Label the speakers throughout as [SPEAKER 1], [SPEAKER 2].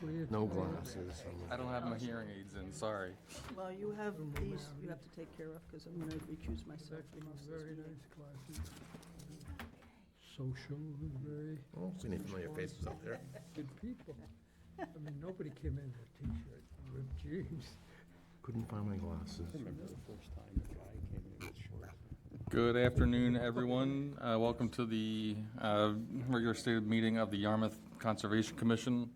[SPEAKER 1] Honestly, it's.
[SPEAKER 2] No glasses.
[SPEAKER 3] I don't have my hearing aids in, sorry.
[SPEAKER 4] Well, you have these you have to take care of, because I'm going to recuse myself
[SPEAKER 1] Actually,
[SPEAKER 4] from most of this
[SPEAKER 1] very
[SPEAKER 4] meeting.
[SPEAKER 1] nice glasses. Social, very
[SPEAKER 2] Oh, see any familiar faces out there?
[SPEAKER 1] good people. I mean, nobody came in with a t-shirt and ripped jeans.
[SPEAKER 2] Couldn't find my glasses.
[SPEAKER 3] Good afternoon, everyone. Welcome to the regular stated meeting of the Yarmouth Conservation Commission.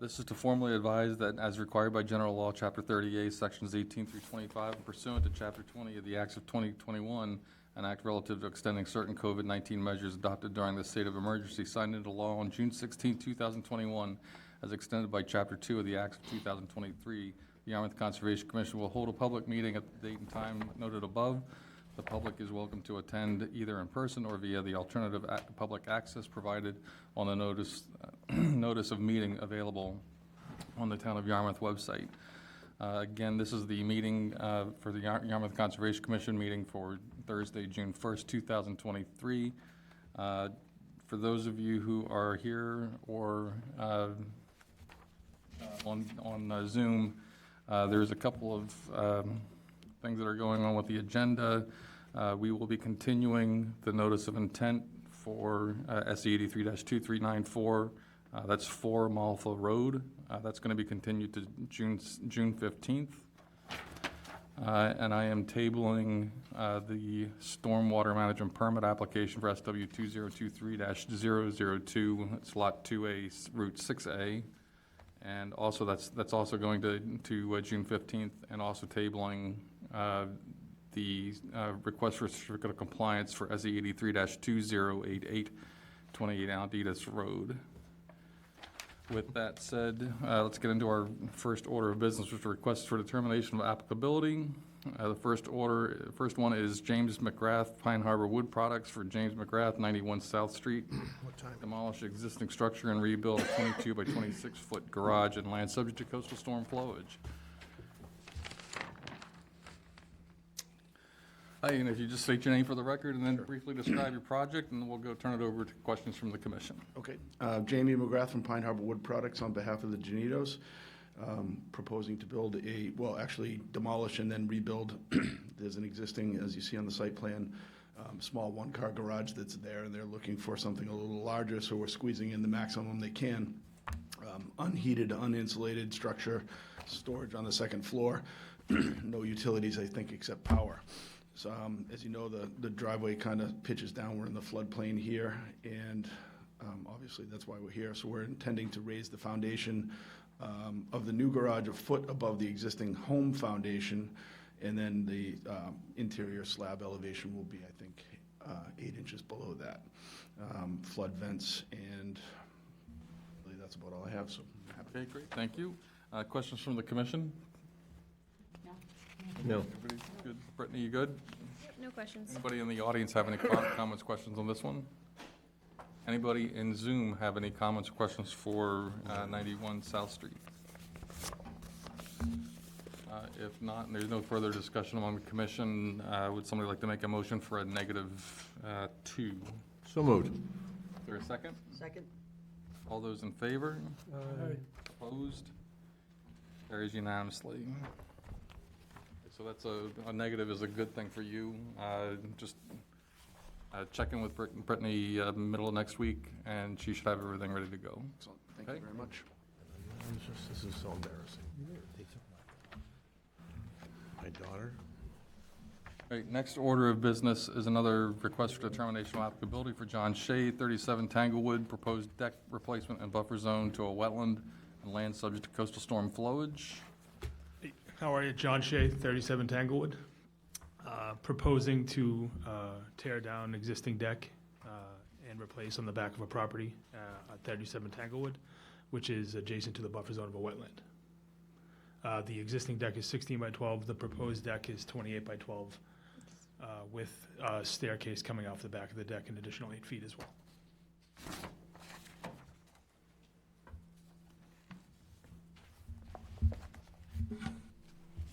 [SPEAKER 3] This is to formally advise that as required by General Law, Chapter 38, Sections 18 through 25, pursuant to Chapter 20 of the Acts of 2021, an act relative to extending certain COVID-19 measures adopted during the state of emergency signed into law on June 16, 2021, as extended by Chapter 2 of the Acts of 2023, the Yarmouth Conservation Commission will hold a public meeting at the date and time noted above. The public is welcome to attend either in person or via the alternative public access provided on the notice of meeting available on the Town of Yarmouth website. Again, this is the meeting for the Yarmouth Conservation Commission meeting for Thursday, June 1st, 2023. For those of you who are here or on Zoom, there's a couple of things that are going on with the agenda. We will be continuing the notice of intent for SE 83-2394. That's 4 Malfa Road. That's going to be continued to June 15th. And I am tabling the stormwater management permit application for SW 2023-002. It's Lot 2A, Route 6A. And also that's also going to June 15th, and also tabling the request for certificate of compliance for SE 83-2088, 28 Alditas Road. With that said, let's get into our first order of business, which is requests for determination of applicability. The first one is James McGrath, Pine Harbor Wood Products for James McGrath, 91 South Street.
[SPEAKER 2] What time?
[SPEAKER 3] Demolish existing structure and rebuild a 22 by 26 foot garage and land subject to coastal storm flowage. Hi, and if you just state your name for the record and then briefly describe your project, and we'll go turn it over to questions from the commission.
[SPEAKER 5] Okay. Jamie McGrath from Pine Harbor Wood Products on behalf of the Janitos, proposing to build actually demolish and then rebuild. There's an existing, as you see on the site plan, small one-car garage that's there, and they're looking for something a little larger, so we're squeezing in the maximum they can. Unheated, uninsulated structure, storage on the second floor, no utilities, I think, except power. So, as you know, the driveway kind of pitches down. We're in the floodplain here, and obviously that's why we're here. So we're intending to raise the foundation of the new garage a foot above the existing home foundation, and then the interior slab elevation will be, I think, 8 inches below that. Flood vents, and really that's about all I have. So I'm happy.
[SPEAKER 3] Okay, great, thank you. Questions from the commission?
[SPEAKER 2] No.
[SPEAKER 3] Everybody good? Brittany, you good?
[SPEAKER 6] No questions.
[SPEAKER 3] Anybody in the audience have any comments, questions on this one? Anybody in Zoom have any comments or questions for 91 South Street? If not, and there's no further discussion among the commission, would somebody like to make a motion for a -2?
[SPEAKER 2] So moved.
[SPEAKER 3] Is there a second?
[SPEAKER 4] Second?
[SPEAKER 3] All those in favor?
[SPEAKER 1] Aye.
[SPEAKER 3] Opposed? Carries unanimously. So that's a negative is a good thing for you. Just check in with Brittany middle of next week, and she should have everything ready to go.
[SPEAKER 5] Excellent. Thank
[SPEAKER 3] Okay.
[SPEAKER 5] you very much.
[SPEAKER 2] This is so embarrassing. My daughter?
[SPEAKER 3] All right, next order of business is another request for determination of applicability for John Shea, 37 Tanglewood, proposed deck replacement and buffer zone to a wetland and land subject to coastal storm flowage.
[SPEAKER 7] How are you? John Shea, 37 Tanglewood. Proposing to tear down existing deck and replace on the back of a property at 37 Tanglewood, which is adjacent to the buffer zone of a wetland. The existing deck is 16 by 12. The proposed deck is 28 by 12 with a staircase coming off the back of the deck, an additional 8 feet as well.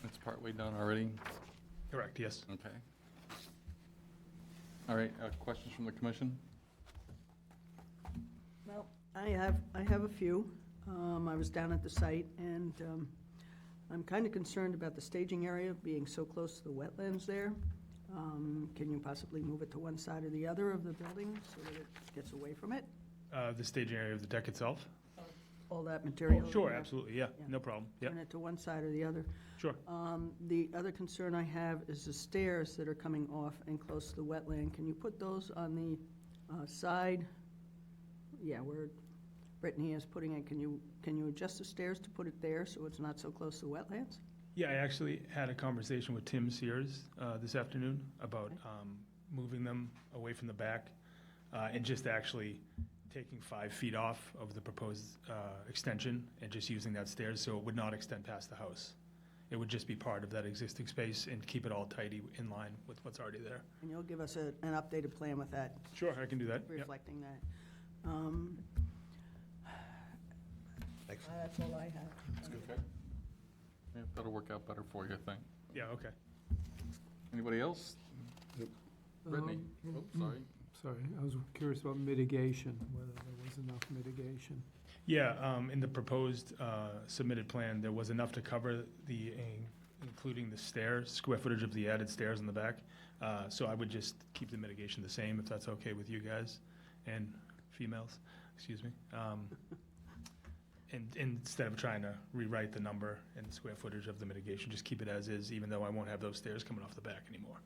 [SPEAKER 3] It's partway done already.
[SPEAKER 7] Correct, yes.
[SPEAKER 3] Okay. All right, questions from the commission?
[SPEAKER 4] Well, I have a few. I was down at the site, and I'm kind of concerned about the staging area being so close to the wetlands there. Can you possibly move it to one side or the other of the building so that it gets away from it?
[SPEAKER 7] The staging area of the deck itself?
[SPEAKER 4] All that material?
[SPEAKER 7] Sure,
[SPEAKER 4] yeah.
[SPEAKER 7] absolutely, yeah,
[SPEAKER 4] Yeah.
[SPEAKER 7] no problem, yeah,
[SPEAKER 4] Turn it to one side or the other.
[SPEAKER 7] sure.
[SPEAKER 4] The other concern I have is the stairs that are coming off and close to the wetland. Can you put those on the side? Yeah, where Brittany is putting it. Can you adjust the stairs to put it there so it's not so close to the wetlands?
[SPEAKER 7] Yeah, I actually had a conversation with Tim Sears this afternoon about moving them away from the back and just actually taking 5 feet off of the proposed extension and just using that stairs so it would not extend past the house. It would just be part of that existing space and keep it all tidy in line with what's already there.
[SPEAKER 4] And you'll give us an updated plan with that,
[SPEAKER 7] Sure, I can do that. Yep.
[SPEAKER 4] reflecting that.
[SPEAKER 2] Excellent.
[SPEAKER 4] That's all I have.
[SPEAKER 3] Okay. Yeah, that'll work out better for you, I think.
[SPEAKER 7] Yeah, okay.
[SPEAKER 3] Anybody else? Brittany? Oh, sorry.
[SPEAKER 1] Sorry, I was curious about mitigation, whether there was enough mitigation.
[SPEAKER 7] Yeah, in the proposed submitted plan, there was enough to cover including the stairs, square footage of the added stairs in the back. So I would just keep the mitigation the same, if that's okay with you guys and females, excuse me. And instead of trying to rewrite the number and the square footage of the mitigation, just keep it as is, even though I won't have those stairs coming off the back anymore.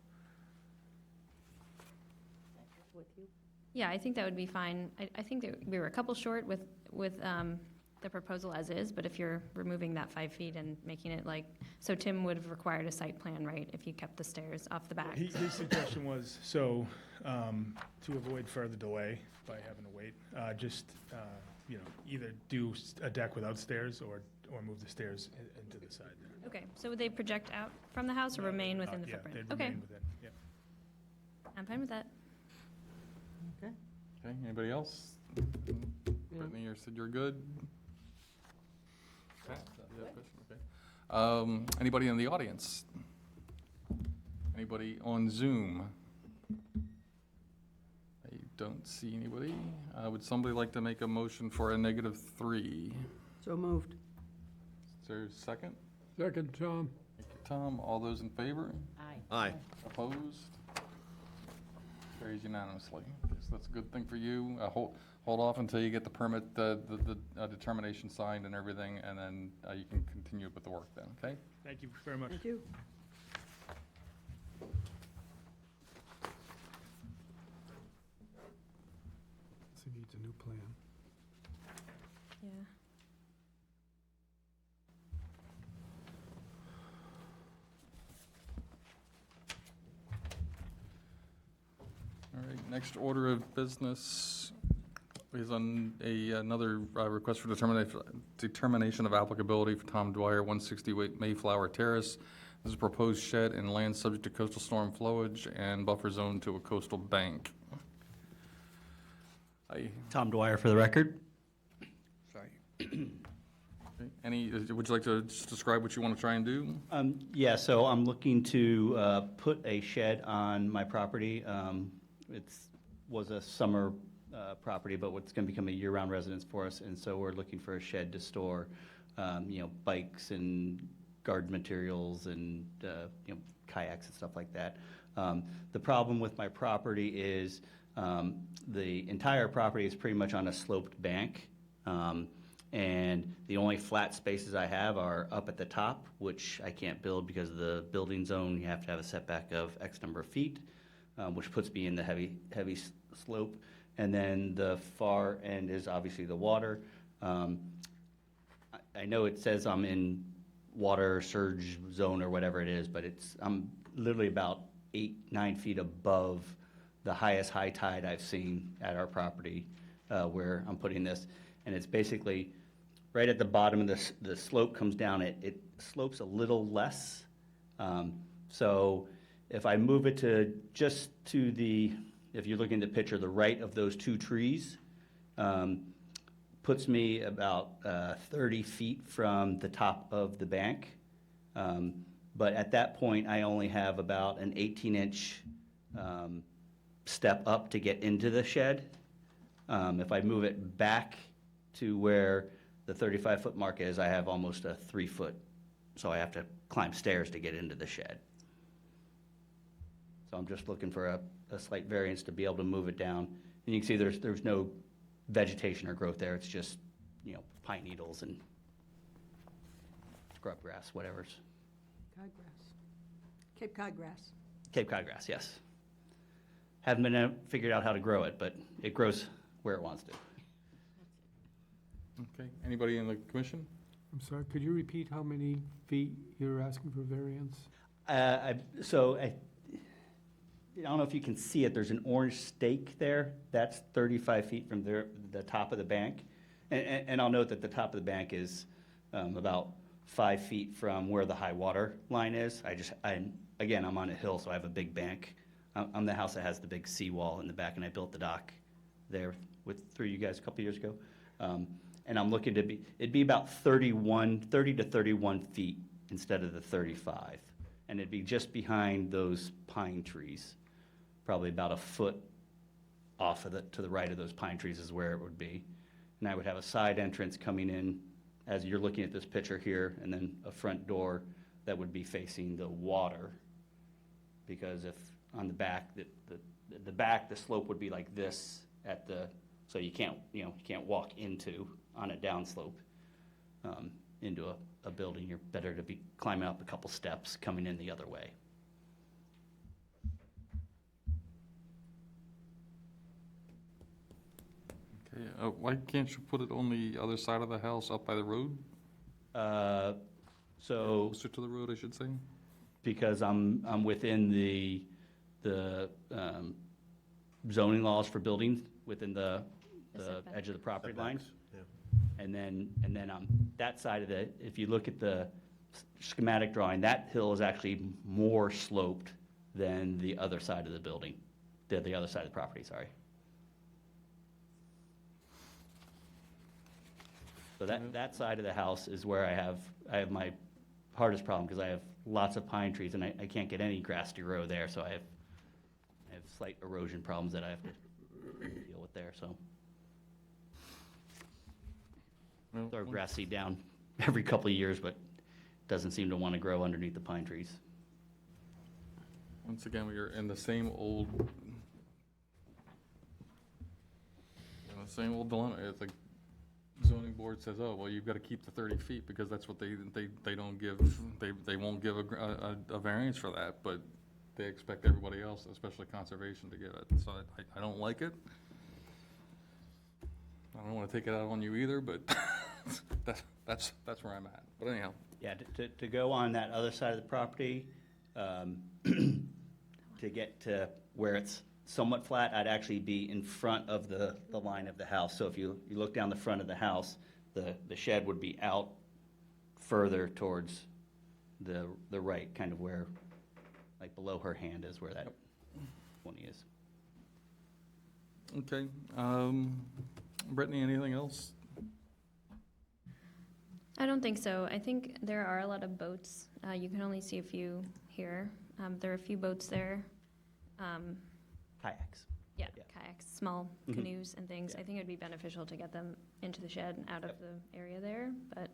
[SPEAKER 6] Yeah, I think that would be fine. I think that we were a couple short with the proposal as is, but if you're removing that 5 feet and making it like, so Tim would have required a site plan, right, if you kept the stairs off the back?
[SPEAKER 7] His suggestion was, so, to avoid further delay by having to wait, either do a deck without stairs or move the stairs into the side there.
[SPEAKER 6] Okay, so would they project out from the house or remain within the footprint?
[SPEAKER 7] Yeah, they'd
[SPEAKER 6] Okay,
[SPEAKER 7] remain within, yeah.
[SPEAKER 6] I'm fine with that.
[SPEAKER 3] Okay, anybody else? Brittany, you said you're good? Okay. Okay. Anybody in the audience? Anybody on Zoom? I don't see anybody. Would somebody like to make a motion for a -3?
[SPEAKER 4] So moved.
[SPEAKER 3] Is there a second?
[SPEAKER 1] Second, Tom.
[SPEAKER 3] Thank you, Tom. All those in favor?
[SPEAKER 2] Aye.
[SPEAKER 3] Opposed? Carries unanimously. So that's a good thing for you. Hold off until you get the permit, the determination signed and everything, and then you can continue with the work then, okay?
[SPEAKER 7] Thank you very much.
[SPEAKER 4] Thank you.
[SPEAKER 1] So he needs a new plan.
[SPEAKER 6] Yeah.
[SPEAKER 3] All right, next order of business is on another request for determination of applicability for Tom Dwyer, 168 Mayflower Terrace. This is a proposed shed and land subject to coastal storm flowage and buffer zone to a coastal bank.
[SPEAKER 8] Tom Dwyer for the record. Sorry.
[SPEAKER 3] Would you like to just describe what you want to try and do?
[SPEAKER 8] Yeah, so I'm looking to put a shed on my property. Was a summer property, but what's going to become a year-round residence for us, and so we're looking for a shed to store, bikes and garden materials and, kayaks and stuff like that. The problem with my property is the entire property is pretty much on a sloped bank, and the only flat spaces I have are up at the top, which I can't build because of the building zone. You have to have a setback of X number of feet, which puts me in the heavy slope. And then the far end is obviously the water. I know it says I'm in water surge zone or whatever it is, but I'm literally about 8-9 feet above the highest high tide I've seen at our property where I'm putting this. And it's basically right at the bottom of the slope comes down. It slopes a little less. So if I move it to just to if you're looking at the picture, the right of those 2 trees, puts me about 30 feet from the top of the bank. But at that point, I only have about an 18-inch step up to get into the shed. If I move it back to where the 35-foot mark is I have almost a 3-foot, so I have to climb stairs to get into the shed. So I'm just looking for a slight variance to be able to move it down. And you can see there's no vegetation or growth there. It's just, you know, pine needles and scrub grass, whatever's.
[SPEAKER 4] Cod grass. Cape Cod grass.
[SPEAKER 8] Cape Cod grass, yes. Haven't been figured out how to grow it, but it grows where it wants to.
[SPEAKER 3] Okay, anybody in the commission?
[SPEAKER 1] I'm sorry, could you repeat how many feet you're asking for variance?
[SPEAKER 8] I don't know if you can see it, there's an orange stake there. That's 35 feet from the top of the bank. And I'll note that the top of the bank is about 5 feet from where the high water line is. Again, I'm on a hill, so I have a big bank. I'm the house that has the big seawall in the back, and I built the dock there through you guys a couple years ago. And I'm looking it'd be about 30 to 31 feet instead of the 35. And it'd be just behind those pine trees, probably about a foot off to the right of those pine trees is where it would be. And I would have a side entrance coming in as you're looking at this picture here, and then a front door that would be facing the water. Because if on the back, the slope would be like this so you can't walk on a downslope into a building. You're better to be climbing up a couple steps coming in the other way.
[SPEAKER 3] Okay, why can't you put it on the other side of the house, up by the road?
[SPEAKER 8] So,
[SPEAKER 3] Closer to the road, I should say?
[SPEAKER 8] because I'm within the zoning laws for buildings, within the
[SPEAKER 6] setback.
[SPEAKER 8] edge of the property line.
[SPEAKER 2] Setbacks, yeah.
[SPEAKER 8] And then on that side of if you look at the schematic drawing, that hill is actually more sloped than the other side of the building, the other side of the property, sorry. So that side of the house is where I have my hardest problem, because I have lots of pine trees, and I can't get any grass to grow there, so I have slight erosion problems that I have to deal with there, so.
[SPEAKER 3] Well,
[SPEAKER 8] Throw grass seed down every couple of years, but doesn't seem to want to grow underneath the pine trees.
[SPEAKER 3] Once again, we are in the same old dilemma. It's like zoning board says, oh, well, you've got to keep the 30 feet because that's what they don't give, they won't give a variance for that, but they expect everybody else, especially conservation, to give it. So I don't like it. I don't want to take it out on you either, but that's where I'm at. But anyhow.
[SPEAKER 8] Yeah, to go on that other side of the property, to get to where it's somewhat flat, I'd actually be in front of the line of the house. So if you look down the front of the house, the shed would be out further towards the right, kind of where, like below her hand is where that 20 is.
[SPEAKER 3] Okay. Brittany, anything else?
[SPEAKER 6] I don't think so. I think there are a lot of boats. You can only see a few here. There are a few boats there.
[SPEAKER 8] Kayaks.
[SPEAKER 6] Yeah,
[SPEAKER 8] Yeah.
[SPEAKER 6] kayaks, small
[SPEAKER 8] Mhm.
[SPEAKER 6] canoes and things.
[SPEAKER 8] Yeah.
[SPEAKER 6] I think it'd be beneficial to get them into the shed and out of the area there, but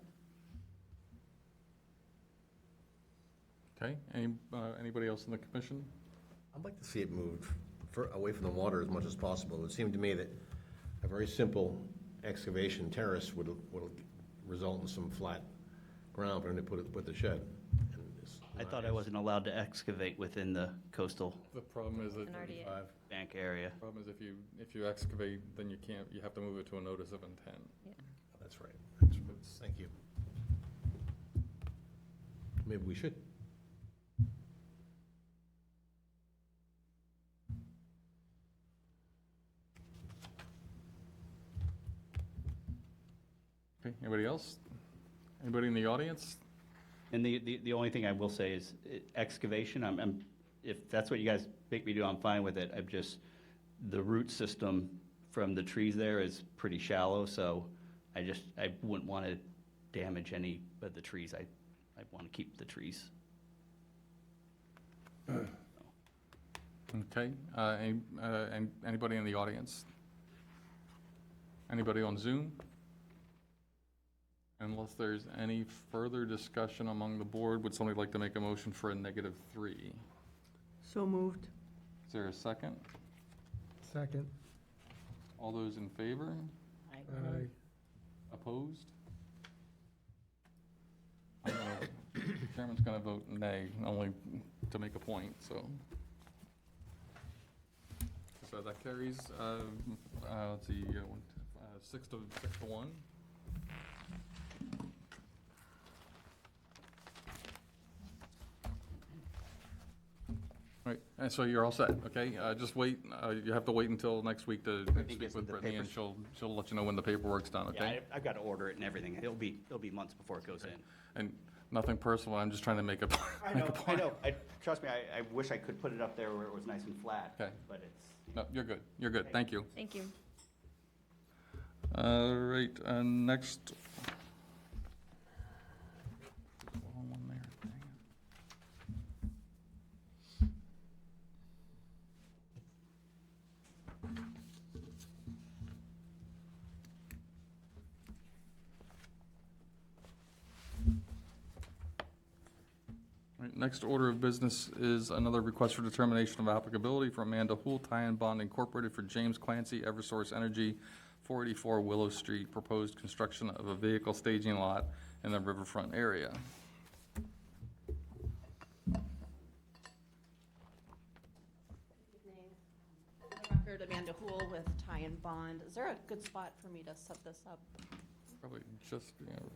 [SPEAKER 3] Okay. Anybody else in the commission?
[SPEAKER 2] I'd like to see it moved away from the water as much as possible. It would seem to me that a very simple excavation terrace would result in some flat ground for them to put the shed. And it's
[SPEAKER 8] I
[SPEAKER 2] not
[SPEAKER 8] thought I
[SPEAKER 2] as-
[SPEAKER 8] wasn't allowed to excavate within the coastal
[SPEAKER 3] The problem is that
[SPEAKER 6] An RDA.
[SPEAKER 8] bank area.
[SPEAKER 3] problem is if you excavate, then you have to move it to a notice of intent.
[SPEAKER 2] That's right. Thank you. Maybe we should.
[SPEAKER 3] Okay, anybody else? Anybody in the audience?
[SPEAKER 8] And the only thing I will say is excavation, if that's what you guys make me do, I'm fine with it. The root system from the trees there is pretty shallow, so I wouldn't want to damage any of the trees. I want to keep the trees.
[SPEAKER 3] Okay, anybody in the audience? Anybody on Zoom? Unless there's any further discussion among the board, would somebody like to make a motion for a -3?
[SPEAKER 4] So moved.
[SPEAKER 3] Is there a second?
[SPEAKER 1] Second.
[SPEAKER 3] All those in favor?
[SPEAKER 1] Aye.
[SPEAKER 3] Opposed? The chairman's gonna vote nay, only to make a point, so. So that carries, let's see, 6 to 1. Right, and so you're all set, okay? Just wait, you have to wait until next week to
[SPEAKER 8] Brittany
[SPEAKER 3] speak
[SPEAKER 8] gets
[SPEAKER 3] with
[SPEAKER 8] the
[SPEAKER 3] Brittany, and
[SPEAKER 8] papers.
[SPEAKER 3] she'll let you know when the paperwork's done,
[SPEAKER 8] Yeah,
[SPEAKER 3] okay?
[SPEAKER 8] I've got to order it and everything. It'll be months before it goes in.
[SPEAKER 3] And nothing personal, I'm just trying to make a,
[SPEAKER 8] I
[SPEAKER 3] make a
[SPEAKER 8] know,
[SPEAKER 3] point.
[SPEAKER 8] Trust me, I wish I could put it up there where it was nice and flat,
[SPEAKER 3] Okay.
[SPEAKER 8] but it's.
[SPEAKER 3] No, you're good, thank you.
[SPEAKER 6] Thank you.
[SPEAKER 3] All right, next. Wrong one there, dang it. All right, next order of business is another request for determination of applicability for Amanda Hool, Tie and Bond Incorporated for James Clancy, Eversource Energy, 484 Willow Street, proposed construction of a vehicle staging lot in the riverfront area.
[SPEAKER 9] Record Amanda Hool with Tie and Bond. Is there a good spot for me to set this up?
[SPEAKER 3] Probably just, you know,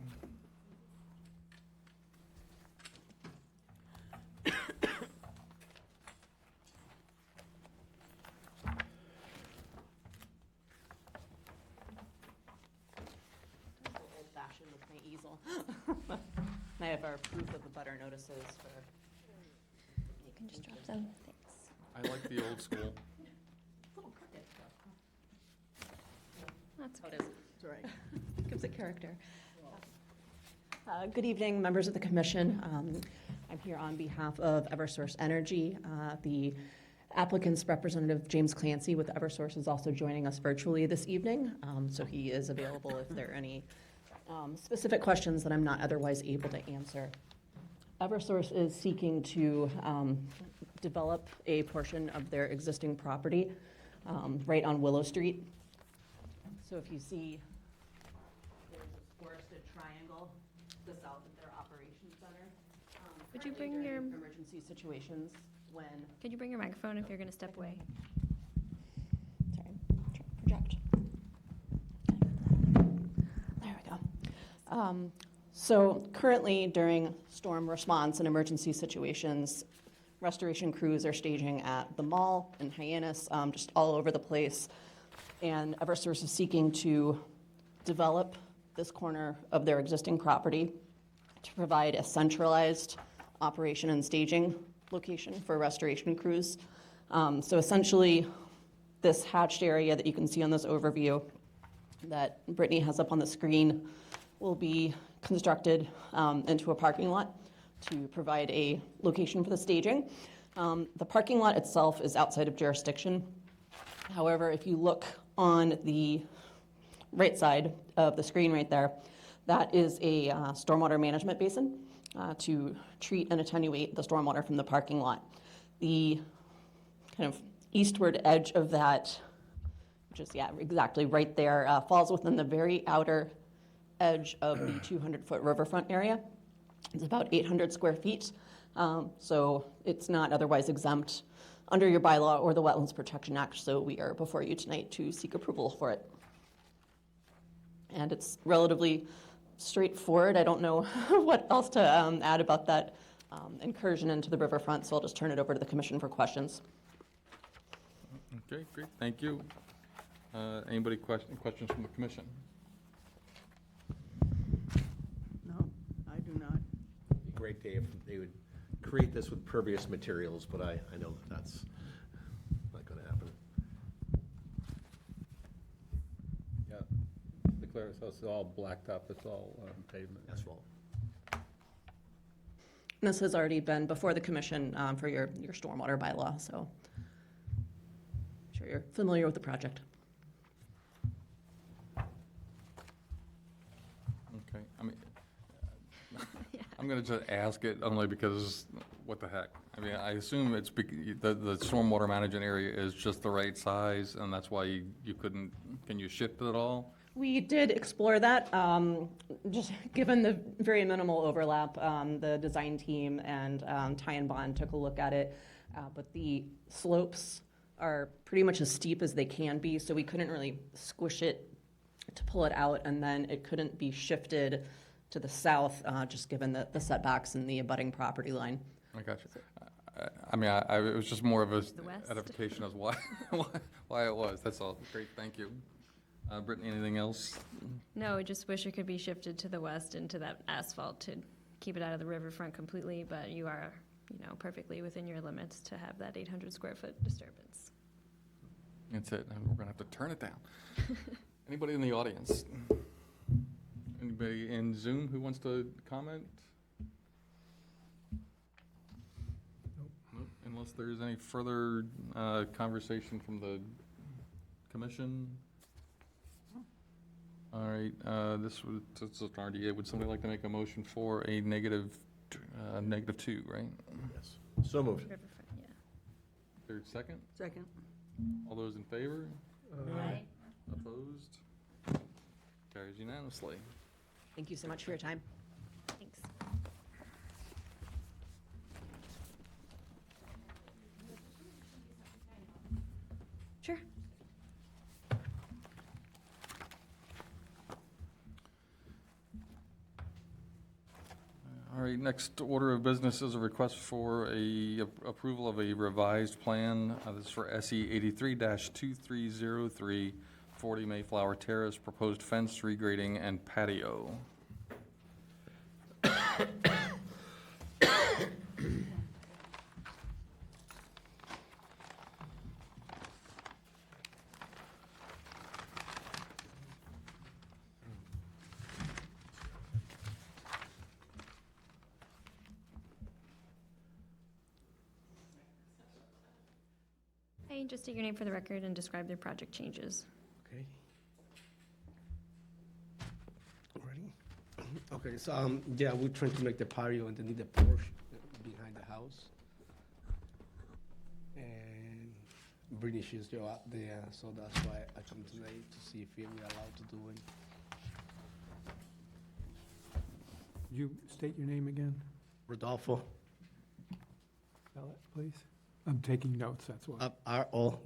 [SPEAKER 9] Old fashioned with my easel. And I have our proof of the butter notices for.
[SPEAKER 6] You can just drop them, thanks.
[SPEAKER 3] I like the old school.
[SPEAKER 9] It's a little crooked.
[SPEAKER 6] That's
[SPEAKER 9] Oh,
[SPEAKER 6] okay.
[SPEAKER 9] it is.
[SPEAKER 4] That's right.
[SPEAKER 9] Gives it character. Good evening, members of the commission. I'm here on behalf of Eversource Energy. The applicant's representative, James Clancy with Eversource, is also joining us virtually this evening. So he is available if there are any specific questions that I'm not otherwise able to answer. Eversource is seeking to develop a portion of their existing property right on Willow Street. So if you see, there's a forested triangle to the south of their operations center.
[SPEAKER 6] Would you
[SPEAKER 9] Currently
[SPEAKER 6] bring your-
[SPEAKER 9] during emergency situations when,
[SPEAKER 6] Could you bring your microphone if you're going to step away?
[SPEAKER 9] sorry, project. There we go. So currently during storm response and emergency situations, restoration crews are staging at the mall in Hyannis, just all over the place. And Eversource is seeking to develop this corner of their existing property to provide a centralized operation and staging location for restoration crews. So essentially, this hatched area that you can see on this overview that Brittany has up on the screen will be constructed into a parking lot to provide a location for the staging. The parking lot itself is outside of jurisdiction. However, if you look on the right side of the screen right there, that is a stormwater management basin to treat and attenuate the stormwater from the parking lot. The kind of eastward edge of that, which is, yeah, exactly right there, falls within the very outer edge of the 200-foot riverfront area. It's about 800 square feet, so it's not otherwise exempt under your bylaw or the Wetlands Protection Act, so we are before you tonight to seek approval for it. And it's relatively straightforward. I don't know what else to add about that incursion into the riverfront, so I'll just turn it over to the commission for questions.
[SPEAKER 3] Okay, great, thank you. Anybody questions from the commission?
[SPEAKER 4] No, I do not.
[SPEAKER 2] It'd be great, Dave, if they would create this with pervious materials, but I know that that's not gonna happen.
[SPEAKER 10] Yeah, the Claris House is all blacked up, it's all pavement.
[SPEAKER 2] Asphalt.
[SPEAKER 9] This has already been before the commission for your stormwater bylaw, so I'm sure you're familiar with the project.
[SPEAKER 3] Okay, I mean, I'm gonna just ask it only because, what the heck? I mean, I assume it's, the stormwater management area is just the right size, and that's why you couldn't, can you shift it at all?
[SPEAKER 9] We did explore that, just given the very minimal overlap. The design team and Ty and Bond took a look at it, but the slopes are pretty much as steep as they can be, so we couldn't really squish it to pull it out, and then it couldn't be shifted to the south, just given the setbacks and the abutting property line.
[SPEAKER 3] I got you. I mean, it was just more of a
[SPEAKER 6] The west.
[SPEAKER 3] edification as why, why it was, that's all. Great, thank you. Brittany, anything else?
[SPEAKER 6] No, I just wish it could be shifted to the west into that asphalt to keep it out of the riverfront completely, but you are, perfectly within your limits to have that 800 square foot disturbance.
[SPEAKER 3] That's it, and we're gonna have to turn it down. Anybody in the audience? Anybody in Zoom who wants to comment? Nope. Unless there's any further conversation from the commission? All right, this was an RDA. Would somebody like to make a motion for a -2, right?
[SPEAKER 2] Yes. So moved.
[SPEAKER 6] Riverfront, yeah.
[SPEAKER 3] Third, second?
[SPEAKER 4] Second.
[SPEAKER 3] All those in favor?
[SPEAKER 6] Aye.
[SPEAKER 3] Opposed? Carries unanimously.
[SPEAKER 9] Thank you so much for your time.
[SPEAKER 6] Thanks.
[SPEAKER 9] Sure.
[SPEAKER 3] All right, next order of business is a request for approval of a revised plan. This is for SE 83-2303, 40 Mayflower Terrace, proposed fence, regrading, and patio.
[SPEAKER 6] Hey, just state your name for the record and describe their project changes.
[SPEAKER 11] Okay. Ready? Okay, so, yeah, we're trying to make the patio underneath the porch behind the house. And Brittany, she's still out there, so that's why I come today to see if we're allowed to do it.
[SPEAKER 1] You state your name again,
[SPEAKER 11] Rodolfo,
[SPEAKER 1] spell it, please. I'm taking notes, that's why.
[SPEAKER 11] Rodolfo,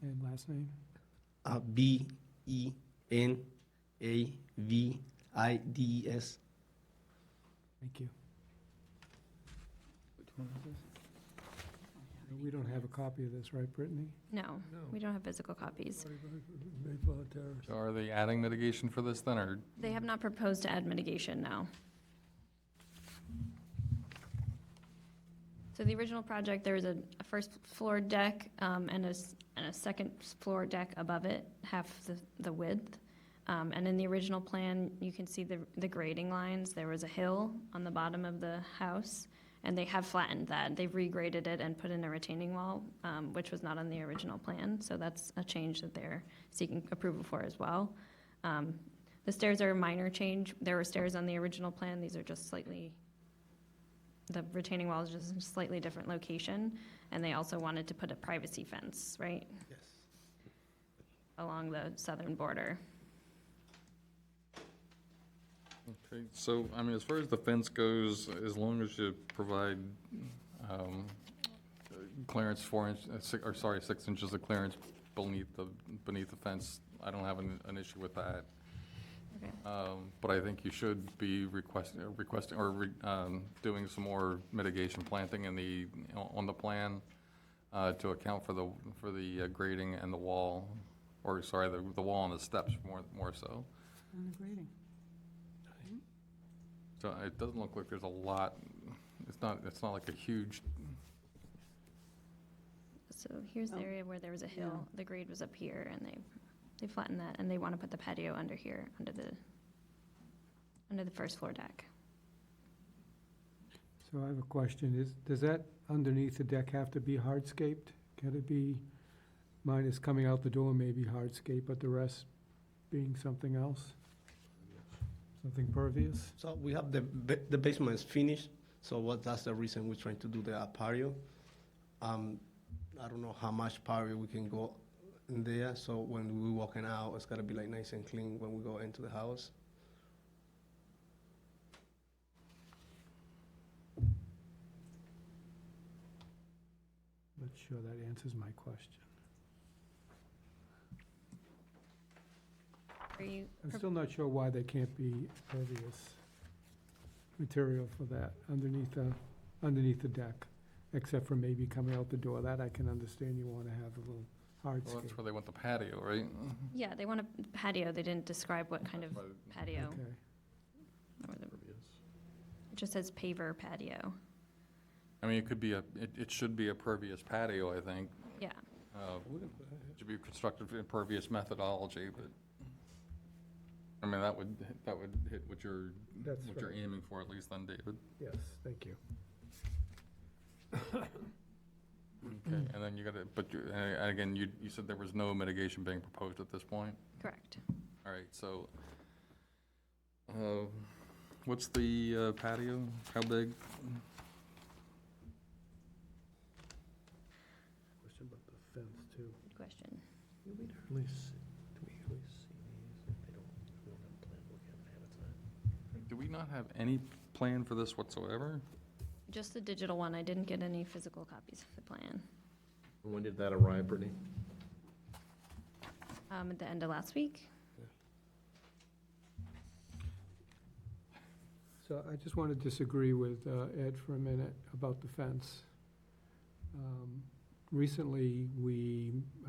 [SPEAKER 1] And last name?
[SPEAKER 11] Benavides.
[SPEAKER 1] Thank you. We don't have a copy of this, right, Brittany?
[SPEAKER 6] No,
[SPEAKER 1] No.
[SPEAKER 6] we don't have physical copies.
[SPEAKER 1] Mayflower Terrace.
[SPEAKER 3] So are they adding mitigation for this then, or?
[SPEAKER 6] They have not proposed to add mitigation, no. So the original project, there was a first floor deck and a second floor deck above it, half the width. And in the original plan, you can see the grading lines. There was a hill on the bottom of the house, and they have flattened that. They've regraded it and put in a retaining wall, which was not on the original plan. So that's a change that they're seeking approval for as well. The stairs are a minor change. There were stairs on the original plan. These are just slightly, the retaining wall is just in a slightly different location. And they also wanted to put a privacy fence, right?
[SPEAKER 11] Yes.
[SPEAKER 3] Along the southern border. Okay, so, I mean, as far as the fence goes, as long as you provide clearance 6 inches of clearance beneath the fence, I don't have an issue with that.
[SPEAKER 6] Okay.
[SPEAKER 3] But I think you should be requesting or doing some more mitigation planting on the plan to account for the grading and the wall, or sorry, the wall and the steps more so.
[SPEAKER 4] And the grading.
[SPEAKER 3] So it doesn't look like there's a lot, it's not like a huge,
[SPEAKER 6] So here's the area where there was a hill. The grade was up here, and they flattened that, and they want to put the patio under here, under the first floor deck.
[SPEAKER 1] So I have a question, does that underneath the deck have to be hardscaped? Can it be, mine is coming out the door, maybe hardscape, but the rest being something else? Something pervious?
[SPEAKER 11] So we have the basement is finished, so that's the reason we're trying to do the patio. I don't know how much patio we can go in there, so when we walking out, it's gotta be like nice and clean when we go into the house.
[SPEAKER 1] Not sure that answers my question.
[SPEAKER 6] Are you,
[SPEAKER 1] I'm still not sure why there can't be pervious material for that underneath the deck, except for maybe coming out the door. That I can understand, you want to have a little
[SPEAKER 3] Well,
[SPEAKER 1] hardscape.
[SPEAKER 3] that's where they want the patio, right?
[SPEAKER 6] yeah, they want a patio. They didn't describe what kind of patio.
[SPEAKER 1] Okay.
[SPEAKER 6] Or the- It just says paver patio.
[SPEAKER 3] I mean, it could be it should be a pervious patio, I think.
[SPEAKER 6] Yeah.
[SPEAKER 3] It should be constructed in pervious methodology, but, I mean, that would hit what you're
[SPEAKER 1] That's right.
[SPEAKER 3] aiming for at least then, David.
[SPEAKER 1] Yes, thank you.
[SPEAKER 3] Okay, and then you gotta, but you, and again, you said there was no mitigation being proposed at this point?
[SPEAKER 6] Correct.
[SPEAKER 3] All right, so, what's the patio? How big?
[SPEAKER 1] Question about the fence, too.
[SPEAKER 6] Good question.
[SPEAKER 2] Do we really see these if we don't have a plan looking ahead of time?
[SPEAKER 3] Do we not have any plan for this whatsoever?
[SPEAKER 6] Just the digital one. I didn't get any physical copies of the plan.
[SPEAKER 2] When did that arrive, Brittany?
[SPEAKER 6] At the end of last week.
[SPEAKER 1] So I just want to disagree with Ed for a minute about the fence. Recently,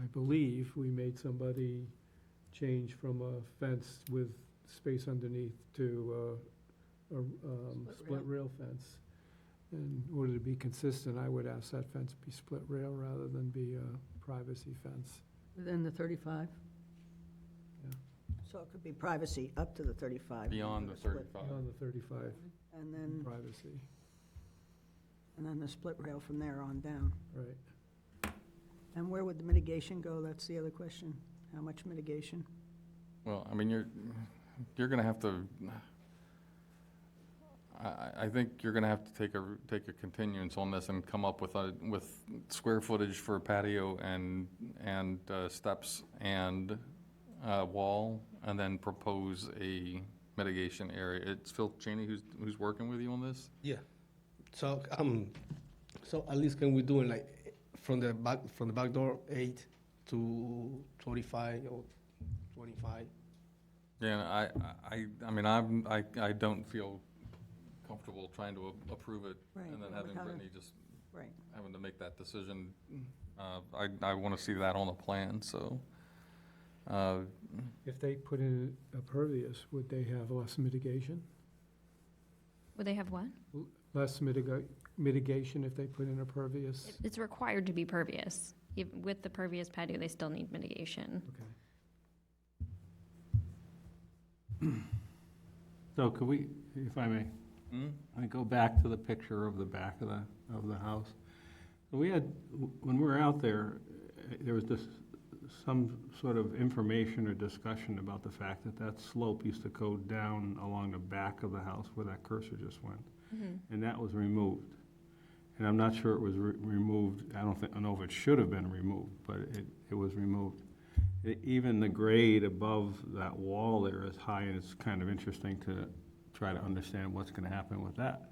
[SPEAKER 1] I believe, we made somebody change from a fence with space underneath to a split rail fence. In order to be consistent, I would ask that fence be split rail rather than be a privacy fence.
[SPEAKER 4] Within the 35?
[SPEAKER 1] Yeah.
[SPEAKER 4] So it could be privacy up to the 35.
[SPEAKER 3] Beyond the
[SPEAKER 4] Split.
[SPEAKER 3] 35?
[SPEAKER 1] Beyond the 35,
[SPEAKER 4] And then,
[SPEAKER 1] privacy,
[SPEAKER 4] the split rail from there on down.
[SPEAKER 1] right.
[SPEAKER 4] And where would the mitigation go? That's the other question. How much mitigation?
[SPEAKER 3] Well, I mean, you're gonna have to, I think you're gonna have to take a continuance on this and come up with square footage for patio and steps and wall, and then propose a mitigation area. It's Phil Cheney who's working with you on this?
[SPEAKER 11] Yeah. So, so at least can we do it like from the back door 8 to 25 or 25?
[SPEAKER 3] Yeah, I mean, I don't feel comfortable trying to approve it
[SPEAKER 4] Right,
[SPEAKER 3] and then
[SPEAKER 4] well,
[SPEAKER 3] having
[SPEAKER 4] how to-
[SPEAKER 3] Brittany just
[SPEAKER 4] Right.
[SPEAKER 3] having to make that decision. I want to see that on the plan, so.
[SPEAKER 1] If they put in a pervious, would they have less mitigation?
[SPEAKER 6] Would they have what?
[SPEAKER 1] Less mitigation if they put in a pervious?
[SPEAKER 6] It's required to be pervious. With the pervious patio, they still need mitigation.
[SPEAKER 1] Okay.
[SPEAKER 10] So could we, if I may, I go back to the picture of the back of the house. We had, when we were out there, there was some sort of information or discussion about the fact that slope used to go down along the back of the house where that cursor just went. And that was removed. And I'm not sure it was removed, I don't know if it should have been removed, but it was removed. Even the grade above that wall there is high, and it's kind of interesting to try to understand what's gonna happen with that.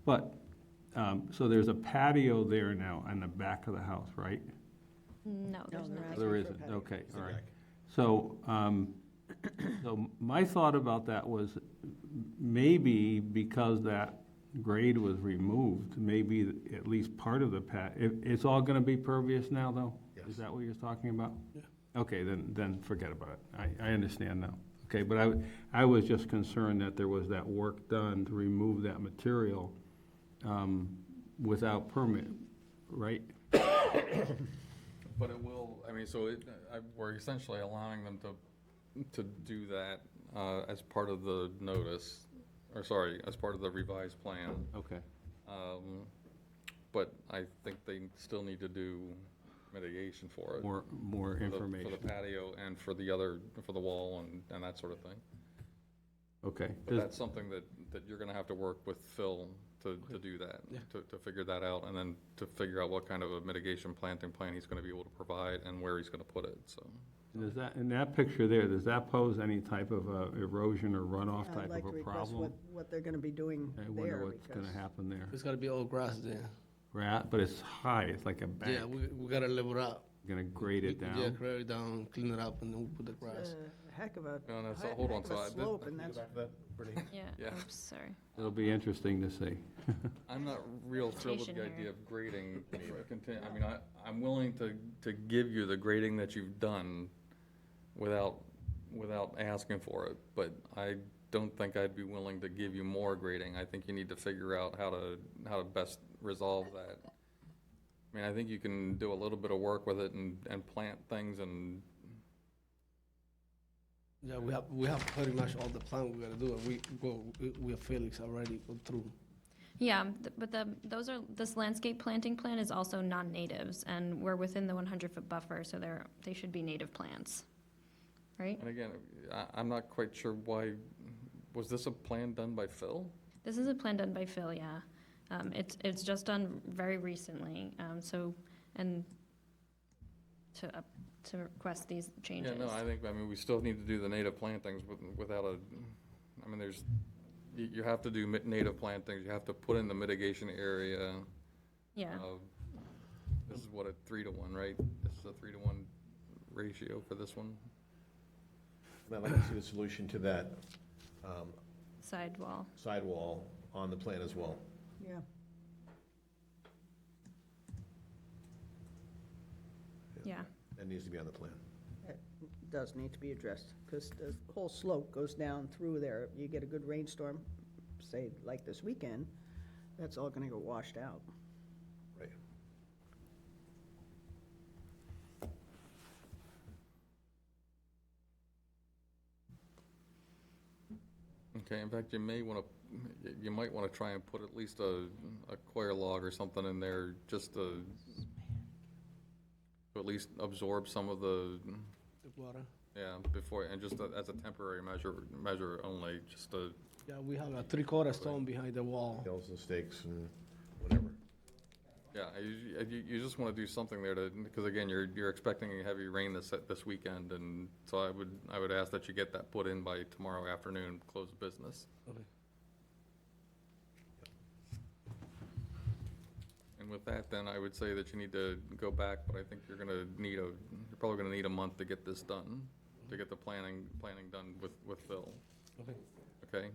[SPEAKER 10] But, so there's a patio there now on the back of the house, right?
[SPEAKER 6] No, there's
[SPEAKER 4] there
[SPEAKER 6] not.
[SPEAKER 4] hasn't.
[SPEAKER 10] There
[SPEAKER 4] for a
[SPEAKER 10] isn't,
[SPEAKER 4] patio.
[SPEAKER 10] okay, all right. So, so my thought about that was maybe because that grade was removed, maybe at least part of the it's all gonna be pervious now, though?
[SPEAKER 2] Yes.
[SPEAKER 10] Is that what you're talking about? Yeah. Okay, then forget about it. I understand now. Okay, but I was just concerned that there was that work done to remove that material without permit, right?
[SPEAKER 3] But it will, I mean, so we're essentially allowing them to do that as part of the notice, or sorry, as part of the revised plan.
[SPEAKER 10] Okay.
[SPEAKER 3] But I think they still need to do mitigation for it.
[SPEAKER 10] More information.
[SPEAKER 3] For the patio and for the wall and that sort of thing.
[SPEAKER 10] Okay.
[SPEAKER 3] But that's something that you're gonna have to work with Phil to do that,
[SPEAKER 11] Yeah.
[SPEAKER 3] to figure that out, and then to figure out what kind of a mitigation planting plan he's gonna be able to provide and where he's gonna put it, so.
[SPEAKER 10] Does that, in that picture there, does that pose any type of erosion or runoff
[SPEAKER 4] I'd
[SPEAKER 10] type
[SPEAKER 4] like
[SPEAKER 10] of
[SPEAKER 4] to
[SPEAKER 10] a
[SPEAKER 4] request
[SPEAKER 10] problem?
[SPEAKER 4] what they're gonna be doing
[SPEAKER 10] I
[SPEAKER 4] there,
[SPEAKER 10] wonder what's
[SPEAKER 4] because
[SPEAKER 10] gonna happen there.
[SPEAKER 11] It's gotta be all grass there.
[SPEAKER 10] But it's high, it's like a
[SPEAKER 11] Yeah,
[SPEAKER 10] bank.
[SPEAKER 11] we gotta level it up.
[SPEAKER 10] Gonna grade it
[SPEAKER 11] Yeah,
[SPEAKER 10] down?
[SPEAKER 11] grade it down, clean it up, and then we put the grass.
[SPEAKER 4] it's a heck of a,
[SPEAKER 3] No, no, so
[SPEAKER 4] heck
[SPEAKER 3] hold on,
[SPEAKER 4] of a
[SPEAKER 3] so I-
[SPEAKER 4] slope, and that's,
[SPEAKER 6] Yeah,
[SPEAKER 3] Yeah.
[SPEAKER 6] oops, sorry.
[SPEAKER 10] It'll be interesting to see.
[SPEAKER 3] I'm not real thrilled with the
[SPEAKER 6] Vegetation
[SPEAKER 3] idea
[SPEAKER 6] here.
[SPEAKER 3] of grading. I mean, I'm willing to give you the grading that you've done without asking for it, but I don't think I'd be willing to give you more grading. I think you need to figure out how to best resolve that. I mean, I think you can do a little bit of work with it and plant things and,
[SPEAKER 11] Yeah, we have pretty much all the plan we gotta do. We have Felix already go through.
[SPEAKER 6] Yeah, but this landscape planting plan is also non-natives, and we're within the 100-foot buffer, so they should be native plants, right?
[SPEAKER 3] and again, I'm not quite sure why, was this a plan done by Phil?
[SPEAKER 6] This is a plan done by Phil, yeah. It's just done very recently, and to request these changes.
[SPEAKER 3] Yeah, no, I mean, we still need to do the native plantings without I mean, you have to do native plantings, you have to put in the mitigation area.
[SPEAKER 6] Yeah,
[SPEAKER 3] This is what, a 3-to-1, right? This is a 3-to-1 ratio for this one?
[SPEAKER 2] I'd like to see the solution to that
[SPEAKER 6] sidewall.
[SPEAKER 2] sidewall on the plan as well.
[SPEAKER 4] yeah.
[SPEAKER 6] Yeah,
[SPEAKER 2] That needs to be on the plan.
[SPEAKER 4] It does need to be addressed, because the whole slope goes down through there. You get a good rainstorm, say like this weekend, that's all gonna go washed out.
[SPEAKER 2] Right.
[SPEAKER 3] okay, in fact, you might want to try and put at least a coir log or something in there, just to at least absorb some of the,
[SPEAKER 11] The water.
[SPEAKER 3] yeah, before, and just as a temporary measure only, just to,
[SPEAKER 11] Yeah, we have a 3/4 stone behind the wall.
[SPEAKER 2] Hills and stakes and whatever.
[SPEAKER 3] yeah, you just want to do something there to, because again, you're expecting a heavy rain this weekend, and so I would ask that you get that put in by tomorrow afternoon, close business.
[SPEAKER 11] Okay.
[SPEAKER 3] And with that, then I would say that you need to go back, but I think you're probably gonna need a month to get this done, to get the planning done with Phil,
[SPEAKER 11] Okay.
[SPEAKER 3] okay?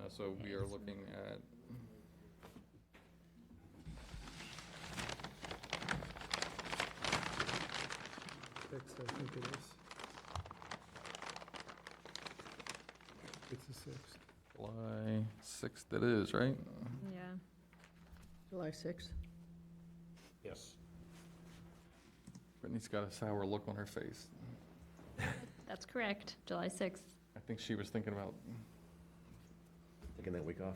[SPEAKER 3] So we are looking at,
[SPEAKER 1] Sixth, I think it is. It's the 6th.
[SPEAKER 3] July 6th it is, right?
[SPEAKER 6] yeah.
[SPEAKER 4] July 6th?
[SPEAKER 2] Yes.
[SPEAKER 3] Brittany's got a sour look on her face.
[SPEAKER 6] That's correct, July 6th.
[SPEAKER 3] I think she was thinking about
[SPEAKER 2] Taking that week off.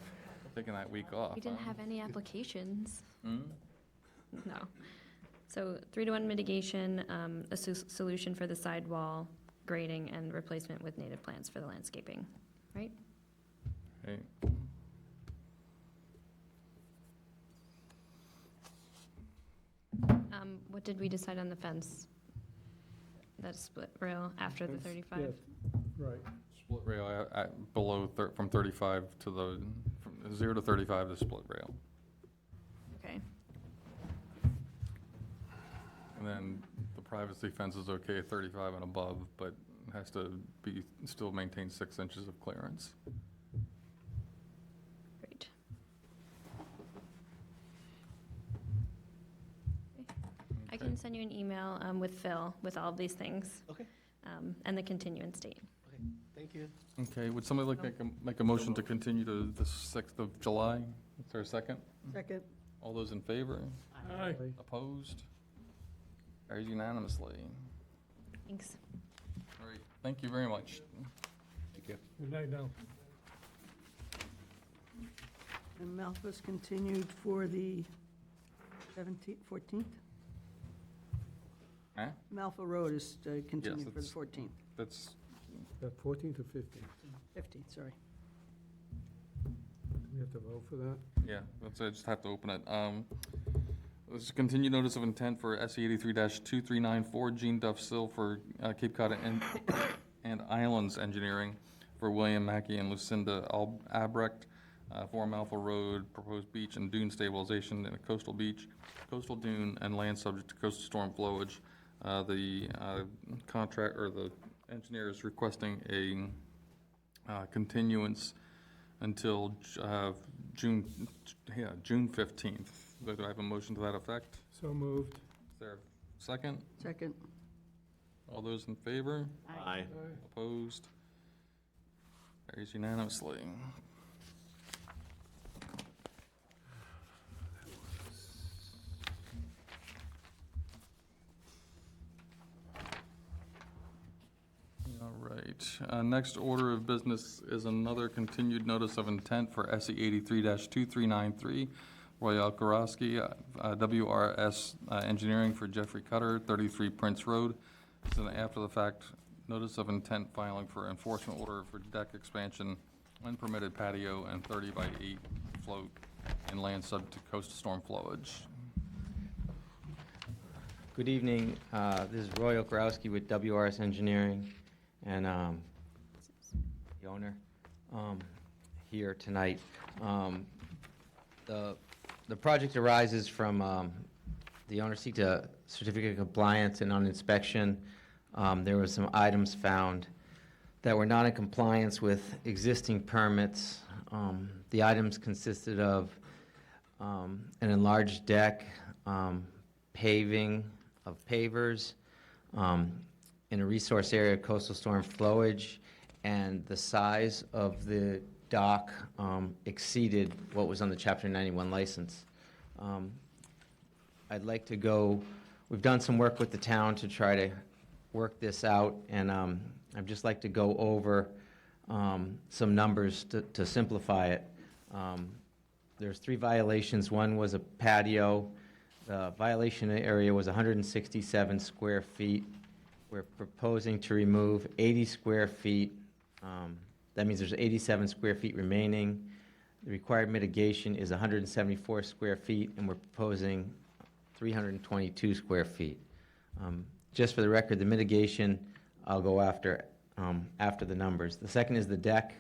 [SPEAKER 3] taking that week off.
[SPEAKER 6] We didn't
[SPEAKER 3] huh?
[SPEAKER 6] have any applications.
[SPEAKER 3] Hmm?
[SPEAKER 6] No. So 3-to-1 mitigation, a solution for the sidewall, grading, and replacement with native plants for the landscaping, right?
[SPEAKER 3] Okay.
[SPEAKER 6] What did we decide on the fence? That split rail after the
[SPEAKER 1] Fence,
[SPEAKER 6] 35?
[SPEAKER 1] yeah, right.
[SPEAKER 3] Split rail below, from 35 to from 0 to 35, the split rail.
[SPEAKER 6] Okay,
[SPEAKER 3] And then the privacy fence is okay, 35 and above, but has to still maintain 6 inches of clearance.
[SPEAKER 6] great. I can send you an email with Phil with all of these things.
[SPEAKER 11] Okay.
[SPEAKER 6] And the continuance date.
[SPEAKER 11] Okay, thank you.
[SPEAKER 3] Okay, would somebody like to make a motion to continue to the 6th of July? Is there a second?
[SPEAKER 4] Second?
[SPEAKER 3] All those in favor?
[SPEAKER 1] Aye.
[SPEAKER 3] Opposed? Carries unanimously.
[SPEAKER 6] Thanks.
[SPEAKER 3] All right, thank you very much.
[SPEAKER 2] Thank you.
[SPEAKER 1] Good night now.
[SPEAKER 4] And Malpa's continued for the 14th?
[SPEAKER 3] Huh?
[SPEAKER 4] Malpa Road is continued for the
[SPEAKER 3] that's-
[SPEAKER 4] 14th.
[SPEAKER 3] That's
[SPEAKER 1] That 14th or 15th?
[SPEAKER 4] 15, sorry.
[SPEAKER 1] We have to vote for that?
[SPEAKER 3] Yeah, that's, I just have to open it. This is a continued notice of intent for SE 83-2394, Gene Duff Sill for Cape Cod and Islands Engineering for William Mackey and Lucinda Albrecht, Forum Alpha Road, proposed beach and dune stabilization in a coastal beach, coastal dune, and land subject to coastal storm flowage. The contract, or the engineer is requesting a continuance until June 15th. Do I have a motion to that effect?
[SPEAKER 1] So moved.
[SPEAKER 3] Is there a second?
[SPEAKER 4] Second.
[SPEAKER 3] All those in favor?
[SPEAKER 2] Aye.
[SPEAKER 3] Opposed? Carries unanimously. All right. Next order of business is another continued notice of intent for SE 83-2393, Royal Karowski, WRS Engineering for Jeffrey Cutter, 33 Prince Road. It's an after-the-fact notice of intent filing for enforcement order for deck expansion, unpermitted patio, and 30 by 8 float in land subject to coastal storm flowage.
[SPEAKER 12] Good evening. This is Roy Okarowski with WRS Engineering, and the owner here tonight. The project arises from the owner seeked a certificate of compliance, and on inspection, there were some items found that were not in compliance with existing permits. The items consisted of an enlarged deck, paving of pavers, in a resource area of coastal storm flowage, and the size of the dock exceeded what was on the Chapter 91 license. I'd like to go, we've done some work with the town to try to work this out, and I'd just like to go over some numbers to simplify it. There's 3 violations. One was a patio. The violation area was 167 square feet. We're proposing to remove 80 square feet. That means there's 87 square feet remaining. The required mitigation is 174 square feet, and we're proposing 322 square feet. Just for the record, the mitigation, I'll go after the numbers. The second is the deck,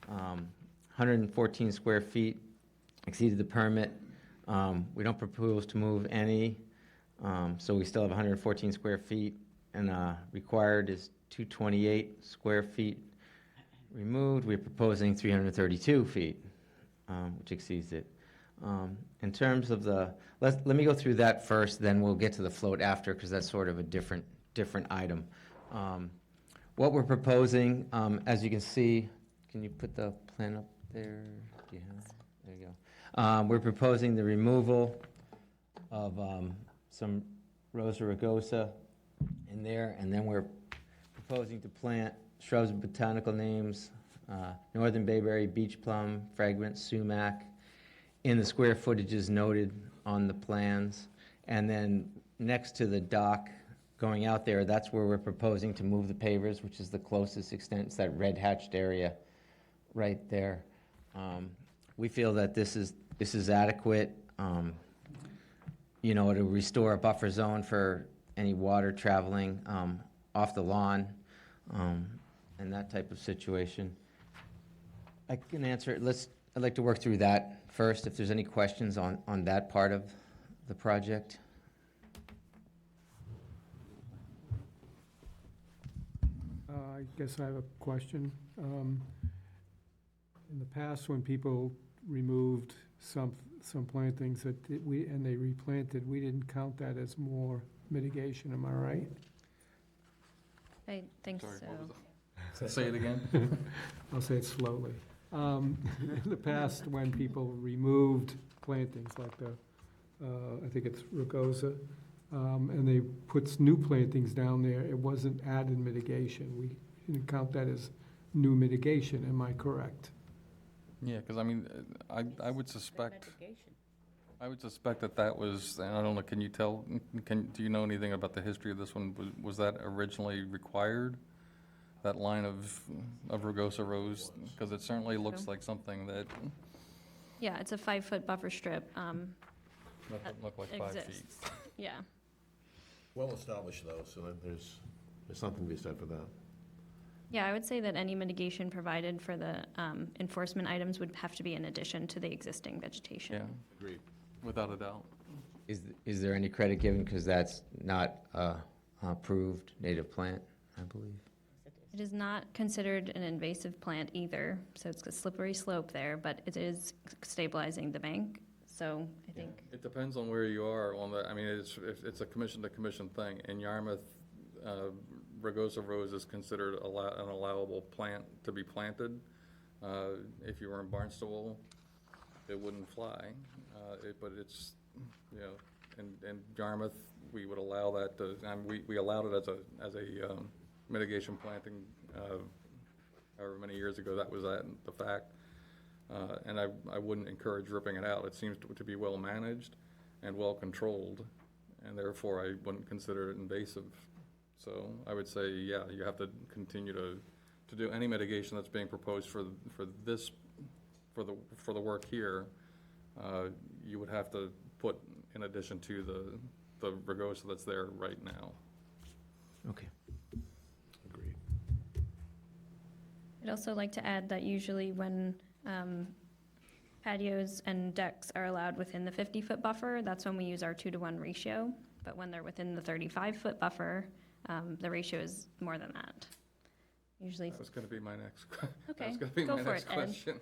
[SPEAKER 12] 114 square feet, exceeded the permit. We don't propose to move any, so we still have 114 square feet, and required is 228 square feet removed. We're proposing 332 feet, which exceeds it. In terms of the, let me go through that first, then we'll get to the float after, because that's sort of a different item. What we're proposing, as you can see, can you put the plan up there? Do you have it? There you go. We're proposing the removal of some Rosa rugosa in there, and then we're proposing to plant shrubs with botanical names, northern bayberry, beach plum, fragrant sumac, in the square footages noted on the plans. And then next to the dock going out there, that's where we're proposing to move the pavers, which is the closest extent. It's that red hatched area right there. We feel that this is adequate, to restore a buffer zone for any water traveling off the lawn, and that type of situation. I can answer it. I'd like to work through that first, if there's any questions on that part of the project.
[SPEAKER 1] I guess I have a question. In the past, when people removed some plantings and they replanted, we didn't count that as more mitigation, am I right?
[SPEAKER 6] I think so.
[SPEAKER 3] Sorry, what was that? Say it again.
[SPEAKER 1] I'll say it slowly. In the past, when people removed plantings like I think it's rugosa, and they put new plantings down there, it wasn't added mitigation. We didn't count that as new mitigation, am I correct?
[SPEAKER 3] Yeah, because I would suspect, that was, and I don't know, can you tell, do you know anything about the history of this one? Was that originally required? that line of rugosa rose, because it certainly looks like something that
[SPEAKER 6] Yeah, it's a 5-foot buffer strip,
[SPEAKER 3] doesn't look like 5 feet.
[SPEAKER 6] exists. Yeah.
[SPEAKER 2] Well established though, so that there's something to be said for that.
[SPEAKER 6] Yeah, I would say that any mitigation provided for the enforcement items would have to be in addition to the existing vegetation.
[SPEAKER 3] Yeah,
[SPEAKER 2] Agreed.
[SPEAKER 3] without a doubt.
[SPEAKER 12] Is there any credit given, because that's not a approved native plant, I believe?
[SPEAKER 6] It is not considered an invasive plant either, so it's a slippery slope there, but it is stabilizing the bank, so I think,
[SPEAKER 3] It depends on where you are on the, I mean, it's a commission-to-commission thing. In Yarmouth, rugosa rose is considered an allowable plant to be planted. If you were in Barnstable, it wouldn't fly. But it's, you know, in Yarmouth, we would allow that to, and we allowed it as a mitigation planting, however many years ago that was the fact. And I wouldn't encourage ripping it out. It seems to be well managed and well controlled, and therefore I wouldn't consider it invasive. So I would say, yeah, you have to continue to do any mitigation that's being proposed for the work here. You would have to put in addition to the rugosa that's there right now.
[SPEAKER 12] Okay.
[SPEAKER 2] Agreed.
[SPEAKER 6] I'd also like to add that usually when patios and decks are allowed within the 50-foot buffer, that's when we use our 2-to-1 ratio. But when they're within the 35-foot buffer, the ratio is more than that. Usually,
[SPEAKER 3] That was gonna be my next,
[SPEAKER 6] okay,
[SPEAKER 3] that was gonna be
[SPEAKER 6] go
[SPEAKER 3] my
[SPEAKER 6] for
[SPEAKER 3] next
[SPEAKER 6] it, Ed.
[SPEAKER 3] question.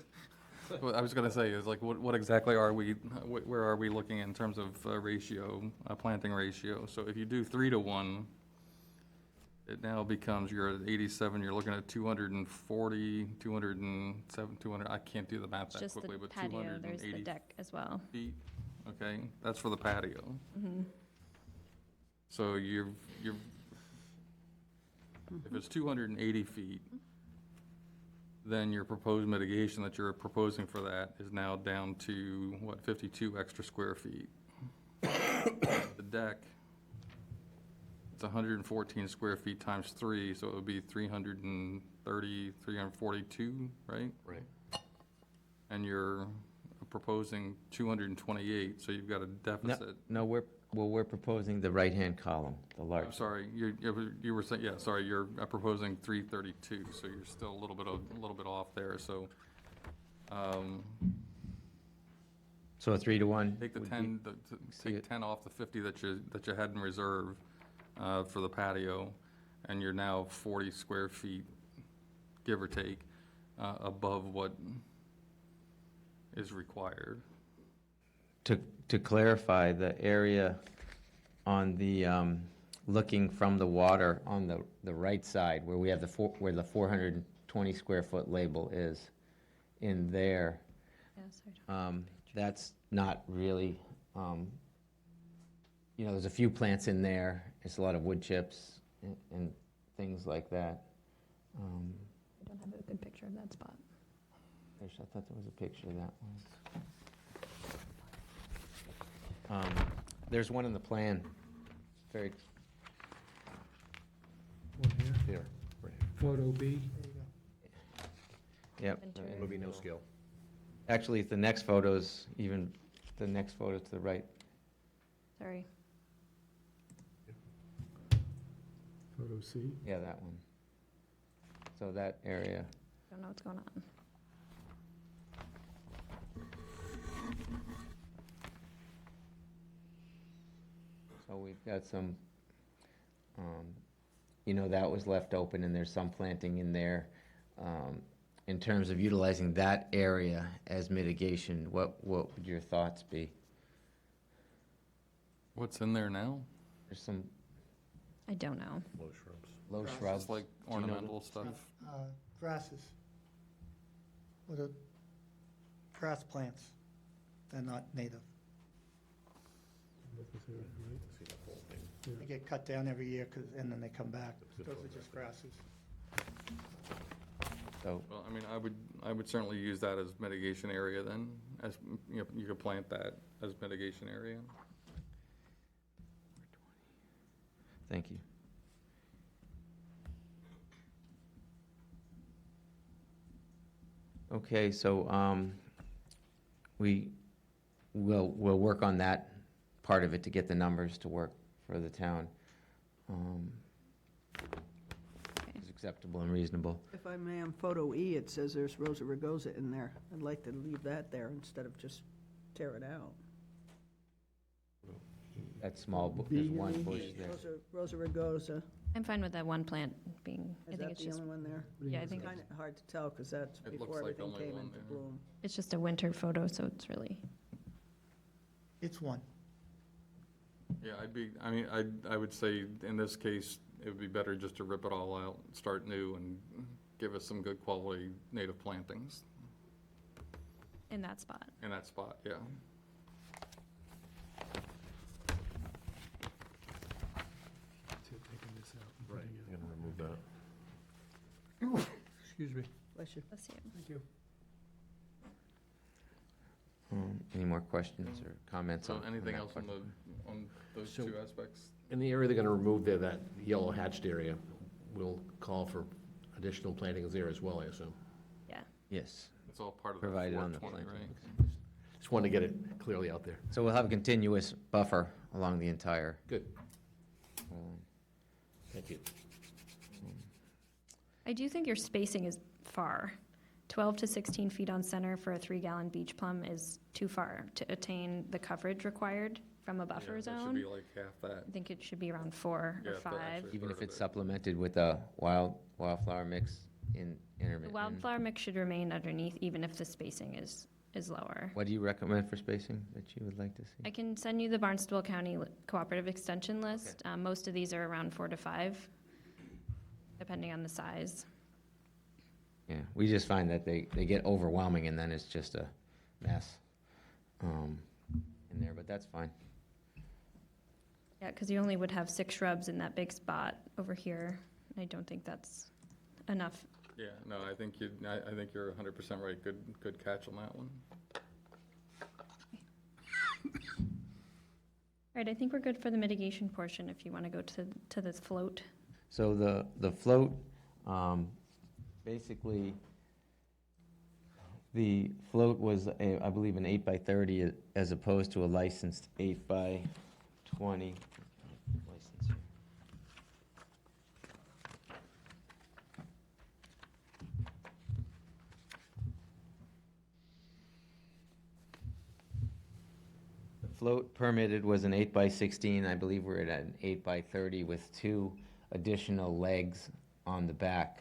[SPEAKER 3] What I was gonna say is like, what exactly are we, where are we looking in terms of ratio, planting ratio? So if you do 3-to-1, it now becomes, you're at 87, you're looking at 240, 207, 200, I can't do the math that
[SPEAKER 6] Just the
[SPEAKER 3] quickly, but
[SPEAKER 6] patio, there's the
[SPEAKER 3] 280
[SPEAKER 6] deck as well.
[SPEAKER 3] feet, okay? That's for the patio. So you've, if it's 280 feet, then your proposed mitigation that you're proposing for that is now down to, what, 52 extra square feet? The deck, it's 114 square feet times 3, so it would be 330, 342, right?
[SPEAKER 2] Right.
[SPEAKER 3] And you're proposing 228, so you've got a deficit.
[SPEAKER 12] No, we're proposing the right-hand column, the large.
[SPEAKER 3] I'm sorry, you were saying, yeah, sorry, you're proposing 332, so you're still a little bit off there, so,
[SPEAKER 12] So a 3-to-1?
[SPEAKER 3] take the
[SPEAKER 12] would be-
[SPEAKER 3] 10,
[SPEAKER 12] see
[SPEAKER 3] take
[SPEAKER 12] it.
[SPEAKER 3] 10 off the 50 that you had in reserve, for the patio, and you're now 40 square feet, give or take, above what is required.
[SPEAKER 12] To clarify, the area on the, looking from the water on the right side, where we have where the 420 square foot label is, in there,
[SPEAKER 6] Yeah, sorry.
[SPEAKER 12] that's not really, there's a few plants in there, there's a lot of wood chips and things like that.
[SPEAKER 6] I don't have a good picture of that spot.
[SPEAKER 12] I thought there was a picture of that one. There's one in the plan, very,
[SPEAKER 1] One here,
[SPEAKER 2] Here, right here.
[SPEAKER 1] photo B.
[SPEAKER 12] yep.
[SPEAKER 6] Interior.
[SPEAKER 2] It'll be no scale.
[SPEAKER 12] Actually, the next photo's even, the next photo to the right.
[SPEAKER 6] Sorry.
[SPEAKER 1] Photo C.
[SPEAKER 12] Yeah, that one. So that area,
[SPEAKER 6] Don't know what's going on.
[SPEAKER 12] so we've got some, that was left open and there's some planting in there. In terms of utilizing that area as mitigation, what would your thoughts be?
[SPEAKER 3] What's in there now?
[SPEAKER 12] There's some
[SPEAKER 6] I don't know.
[SPEAKER 2] Low shrubs.
[SPEAKER 12] low
[SPEAKER 3] It's
[SPEAKER 12] shrubs.
[SPEAKER 3] like
[SPEAKER 12] Do you know
[SPEAKER 3] ornamental stuff.
[SPEAKER 13] Grasses. What are grass plants? They're not native.
[SPEAKER 2] See the whole thing.
[SPEAKER 13] They get cut down every year, and then they come back. Those are just grasses.
[SPEAKER 12] So,
[SPEAKER 3] Well, I mean, I would certainly use that as mitigation area then, as, you could plant that as mitigation area.
[SPEAKER 12] thank you. Okay, so we'll work on that part of it to get the numbers to work for the town. It's acceptable and reasonable.
[SPEAKER 4] If I may, on photo E, it says there's Rosa Rugosa in there. I'd like to leave that there instead of just tear it out.
[SPEAKER 12] That small, there's one bush there.
[SPEAKER 4] Rosa Rugosa,
[SPEAKER 6] I'm fine with that one plant being, I
[SPEAKER 4] is
[SPEAKER 6] think
[SPEAKER 4] that
[SPEAKER 6] it's
[SPEAKER 4] the
[SPEAKER 6] just,
[SPEAKER 4] only one there?
[SPEAKER 6] yeah, I think
[SPEAKER 4] It's kind of hard to tell, because that's
[SPEAKER 3] It looks
[SPEAKER 4] before
[SPEAKER 3] like
[SPEAKER 4] everything
[SPEAKER 3] only
[SPEAKER 4] came
[SPEAKER 3] one,
[SPEAKER 4] into
[SPEAKER 3] yeah.
[SPEAKER 4] bloom.
[SPEAKER 6] it's just a winter photo, so it's really,
[SPEAKER 13] It's one.
[SPEAKER 3] Yeah, I would say in this case, it would be better just to rip it all out, start new, and give us some good quality native plantings
[SPEAKER 6] in that spot.
[SPEAKER 3] in that spot, yeah.
[SPEAKER 1] Taking this out and
[SPEAKER 2] Right,
[SPEAKER 1] putting it-
[SPEAKER 2] I'm gonna remove that.
[SPEAKER 1] Excuse me.
[SPEAKER 4] Bless you.
[SPEAKER 6] Let's see it.
[SPEAKER 1] Thank you.
[SPEAKER 12] Any more questions or comments
[SPEAKER 3] So
[SPEAKER 12] on?
[SPEAKER 3] anything
[SPEAKER 12] that
[SPEAKER 3] else on
[SPEAKER 12] part?
[SPEAKER 3] on those
[SPEAKER 2] So-
[SPEAKER 3] two aspects?
[SPEAKER 2] In the area they're gonna remove there, that yellow hatched area, we'll call for additional plantings there as well, I assume.
[SPEAKER 6] Yeah.
[SPEAKER 12] Yes,
[SPEAKER 3] It's all part of the
[SPEAKER 12] provided on the
[SPEAKER 3] 420,
[SPEAKER 12] plan.
[SPEAKER 3] right?
[SPEAKER 2] Just wanted to get it clearly out there.
[SPEAKER 12] So we'll have a continuous buffer along the entire.
[SPEAKER 2] Good. Thank you.
[SPEAKER 6] I do think your spacing is far. 12 to 16 feet on center for a 3-gallon beach plum is too far to attain the coverage required from a buffer
[SPEAKER 3] Yeah, that should
[SPEAKER 6] zone.
[SPEAKER 3] be like half that.
[SPEAKER 6] I think it should be around 4
[SPEAKER 3] Yeah,
[SPEAKER 6] or
[SPEAKER 3] if that
[SPEAKER 6] 5.
[SPEAKER 3] actually-
[SPEAKER 12] Even if
[SPEAKER 3] third of
[SPEAKER 12] it's
[SPEAKER 3] it.
[SPEAKER 12] supplemented with a wildflower mix in
[SPEAKER 6] The
[SPEAKER 12] intermittent.
[SPEAKER 6] wildflower mix should remain underneath even if the spacing is lower.
[SPEAKER 12] What do you recommend for spacing that you would like to see?
[SPEAKER 6] I can send you the Barnstable County Cooperative Extension list. Most of these are around 4 to 5, depending on the size.
[SPEAKER 12] Yeah, we just find that they get overwhelming and then it's just a mess in there, but that's fine.
[SPEAKER 6] Yeah, because you only would have 6 shrubs in that big spot over here. I don't think that's enough.
[SPEAKER 3] Yeah, no, I think you're 100% right. Good catch on that one.
[SPEAKER 6] All right, I think we're good for the mitigation portion if you want to go to the float.
[SPEAKER 12] So the float, basically, the float was, I believe, an 8x30 as opposed to a licensed 8x20 license here. The float permitted was an 8x16. I believe we're at an 8x30 with 2 additional legs on the back.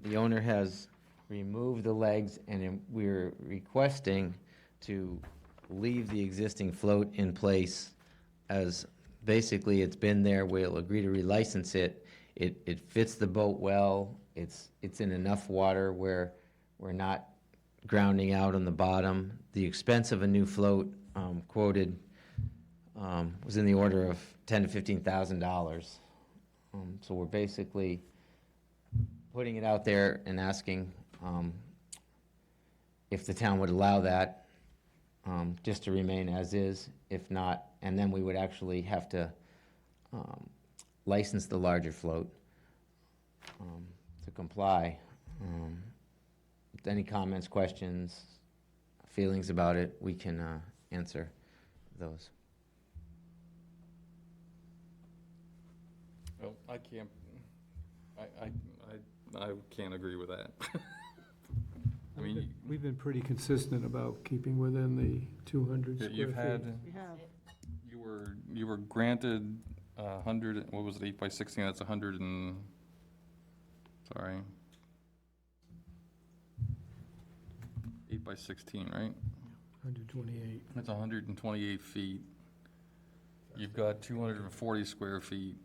[SPEAKER 12] The owner has removed the legs, and we're requesting to leave the existing float in place as basically it's been there. We'll agree to relicense it. It fits the boat well. It's in enough water where we're not grounding out on the bottom. The expense of a new float quoted was in the order of $10,000 to $15,000. So we're basically putting it out there and asking if the town would allow that just to remain as is. If not, and then we would actually have to license the larger float to comply. Any comments, questions, feelings about it, we can answer those.
[SPEAKER 3] Well, I can't agree with that. I mean,
[SPEAKER 1] We've been pretty consistent about keeping within the 200 square feet.
[SPEAKER 3] you've had,
[SPEAKER 4] We have.
[SPEAKER 3] you were granted 100, what was it, 8x16, that's 100 and, sorry. 8x16, right?
[SPEAKER 1] 128.
[SPEAKER 3] That's 128 feet. You've got 240 square feet,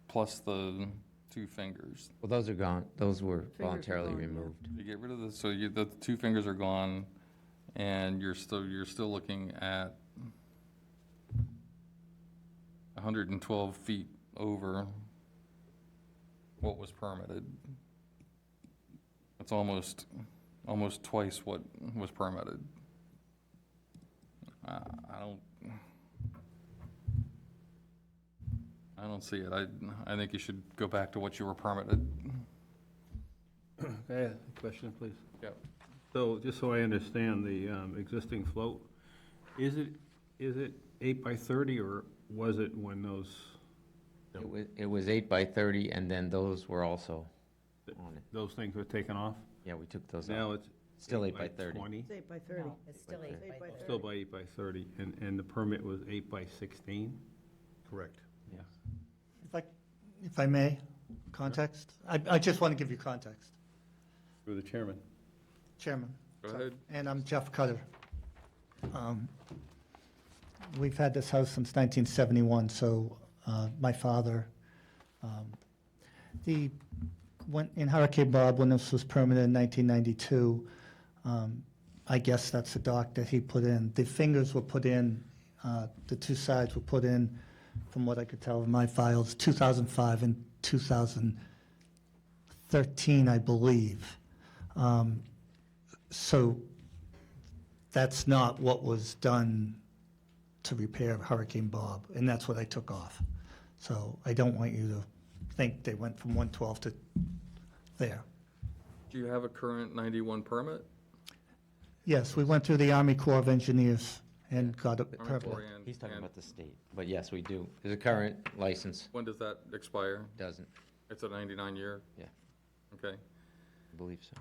[SPEAKER 3] plus the 2 fingers.
[SPEAKER 12] Well, those are gone. Those were
[SPEAKER 4] are
[SPEAKER 12] voluntarily
[SPEAKER 4] gone, yeah.
[SPEAKER 12] removed.
[SPEAKER 3] You get rid of the, so the 2 fingers are gone, and you're still looking at 112 feet over what was permitted. It's almost twice what was permitted. I don't see it. I think you should go back to what you were permitted.
[SPEAKER 10] I have a question, please?
[SPEAKER 3] Yeah.
[SPEAKER 10] So, just so I understand the existing float, is it 8 by 30, or was it when those,
[SPEAKER 12] It was 8 by 30, and then those were also on it.
[SPEAKER 10] those things were taken off?
[SPEAKER 12] Yeah, we took those
[SPEAKER 10] Now
[SPEAKER 12] out.
[SPEAKER 10] it's
[SPEAKER 12] Still 8 by 30.
[SPEAKER 10] 20?
[SPEAKER 4] It's 8 by 30.
[SPEAKER 14] It's still eight
[SPEAKER 4] Eight by
[SPEAKER 14] by
[SPEAKER 4] 30.
[SPEAKER 10] Still by 8 by 30, and the permit was 8 by 16?
[SPEAKER 2] Correct.
[SPEAKER 10] Yeah.
[SPEAKER 13] If I may, context? I just want to give you context.
[SPEAKER 10] Through the chairman.
[SPEAKER 13] Chairman.
[SPEAKER 3] Go ahead.
[SPEAKER 13] And I'm Jeff Cutter. We've had this house since 1971, so my father, in Hurricane Bob, when this was permitted in 1992, I guess that's the dock that he put in. The fingers were put in, the two sides were put in, from what I could tell in my files, 2005 and 2013, I believe. So that's not what was done to repair Hurricane Bob, and that's what I took off. So I don't want you to think they went from 112 to there.
[SPEAKER 3] Do you have a current 91 permit?
[SPEAKER 13] Yes, we went through the Army Corps of Engineers and got a
[SPEAKER 3] Army Corps
[SPEAKER 13] permit.
[SPEAKER 3] and-
[SPEAKER 12] He's talking
[SPEAKER 3] and
[SPEAKER 12] about the state, but yes, we do. There's a current license,
[SPEAKER 3] When does that expire?
[SPEAKER 12] doesn't,
[SPEAKER 3] It's a 99 year?
[SPEAKER 12] Yeah.
[SPEAKER 3] Okay.
[SPEAKER 12] I believe so.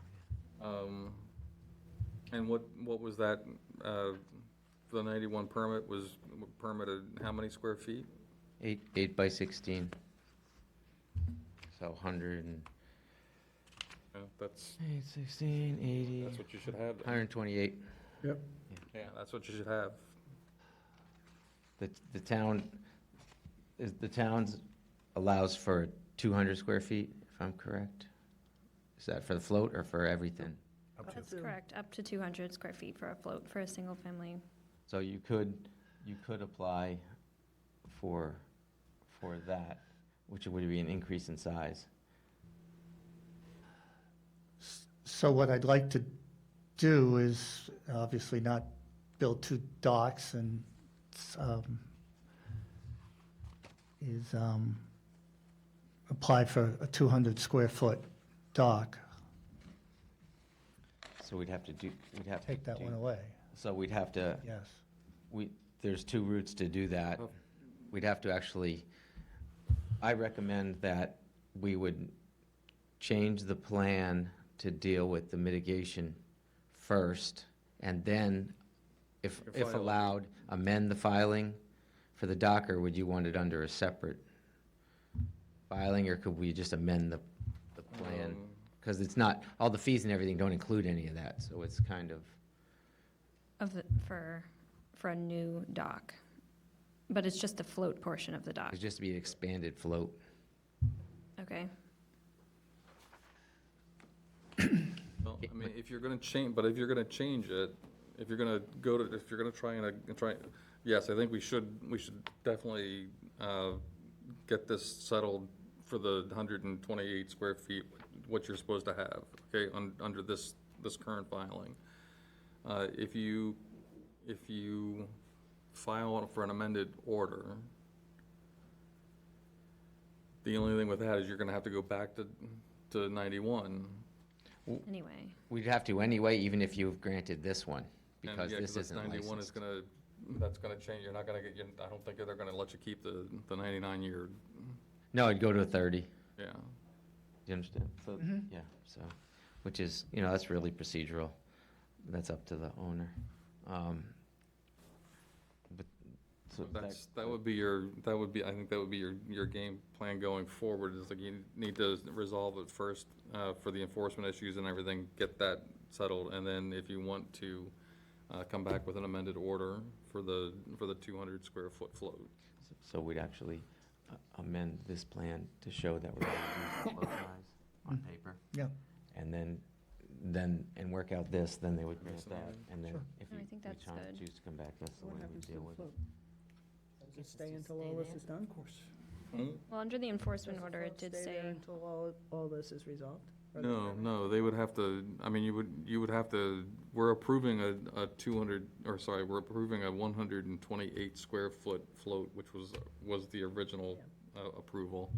[SPEAKER 3] And what was that, the 91 permit was permitted how many square feet?
[SPEAKER 12] 8 by 16. So 100 and,
[SPEAKER 3] Yeah, that's
[SPEAKER 12] 8, 16, 80,
[SPEAKER 3] what you should have. then.
[SPEAKER 1] Yep.
[SPEAKER 12] 128.
[SPEAKER 3] Yeah, that's what you should have.
[SPEAKER 12] The town's allows for 200 square feet, if I'm correct? Is that for the float or for everything?
[SPEAKER 6] That's correct, up to 200 square feet for a float for a single family.
[SPEAKER 12] So you could apply for that, which would be an increase in size.
[SPEAKER 13] So what I'd like to do is obviously not build two docks and apply for a 200 square foot dock.
[SPEAKER 12] So we'd have to
[SPEAKER 13] Take that one away,
[SPEAKER 12] So we'd have to,
[SPEAKER 13] yes.
[SPEAKER 12] there's two routes to do that. We'd have to actually, I recommend that we would change the plan to deal with the mitigation first, and then, if
[SPEAKER 3] File it.
[SPEAKER 12] allowed, amend the filing for the dock, or would you want it under a separate filing, or could we just amend the plan? Because it's not, all the fees and everything don't include any of that, so it's kind of,
[SPEAKER 6] For a new dock. But it's just the float portion of the dock,
[SPEAKER 12] it's just to be an expanded float.
[SPEAKER 6] okay?
[SPEAKER 3] Well, I mean, if you're gonna change it, if you're gonna try, yes, I think we should definitely, get this settled for the 128 square feet, what you're supposed to have, okay, under this current filing. If you file for an amended order, the only thing with that is you're gonna have to go back to 91.
[SPEAKER 6] Anyway,
[SPEAKER 12] We'd have to anyway, even if you've granted this one, because
[SPEAKER 3] Yeah,
[SPEAKER 12] this
[SPEAKER 3] that's
[SPEAKER 12] isn't
[SPEAKER 3] 91 is
[SPEAKER 12] licensed.
[SPEAKER 3] that's gonna change, you're not gonna get, I don't think they're gonna let you keep the 99 year,
[SPEAKER 12] No, it'd go to a 30.
[SPEAKER 3] yeah.
[SPEAKER 12] You understand? So, yeah, so, which is, that's really procedural. That's up to the owner. But, so
[SPEAKER 3] That would be, I think that would be your game plan going forward, is like you need to resolve it first, for the enforcement issues and everything, get that settled, and then if you want to, come back with an amended order for the 200 square foot float.
[SPEAKER 12] So we'd actually amend this plan to show that we're going to use float size on paper.
[SPEAKER 13] Yeah.
[SPEAKER 12] And then, and work out this, then they would grant that, and then
[SPEAKER 13] Sure.
[SPEAKER 12] if
[SPEAKER 6] No, I
[SPEAKER 12] you
[SPEAKER 6] think that's good.
[SPEAKER 12] choose to come back, that's the
[SPEAKER 4] What
[SPEAKER 12] way we
[SPEAKER 4] happens to
[SPEAKER 12] deal
[SPEAKER 4] the
[SPEAKER 12] with it.
[SPEAKER 4] float? Does it stay until all this is done? Of course.
[SPEAKER 6] well, under the enforcement order, it did
[SPEAKER 4] Stay there
[SPEAKER 6] say,
[SPEAKER 4] until all this is resolved? Or-
[SPEAKER 3] No, they would have to, I mean, you would have to, we're approving a 200, or sorry, we're approving a 128 square foot float, which was the original approval.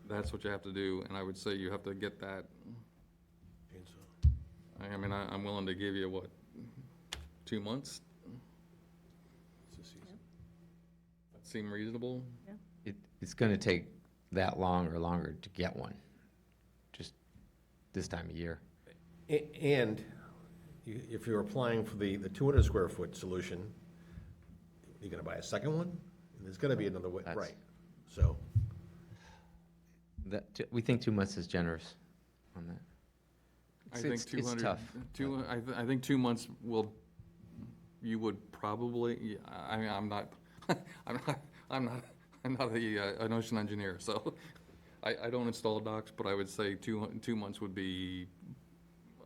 [SPEAKER 3] That's what you have to do, and I would say you have to get that I mean, I'm willing to give you, what, 2 months? That seem reasonable?
[SPEAKER 12] It's gonna take that long or longer to get one, just this time of year.
[SPEAKER 2] And if you're applying for the 200 square foot solution, you're gonna buy a second one? There's gonna be another way,
[SPEAKER 12] That's-
[SPEAKER 2] right, so.
[SPEAKER 12] We think 2 months is generous on that.
[SPEAKER 3] I
[SPEAKER 12] It's-
[SPEAKER 3] think
[SPEAKER 12] it's
[SPEAKER 3] 200.
[SPEAKER 12] tough.
[SPEAKER 3] I think 2 months you would probably, yeah, I mean, I'm not, I'm not an ocean engineer, so I don't install docks, but I would say 2 months would be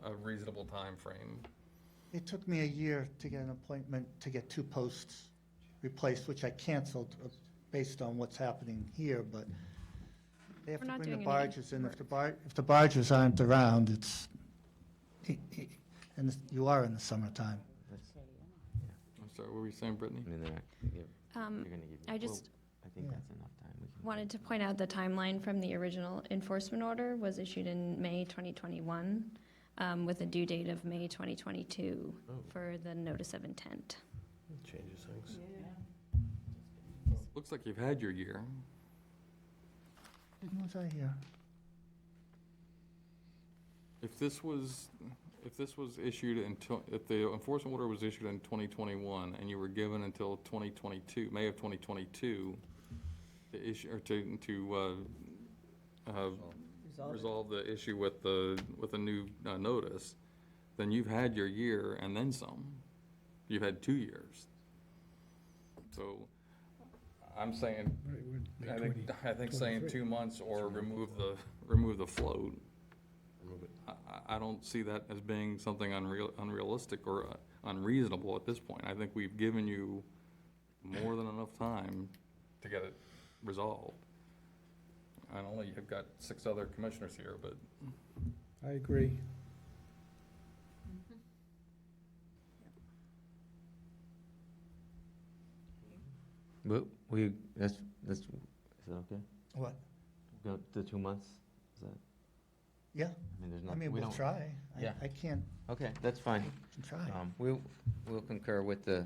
[SPEAKER 3] a reasonable time frame.
[SPEAKER 13] It took me a year to get an appointment to get 2 posts replaced, which I canceled based on what's happening here, but they have
[SPEAKER 6] We're
[SPEAKER 13] to
[SPEAKER 6] not
[SPEAKER 13] bring the
[SPEAKER 6] doing any
[SPEAKER 13] barges in. If the barges aren't around, it's, and you are in the summertime.
[SPEAKER 3] I'm sorry, what were you saying, Brittany?
[SPEAKER 12] I mean, they're not gonna give, they're gonna give you.
[SPEAKER 6] I just
[SPEAKER 12] I think that's enough time. We can-
[SPEAKER 6] wanted to point out the timeline from the original enforcement order was issued in May 2021, with a due date of May 2022
[SPEAKER 2] Oh.
[SPEAKER 6] for the notice of intent.
[SPEAKER 2] Changes things.
[SPEAKER 3] Looks like you've had your year.
[SPEAKER 13] When was I here?
[SPEAKER 3] If this was issued if the enforcement order was issued in 2021 and you were given until 2022, May of 2022, to issue, or to resolve the issue with the new notice, then you've had your year and then some. You've had 2 years. So I'm saying,
[SPEAKER 1] Right, we're May
[SPEAKER 3] I think saying
[SPEAKER 1] 23.
[SPEAKER 3] 2 months or remove the float.
[SPEAKER 2] Remove it.
[SPEAKER 3] I don't see that as being something unrealistic or unreasonable at this point. I think we've given you more than enough time to get it resolved. I know you've got 6 other commissioners here, but
[SPEAKER 1] I agree.
[SPEAKER 12] But that's, is that okay?
[SPEAKER 13] What?
[SPEAKER 12] Go the 2 months? Is that,
[SPEAKER 13] Yeah,
[SPEAKER 12] I mean, there's
[SPEAKER 13] I
[SPEAKER 12] nothing,
[SPEAKER 13] mean,
[SPEAKER 12] we
[SPEAKER 13] we'll
[SPEAKER 12] don't.
[SPEAKER 13] try.
[SPEAKER 12] Yeah.
[SPEAKER 13] I can't,
[SPEAKER 12] Okay, that's fine.
[SPEAKER 13] can try.
[SPEAKER 12] We'll concur with the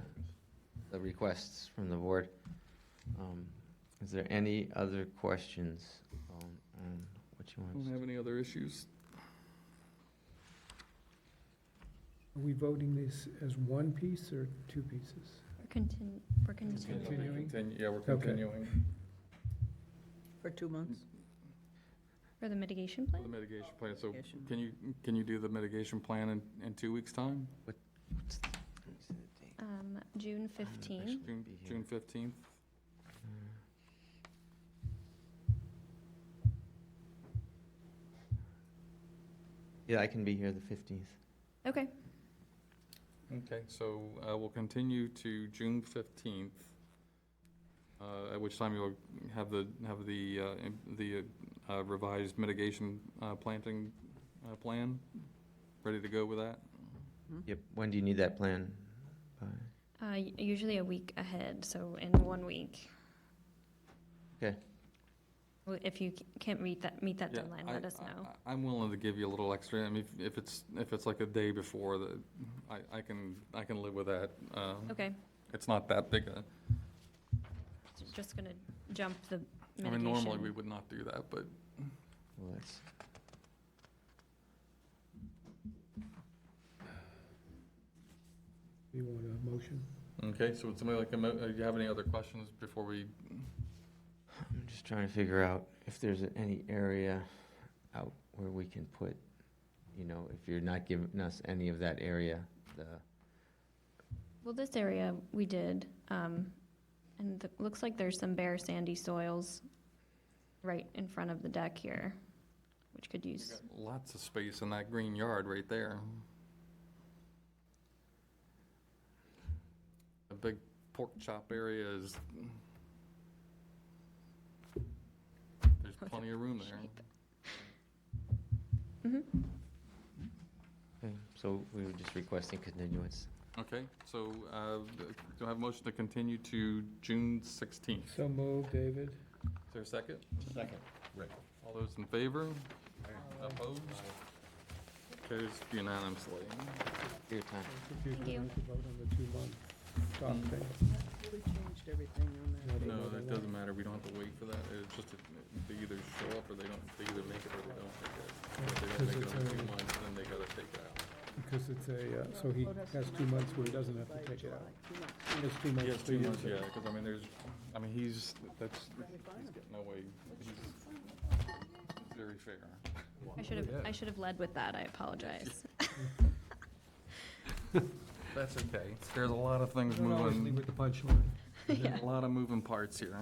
[SPEAKER 12] requests from the board. Is there any other questions on what you want?
[SPEAKER 3] don't have any other issues.
[SPEAKER 1] Are we voting this as one piece or 2 pieces?
[SPEAKER 6] We're continuing
[SPEAKER 1] Continuing?
[SPEAKER 3] Yeah, we're
[SPEAKER 1] Okay.
[SPEAKER 3] continuing
[SPEAKER 4] For 2 months?
[SPEAKER 6] for the mitigation
[SPEAKER 3] the
[SPEAKER 6] plan.
[SPEAKER 3] mitigation plan. So
[SPEAKER 4] Mitigation.
[SPEAKER 3] can you do the mitigation plan in 2 weeks' time?
[SPEAKER 6] June 15th.
[SPEAKER 3] June 15th?
[SPEAKER 12] Yeah, I can be here the 15th.
[SPEAKER 6] Okay.
[SPEAKER 3] Okay, so we'll continue to June 15th, at which time you'll have the revised mitigation planting plan ready to go with that?
[SPEAKER 12] Yep, when do you need that plan by?
[SPEAKER 6] Usually a week ahead, so in 1 week.
[SPEAKER 12] Okay.
[SPEAKER 6] Well, if you can't meet that
[SPEAKER 3] Yeah,
[SPEAKER 6] deadline, let us know.
[SPEAKER 3] I'm willing to give you a little extra. I mean, if it's like a day before, I can live with that.
[SPEAKER 6] Okay,
[SPEAKER 3] It's not that big a,
[SPEAKER 6] just gonna jump the
[SPEAKER 3] I
[SPEAKER 6] mitigation.
[SPEAKER 3] mean, normally we would not do that, but
[SPEAKER 12] Well, that's,
[SPEAKER 1] You want a motion?
[SPEAKER 3] okay, so would somebody like, do you have any other questions before we,
[SPEAKER 12] I'm just trying to figure out if there's any area out where we can put, if you're not giving us any of that area,
[SPEAKER 6] Well, this area, we did, and looks like there's some bare sandy soils right in front of the deck here, which could use,
[SPEAKER 3] got lots of space in that green yard right there. A big pork chop area is, there's plenty of room there.
[SPEAKER 12] okay, so we were just requesting continuance.
[SPEAKER 3] Okay, so do I have a motion to continue to June 16th? Is
[SPEAKER 1] So moved, David.
[SPEAKER 3] there a second?
[SPEAKER 2] Second, Rick.
[SPEAKER 3] All those in favor? Opposed? Carries unanimously.
[SPEAKER 12] Your time.
[SPEAKER 1] Confused
[SPEAKER 6] Thank you.
[SPEAKER 1] when we vote on the 2-month dock thing.
[SPEAKER 4] We changed everything on that.
[SPEAKER 3] No, that doesn't matter, we don't have to wait for that, it's just, they either show up or they don't, they either make it or they don't make it. If they don't make it in 2 months, then they gotta take it out.
[SPEAKER 1] Because it's so he has 2 months where he doesn't have to take it out. He has 2 months
[SPEAKER 3] He has
[SPEAKER 1] to
[SPEAKER 3] 2
[SPEAKER 1] use
[SPEAKER 3] months,
[SPEAKER 1] it.
[SPEAKER 3] yeah, because I mean, he's getting away, he's very fair.
[SPEAKER 6] I should have led with that, I apologize.
[SPEAKER 3] That's okay, there's a lot of things
[SPEAKER 1] Don't always lead
[SPEAKER 3] moving,
[SPEAKER 1] with the punchline.
[SPEAKER 3] there's a lot of moving parts here.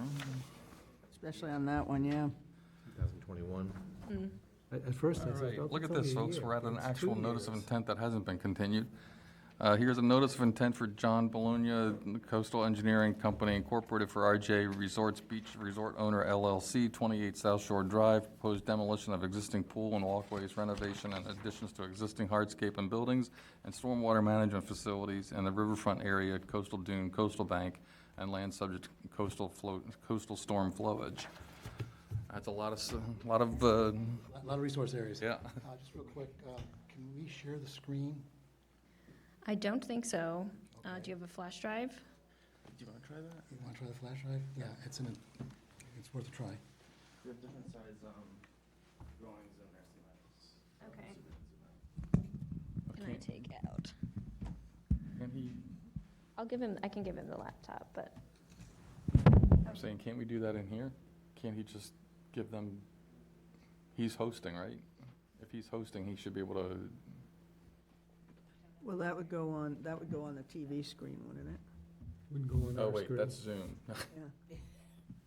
[SPEAKER 4] Especially on that one, yeah.
[SPEAKER 2] 2021.
[SPEAKER 1] At first, I
[SPEAKER 3] All
[SPEAKER 1] said,
[SPEAKER 3] right,
[SPEAKER 1] "Oh,
[SPEAKER 3] look
[SPEAKER 1] it's
[SPEAKER 3] at
[SPEAKER 1] only
[SPEAKER 3] this,
[SPEAKER 1] a
[SPEAKER 3] folks,
[SPEAKER 1] year."
[SPEAKER 3] we're at an
[SPEAKER 1] It's
[SPEAKER 3] actual
[SPEAKER 1] 2
[SPEAKER 3] notice of
[SPEAKER 1] years.
[SPEAKER 3] intent that hasn't been continued. Here's a notice of intent for John Bologna Coastal Engineering Company Incorporated for RJ Resorts Beach Resort Owner LLC, 28 South Shore Drive, proposed demolition of existing pool and walkways, renovation and additions to existing hardscape and buildings, and stormwater management facilities in the riverfront area, coastal dune, coastal bank, and land subject to coastal storm flowage. That's a lot of,
[SPEAKER 14] A lot of resource areas.
[SPEAKER 3] yeah.
[SPEAKER 14] Just real quick, can we share the screen?
[SPEAKER 6] I don't think so. Do you have a flash drive?
[SPEAKER 3] Do you want to try that?
[SPEAKER 14] You want to try the flash drive? Yeah, it's it's worth a try.
[SPEAKER 3] We have different size drawings in there.
[SPEAKER 6] Okay. Can I take out?
[SPEAKER 3] Can he,
[SPEAKER 6] I can give him the laptop, but
[SPEAKER 3] I'm saying, can't we do that in here? Can't he just give them, he's hosting, right? If he's hosting, he should be able to,
[SPEAKER 4] Well, that would go on the TV screen, wouldn't it?
[SPEAKER 1] Wouldn't go on
[SPEAKER 3] oh
[SPEAKER 1] our
[SPEAKER 3] wait,
[SPEAKER 1] screen.
[SPEAKER 3] that's Zoom.
[SPEAKER 4] Yeah.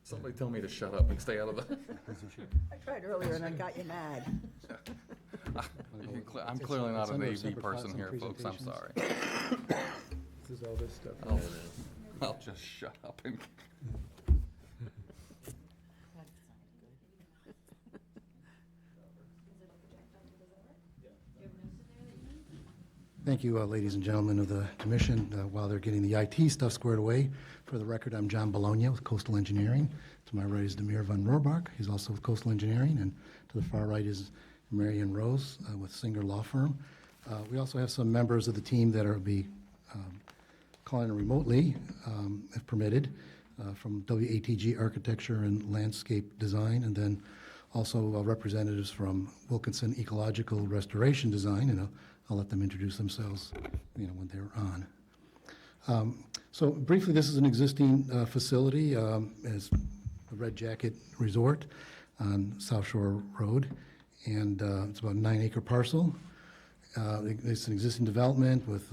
[SPEAKER 3] Somebody tell me to shut up and stay out of the.
[SPEAKER 4] I tried earlier and I got you mad.
[SPEAKER 3] I'm clearly not
[SPEAKER 14] It's
[SPEAKER 3] an
[SPEAKER 14] under
[SPEAKER 3] AV
[SPEAKER 14] separate
[SPEAKER 3] person
[SPEAKER 14] files and
[SPEAKER 3] here, folks, I'm sorry.
[SPEAKER 1] This is all this stuff.
[SPEAKER 3] I'll just shut up and.
[SPEAKER 14] Thank you, ladies and gentlemen of the commission. While they're getting the IT stuff squared away, for the record, I'm John Bologna with Coastal Engineering. To my right is Demir van Rohrbach. He's also with Coastal Engineering. And to the far right is Marion Rose with Singer Law Firm. We also have some members of the team that will be calling in remotely, if permitted, from WATG Architecture and Landscape Design, and then also representatives from Wilkinson Ecological Restoration Design, and I'll let them introduce themselves, when they're on. So briefly, this is an existing facility, as the Red Jacket Resort on South Shore Road, and it's about a 9-acre parcel. It's an existing development with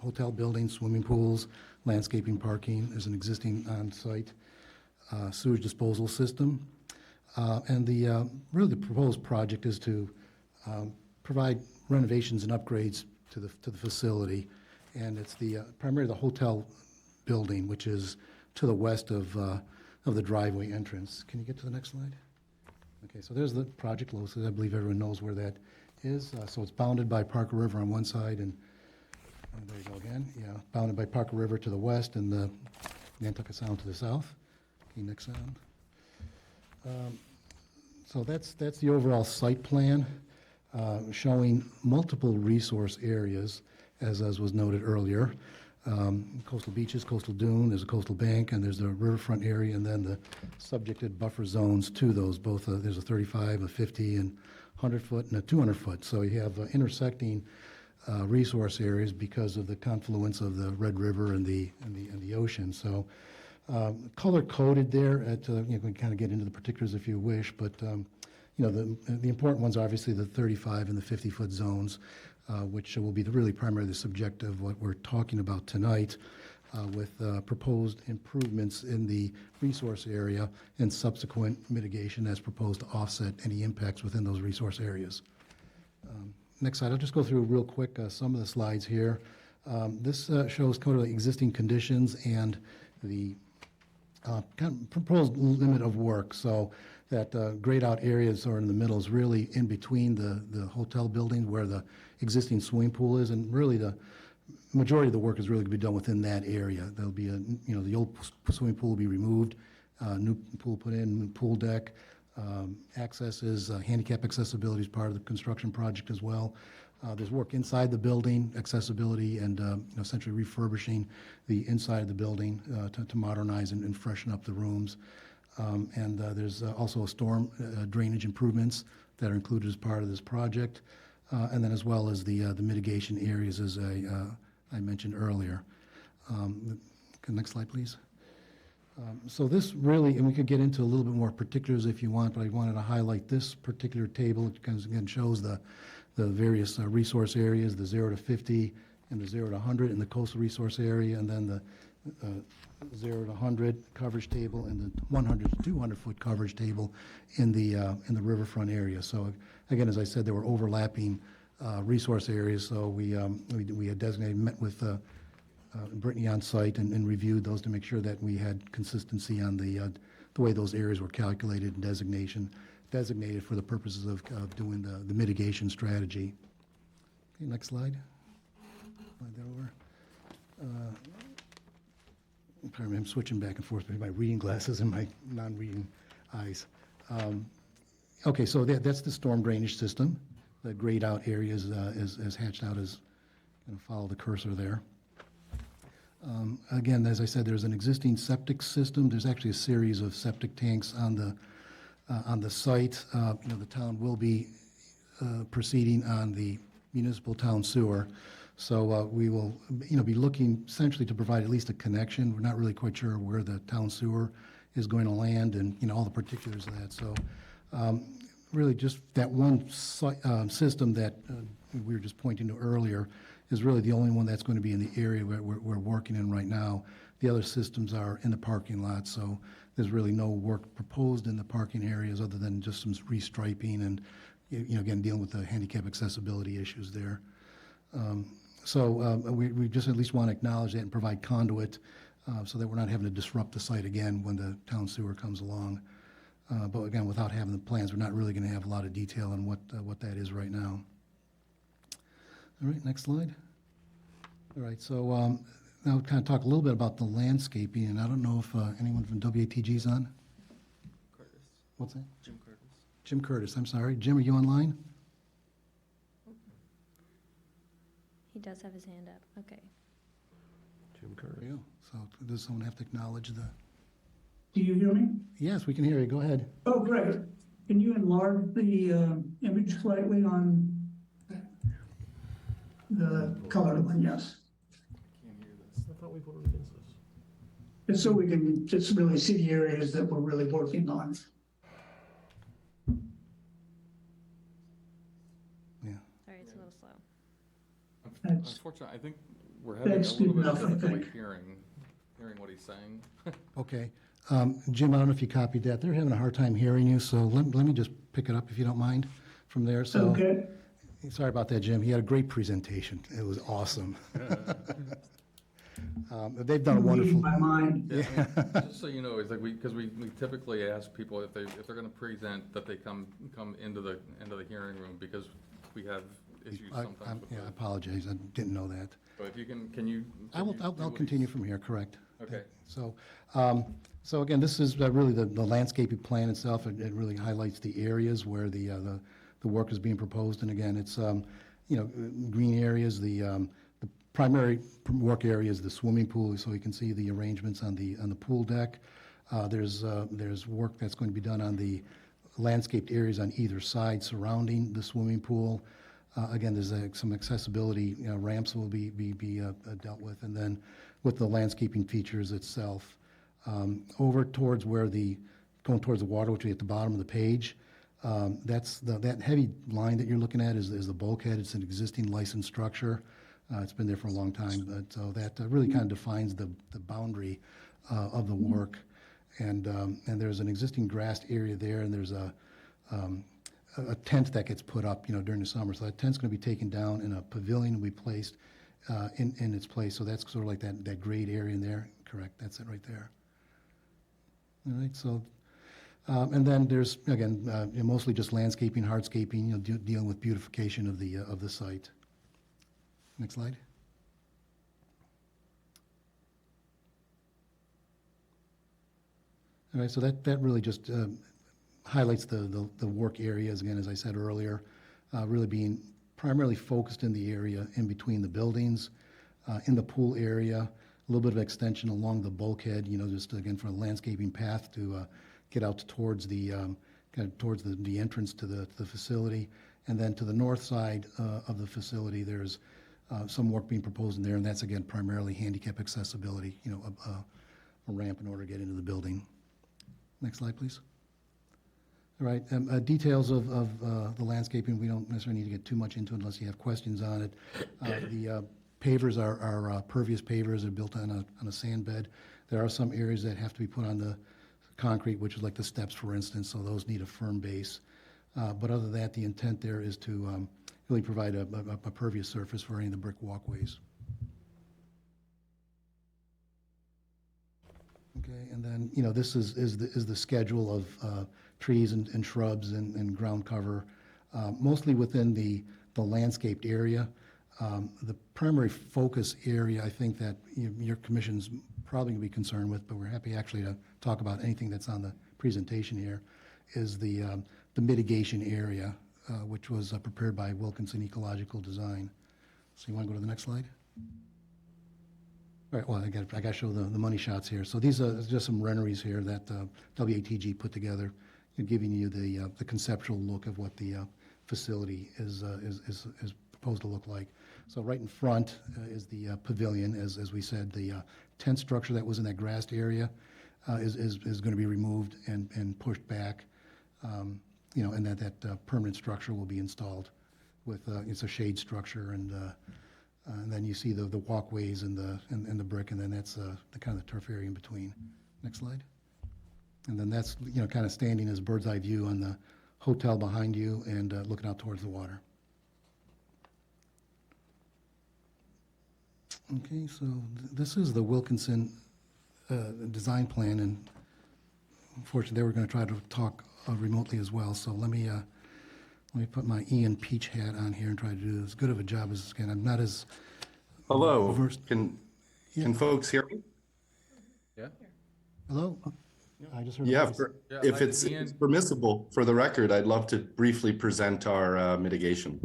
[SPEAKER 14] hotel buildings, swimming pools, landscaping, parking. There's an existing on-site sewage disposal system. And really the proposed project is to provide renovations and upgrades to the facility. And it's primarily the hotel building, which is to the west of the driveway entrance. Can you get to the next slide? Okay, so there's the project located. I believe everyone knows where that is. So it's bounded by Parker River on one side, and there you go again. Yeah, bounded by Parker River to the west and the Nantucket Sound to the south. Okay, next sound. So that's the overall site plan, showing multiple resource areas, as was noted earlier. Coastal beaches, coastal dune, there's a coastal bank, and there's a riverfront area, and then the subjected buffer zones to those. Both there's a 35, a 50, and 100-foot, and a 200-foot. So you have intersecting resource areas because of the confluence of the Red River and the ocean. So color coded there. We can kind of get into the particulars if you wish, but the important ones are obviously the 35 and the 50-foot zones, which will be really primarily the subject of what we're talking about tonight, with proposed improvements in the resource area and subsequent mitigation as proposed to offset any impacts within those resource areas. Next slide. I'll just go through real quick some of the slides here. This shows kind of existing conditions and the kind of proposed limit of work. So that grayed out areas are in the middle is really in between the hotel building where the existing swimming pool is, and really the majority of the work is really going to be done within that area. There'll be the old swimming pool will be removed, new pool put in, new pool deck, Access is, handicap accessibility is part of the construction project as well. There's work inside the building, accessibility, and essentially refurbishing the inside of the building to modernize and freshen up the rooms. And there's also storm drainage improvements that are included as part of this project, and then as well as the mitigation areas, as I mentioned earlier. Next slide, please. So this really, and we could get into a little bit more particulars if you want, but I wanted to highlight this particular table. It kind of, again, shows the various resource areas, the 0 to 50 and the 0 to 100 in the coastal resource area, and then the 0 to 100 coverage table and the 100 to 200-foot coverage table in the riverfront area. So again, as I said, there were overlapping resource areas, so we had designated, met with Brittany on site and reviewed those to make sure that we had consistency on the way those areas were calculated and designated for the purposes of doing the mitigation strategy. Okay, next slide. Slide that over. Pardon me, I'm switching back and forth between my reading glasses and my non-reading eyes. Okay, so that's the storm drainage system. The grayed out areas is hatched out as, kind of follow the cursor there. Again, as I said, there's an existing septic system. There's actually a series of septic tanks on the site. The town will be proceeding on the municipal town sewer. So we will, be looking essentially to provide at least a connection. We're not really quite sure where the town sewer is going to land and, all the particulars of that. So really just that one system that we were just pointing to earlier is really the only one that's going to be in the area where we're working in right now. The other systems are in the parking lot, so there's really no work proposed in the parking areas other than just some restriping and, again, dealing with the handicap accessibility issues there. We just at least want to acknowledge that and provide conduit so that we're not having to disrupt the site again when the town sewer comes along. But again, without having the plans, we're not really going to have a lot of detail on what that is right now. All right, next slide. All right, so now we'll kind of talk a little bit about the landscaping, and I don't know if anyone from WATG is on?
[SPEAKER 3] Curtis.
[SPEAKER 14] What's that?
[SPEAKER 3] Jim Curtis.
[SPEAKER 14] Jim Curtis, I'm sorry. Jim, are you online?
[SPEAKER 6] He does have his hand up, okay.
[SPEAKER 2] Jim Curtis.
[SPEAKER 14] There you go. So does someone have to acknowledge the?
[SPEAKER 15] Do you hear me?
[SPEAKER 14] Yes, we can hear you. Go ahead.
[SPEAKER 15] Oh, great. Can you enlarge the image slightly on the colored one? Yes.
[SPEAKER 3] Can't hear this.
[SPEAKER 2] I thought we voted against this.
[SPEAKER 15] Just so we can just really see the areas that we're really working on.
[SPEAKER 14] Yeah.
[SPEAKER 6] Sorry, it's a little slow.
[SPEAKER 15] That's-
[SPEAKER 3] Unfortunately, I think we're having a
[SPEAKER 15] That's
[SPEAKER 3] little bit
[SPEAKER 15] good
[SPEAKER 3] of
[SPEAKER 15] enough, I
[SPEAKER 3] difficulty
[SPEAKER 15] think.
[SPEAKER 3] hearing what he's saying.
[SPEAKER 14] Okay. Jim, I don't know if you copied that. They're having a hard time hearing you, so let me just pick it up if you don't mind from there. So,
[SPEAKER 15] Okay.
[SPEAKER 14] sorry about that, Jim. He had a great presentation. It was awesome. They've done a
[SPEAKER 15] Reading
[SPEAKER 14] wonderful.
[SPEAKER 15] my mind.
[SPEAKER 3] Yeah, I mean, just so you know, it's like because we typically ask people if they're gonna present, that they come into the hearing room, because we have issues sometimes with
[SPEAKER 14] I
[SPEAKER 3] the.
[SPEAKER 14] apologize. I didn't know that.
[SPEAKER 3] But if you can you?
[SPEAKER 14] I'll continue from here, correct.
[SPEAKER 3] Okay.
[SPEAKER 14] So again, this is really the landscaping plan itself. It really highlights the areas where the work is being proposed. And again, it's, green areas, the primary work area is the swimming pool, so you can see the arrangements on the pool deck. There's work that's going to be done on the landscaped areas on either side surrounding the swimming pool. Again, there's some accessibility, ramps will be dealt with, and then with the landscaping features itself. Over towards going towards the water, which will be at the bottom of the page, that's that heavy line that you're looking at is the bulkhead. It's an existing licensed structure. It's been there for a long time, but so that really kind of defines the boundary of the work. And there's an existing grassed area there, and there's a tent that gets put up, during the summer. So that tent's going to be taken down, and a pavilion will be placed in its place. So that's sort of like that grade area in there. Correct. That's it right there. All right. So, and then there's again mostly just landscaping, hardscaping, dealing with beautification of the site. Next slide. All right. So that really just highlights the work areas, again, as I said earlier, really being primarily focused in the area in between the buildings, in the pool area, a little bit of extension along the bulkhead, just again for a landscaping path to get out towards the kind of towards the entrance to the facility. And then to the north side of the facility, there's some work being proposed in there, and that's again primarily handicap accessibility, a ramp in order to get into the building. Next slide, please. All right, details of the landscaping, we don't necessarily need to get too much into it unless you have questions on it. The pavers are pervious pavers. They're built on a sand bed. There are some areas that have to be put on the concrete, which is like the steps, for instance, so those need a firm base. But other than that, the intent there is to really provide a pervious surface for any of the brick walkways. Okay, and then, this is the schedule of trees and shrubs and ground cover, mostly within the landscaped area. The primary focus area, I think that your commission's probably going to be concerned with, but we're happy actually to talk about anything that's on the presentation here, is the mitigation area, which was prepared by Wilkinson Ecological Design. So you want to go to the next slide? All right, well, I got to show the money shots here. So these are just some renderings here that WATG put together, giving you the conceptual look of what the facility is proposed to look like. So right in front is the pavilion. As we said, the tent structure that was in that grassed area is going to be removed and pushed back, and that permanent structure will be installed with it's a shade structure, and then you see the walkways and the brick, and then that's the kind of the turf area in between. Next slide. And then that's kind of standing as bird's eye view on the hotel behind you and looking out towards the water. Okay, so this is the Wilkinson design plan, and unfortunately they were going to try to talk remotely as well. So let me put my Ian Peach hat on here and try to do as good of a job as I can. I'm not as
[SPEAKER 16] Hello. Can folks hear me?
[SPEAKER 3] Yeah.
[SPEAKER 14] Hello. I just heard.
[SPEAKER 16] Yeah.
[SPEAKER 14] a voice.
[SPEAKER 16] If it's permissible, for the record, I'd love to briefly present our mitigation.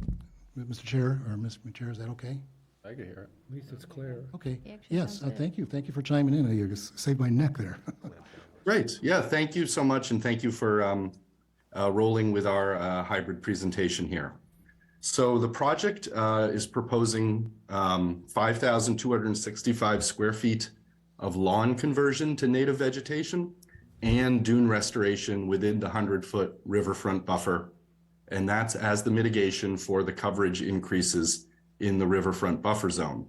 [SPEAKER 14] Mr. Chair or Mr. Chair, is that okay?
[SPEAKER 3] I can hear it.
[SPEAKER 1] At least it's clear.
[SPEAKER 14] Okay.
[SPEAKER 6] He actually
[SPEAKER 14] Yes.
[SPEAKER 6] sounds it.
[SPEAKER 14] Thank you. Thank you for chiming in. You just saved my neck there.
[SPEAKER 16] Great. Yeah. Thank you so much, and thank you for rolling with our hybrid presentation here. So the project is proposing 5,265 square feet of lawn conversion to native vegetation and dune restoration within the 100-foot riverfront buffer. And that's as the mitigation for the coverage increases in the riverfront buffer zone.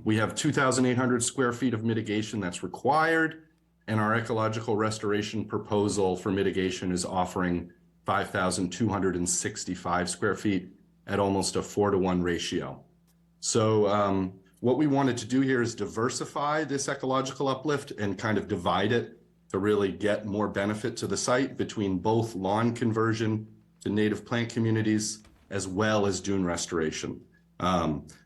[SPEAKER 16] We have 2,800 square feet of mitigation that's required, and our ecological restoration proposal for mitigation is offering 5,265 square feet at almost a 4-to-1 ratio. So what we wanted to do here is diversify this ecological uplift and kind of divide it to really get more benefit to the site between both lawn conversion to native plant communities as well as dune restoration.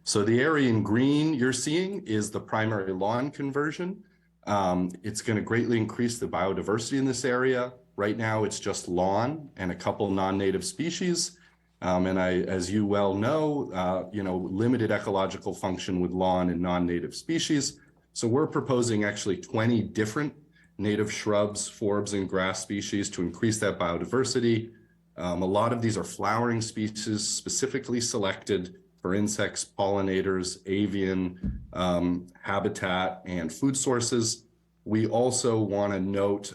[SPEAKER 16] So the area in green you're seeing is the primary lawn conversion. It's going to greatly increase the biodiversity in this area. Right now, it's just lawn and a couple non-native species. And as you well know, limited ecological function with lawn and non-native species. So we're proposing actually 20 different native shrubs, forbs, and grass species to increase that biodiversity. A lot of these are flowering species specifically selected for insects, pollinators, avian habitat, and food sources. We also want to note,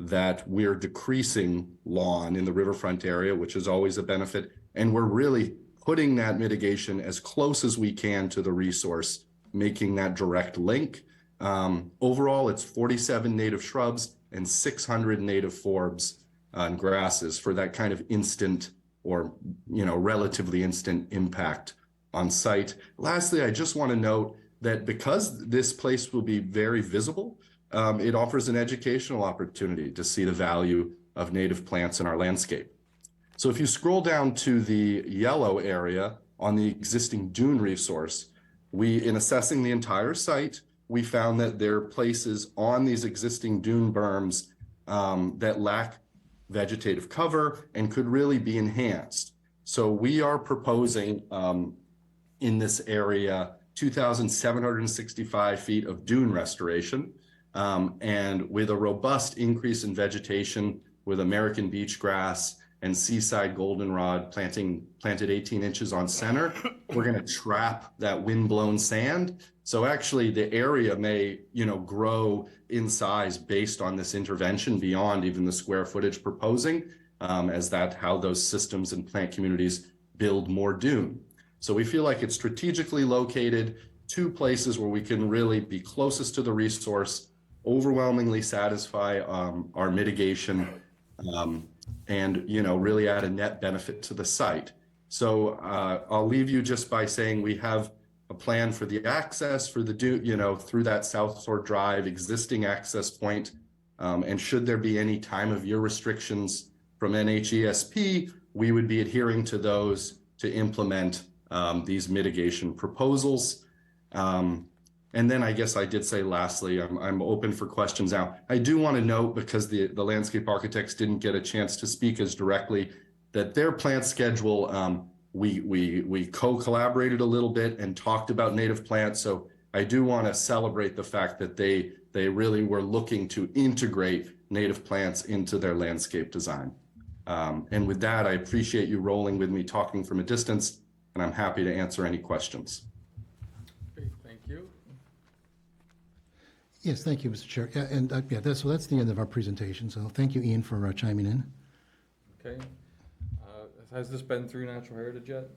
[SPEAKER 16] that we're decreasing lawn in the riverfront area, which is always a benefit. And we're really putting that mitigation as close as we can to the resource, making that direct link. Overall, it's 47 native shrubs and 600 native forbs and grasses for that kind of instant or, relatively instant impact on site. Lastly, I just want to note that because this place will be very visible, it offers an educational opportunity to see the value of native plants in our landscape. So if you scroll down to the yellow area on the existing dune resource, in assessing the entire site, we found that there are places on these existing dune berms that lack vegetative cover and could really be enhanced. So we are proposing in this area 2,765 feet of dune restoration, and with a robust increase in vegetation with American beach grass and seaside goldenrod planted 18 inches on center. We're going to trap that windblown sand. So actually the area may, grow in size based on this intervention beyond even the square footage proposing, as that how those systems and plant communities build more dune. So we feel like it's strategically located, two places where we can really be closest to the resource, overwhelmingly satisfy our mitigation, and really add a net benefit to the site. So I'll leave you just by saying we have a plan for the access for the through that South Shore Drive existing access point. And should there be any time of year restrictions from NHESP, we would be adhering to those to implement these mitigation proposals. And then I guess I did say lastly, I'm open for questions now. I do want to note, because the landscape architects didn't get a chance to speak as directly, that their plant schedule, we co-collaborated a little bit and talked about native plants. So I do want to celebrate the fact that they really were looking to integrate native plants into their landscape design. And with that, I appreciate you rolling with me, talking from a distance, and I'm happy to answer any questions.
[SPEAKER 3] Okay, thank you.
[SPEAKER 14] Yes, thank you, Mr. Chair. Yeah, and so that's the end of our presentation. So thank you, Ian, for chiming in.
[SPEAKER 3] Okay. Has this been through Natural Heritage yet?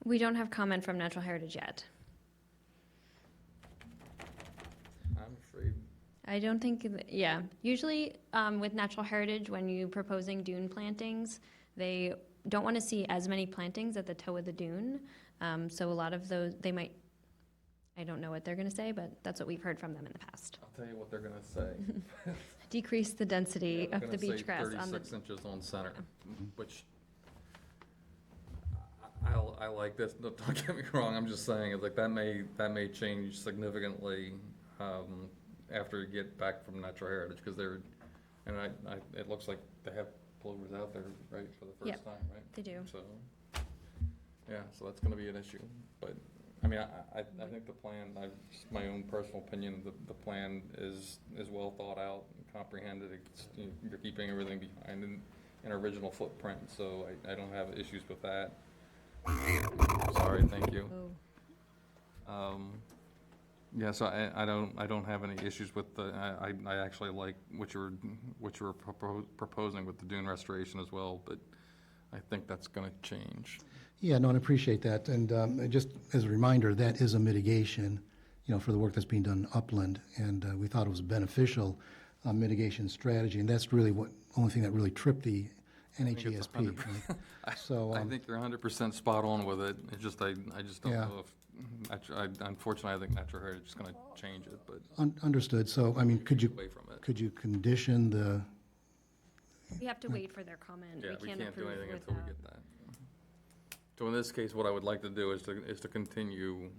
[SPEAKER 6] We don't have comment from Natural Heritage yet.
[SPEAKER 3] I'm afraid.
[SPEAKER 6] I don't think, yeah. Usually with Natural Heritage, when you're proposing dune plantings, they don't want to see as many plantings at the toe of the dune. So a lot of those, they might, I don't know what they're going to say, but that's what we've heard from them in the past.
[SPEAKER 3] I'll tell you what they're going to say.
[SPEAKER 6] Decrease the density
[SPEAKER 3] They're
[SPEAKER 6] of the
[SPEAKER 3] gonna
[SPEAKER 6] beach
[SPEAKER 3] say
[SPEAKER 6] grass on the.
[SPEAKER 3] 36 inches on center, which I like this. Don't get me wrong. I'm just saying, it's like that may change significantly after you get back from Natural Heritage, because it looks like they have plovers out there, right, for the first time, right?
[SPEAKER 6] They do.
[SPEAKER 3] So yeah, so that's going to be an issue. But I mean, I think the plan, just my own personal opinion, the plan is well thought out and comprehended. You're keeping everything behind an original footprint, so I don't have issues with that. Sorry, thank you. Yeah, so I don't have any issues with the, I actually like what you're proposing with the dune restoration as well, but I think that's going to change.
[SPEAKER 14] Yeah, no, and I appreciate that. And just as a reminder, that is a mitigation, for the work that's being done upland. And we thought it was a beneficial mitigation strategy. And that's really only thing that really tripped the NHESP. Right? So
[SPEAKER 3] I think you're 100% spot on with it. It's just, I just don't know if, unfortunately, I think Natural Heritage is going to change it, but.
[SPEAKER 14] Understood. So, I mean, could you condition the?
[SPEAKER 6] We have to wait for their comment.
[SPEAKER 3] Yeah, we can't do
[SPEAKER 6] approve
[SPEAKER 3] anything until we
[SPEAKER 6] without.
[SPEAKER 3] get that. So in this case, what I would like to do is to continue,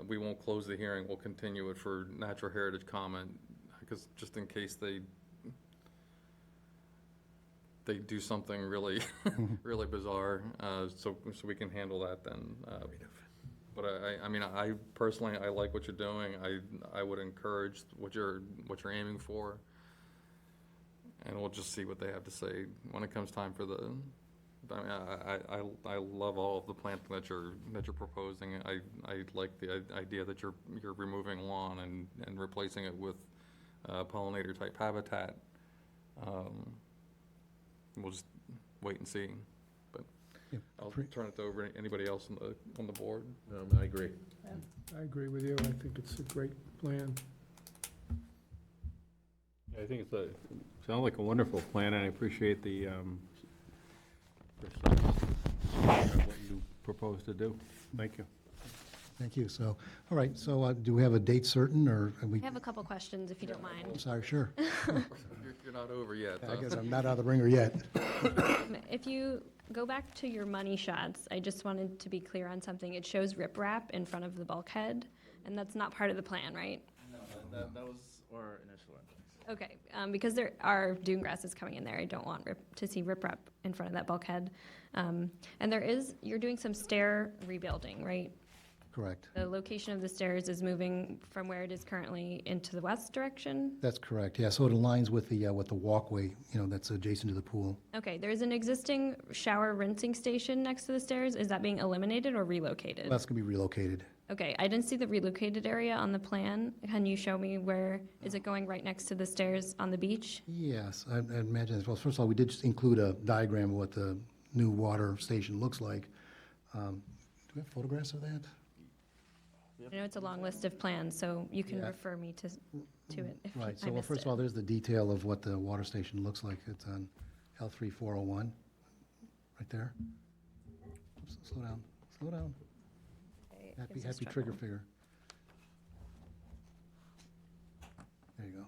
[SPEAKER 3] we won't close the hearing, we'll continue it for Natural Heritage comment, because just in case they do something really, really bizarre, so we can handle that then. But I mean, I personally, I like what you're doing. I would encourage what you're aiming for, and we'll just see what they have to say when it comes time for the. I mean, I love all of the planting that you're proposing. I like the idea that you're removing lawn and replacing it with pollinator type habitat. We'll just wait and see. But I'll turn it over to anybody else on the board.
[SPEAKER 2] I agree.
[SPEAKER 1] I agree with you. I think it's a great plan.
[SPEAKER 10] I think sounds like a wonderful plan, and I appreciate the what you propose to do. Thank you.
[SPEAKER 14] Thank you. So, all right. So, do we have a date certain, or are we?
[SPEAKER 6] I have a couple questions, if you don't mind.
[SPEAKER 14] Sorry, sure.
[SPEAKER 3] You're not over yet.
[SPEAKER 14] I guess I'm not out of the ringer yet.
[SPEAKER 6] If you go back to your money shots, I just wanted to be clear on something. It shows riprap in front of the bulkhead, and that's not part of the plan, right?
[SPEAKER 17] No, that was our initial one.
[SPEAKER 6] Okay, because there are dune grasses coming in there, I don't want to see riprap in front of that bulkhead. And you're doing some stair rebuilding, right?
[SPEAKER 14] Correct.
[SPEAKER 6] The location of the stairs is moving from where it is currently into the west direction?
[SPEAKER 14] That's correct, yeah, so it aligns with the walkway, that's adjacent to the pool.
[SPEAKER 6] Okay, there's an existing shower rinsing station next to the stairs. Is that being eliminated or relocated?
[SPEAKER 14] That's going to be relocated.
[SPEAKER 6] Okay, I didn't see the relocated area on the plan. Can you show me where, is it going right next to the stairs on the beach?
[SPEAKER 14] Yes, I imagine as well. First of all, we did just include a diagram of what the new water station looks like. Do we have photographs of that?
[SPEAKER 6] I know it's a long list of plans, so you can
[SPEAKER 14] Yeah.
[SPEAKER 6] refer me to it if
[SPEAKER 14] Right,
[SPEAKER 6] I
[SPEAKER 14] so well,
[SPEAKER 6] missed
[SPEAKER 14] first
[SPEAKER 6] it.
[SPEAKER 14] of all, there's the detail of what the water station looks like. It's on L3401, right there. Oops, slow down, slow down.
[SPEAKER 6] Okay,
[SPEAKER 14] Happy,
[SPEAKER 6] gives a
[SPEAKER 14] happy trigger
[SPEAKER 6] struggle.
[SPEAKER 14] figure. There you go.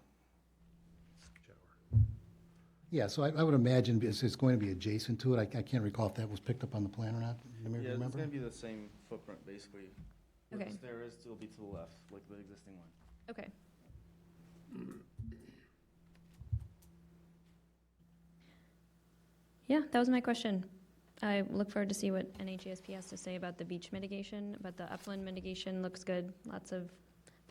[SPEAKER 14] Yeah, so I would imagine it's going to be adjacent to it. I can't recall if that was picked up on the plan or not. Namir,
[SPEAKER 17] Yeah, it's
[SPEAKER 14] remember?
[SPEAKER 17] gonna be the same footprint, basically. Where
[SPEAKER 6] Okay.
[SPEAKER 17] the stair is, it'll be to the left, like the existing one.
[SPEAKER 6] Okay. Yeah, that was my question. I look forward to see what NHESP has to say about the beach mitigation, but the upland mitigation looks good. Lots of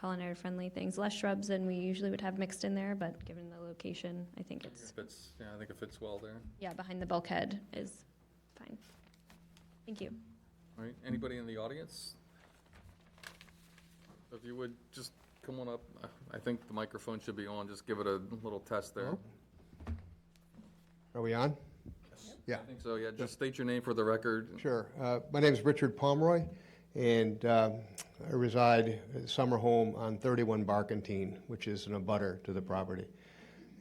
[SPEAKER 6] pollinator-friendly things, less shrubs than we usually would have mixed in there, but given the location, I think it's,
[SPEAKER 3] I think it fits well there.
[SPEAKER 6] yeah, behind the bulkhead is fine. Thank you.
[SPEAKER 3] All right, anybody in the audience? If you would, just come on up. I think the microphone should be on, just give it a little test there.
[SPEAKER 18] Are we on? Yeah.
[SPEAKER 3] I think so, yeah, just state your name for the record.
[SPEAKER 18] Sure. My name is Richard Pomeroy, and I reside at a summer home on 31 Barkentine, which is an abutter to the property.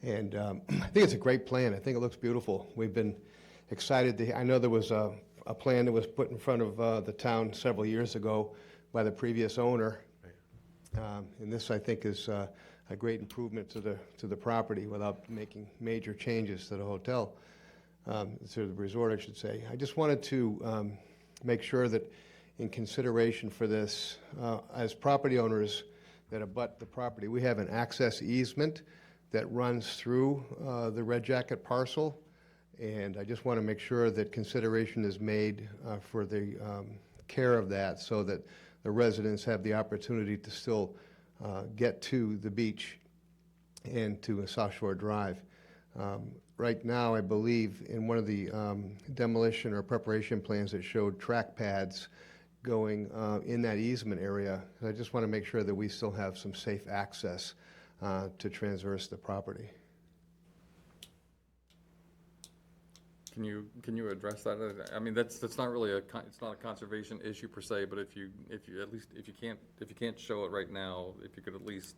[SPEAKER 18] And I think it's a great plan. I think it looks beautiful. We've been excited. I know there was a plan that was put in front of the town several years ago by the previous owner. And this, I think, is a great improvement to the property without making major changes to the hotel. To the resort, I should say. I just wanted to make sure that in consideration for this, as property owners that abut the property, we have an access easement that runs through the Red Jacket parcel, and I just want to make sure that consideration is made for the care of that so that the residents have the opportunity to still get to the beach and to South Shore Drive. Right now, I believe in one of the demolition or preparation plans that showed track pads going in that easement area. I just want to make sure that we still have some safe access to transverse the property.
[SPEAKER 3] Can you address that? I mean, that's not really it's not a conservation issue per se, but if you can't show it right now, if you could at least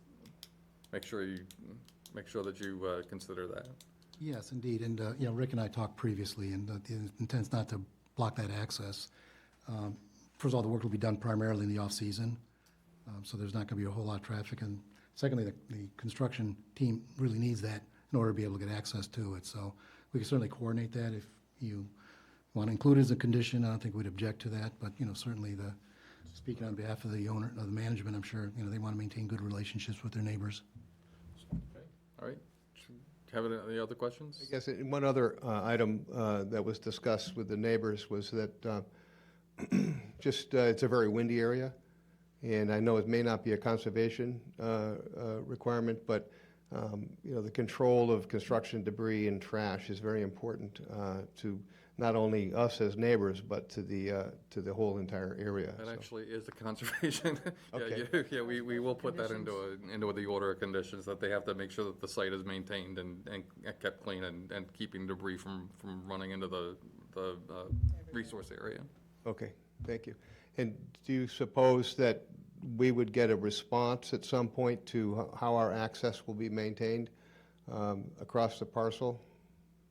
[SPEAKER 3] make sure that you consider that.
[SPEAKER 14] Yes, indeed, and, Rick and I talked previously, and the intent's not to block that access. First of all, the work will be done primarily in the off-season, so there's not going to be a whole lot of traffic, and secondly, the construction team really needs that in order to be able to get access to it, so we can certainly coordinate that if you want to include it as a condition. I don't think we'd object to that, but, certainly speaking on behalf of the owner, of the management, I'm sure, they want to maintain good relationships with their neighbors.
[SPEAKER 3] Okay, all right. Have any other questions?
[SPEAKER 18] I guess one other item that was discussed with the neighbors was that it's a very windy area, and I know it may not be a conservation requirement, but the control of construction debris and trash is very important to not only us as neighbors, but to the whole entire area.
[SPEAKER 3] That
[SPEAKER 18] so.
[SPEAKER 3] actually is the conservation.
[SPEAKER 18] Okay.
[SPEAKER 3] Yeah, we will put that into the order of conditions, that they have to make sure that the site is maintained and kept clean and keeping debris from running into the resource area.
[SPEAKER 18] Okay, thank you. And do you suppose that we would get a response at some point to how our access will be maintained across the parcel?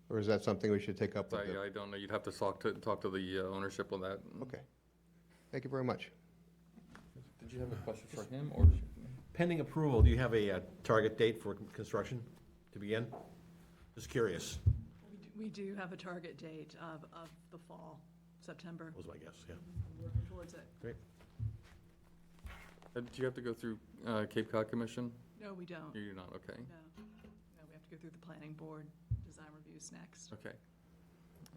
[SPEAKER 18] Or is that something we should take up with them?
[SPEAKER 3] I don't know, you'd have to talk to the ownership on that.
[SPEAKER 18] Okay. Thank you very much.
[SPEAKER 3] Did you have a question for him, or?
[SPEAKER 2] Pending approval, do you have a target date for construction to begin? Just curious.
[SPEAKER 19] We do have a target date of the fall, September.
[SPEAKER 2] Was my guess, yeah.
[SPEAKER 19] We're working towards it.
[SPEAKER 2] Great.
[SPEAKER 3] Do you have to go through Cape Cod Commission?
[SPEAKER 19] No, we don't.
[SPEAKER 3] You do not, okay.
[SPEAKER 19] No. go through the planning board, design reviews next.
[SPEAKER 3] Okay.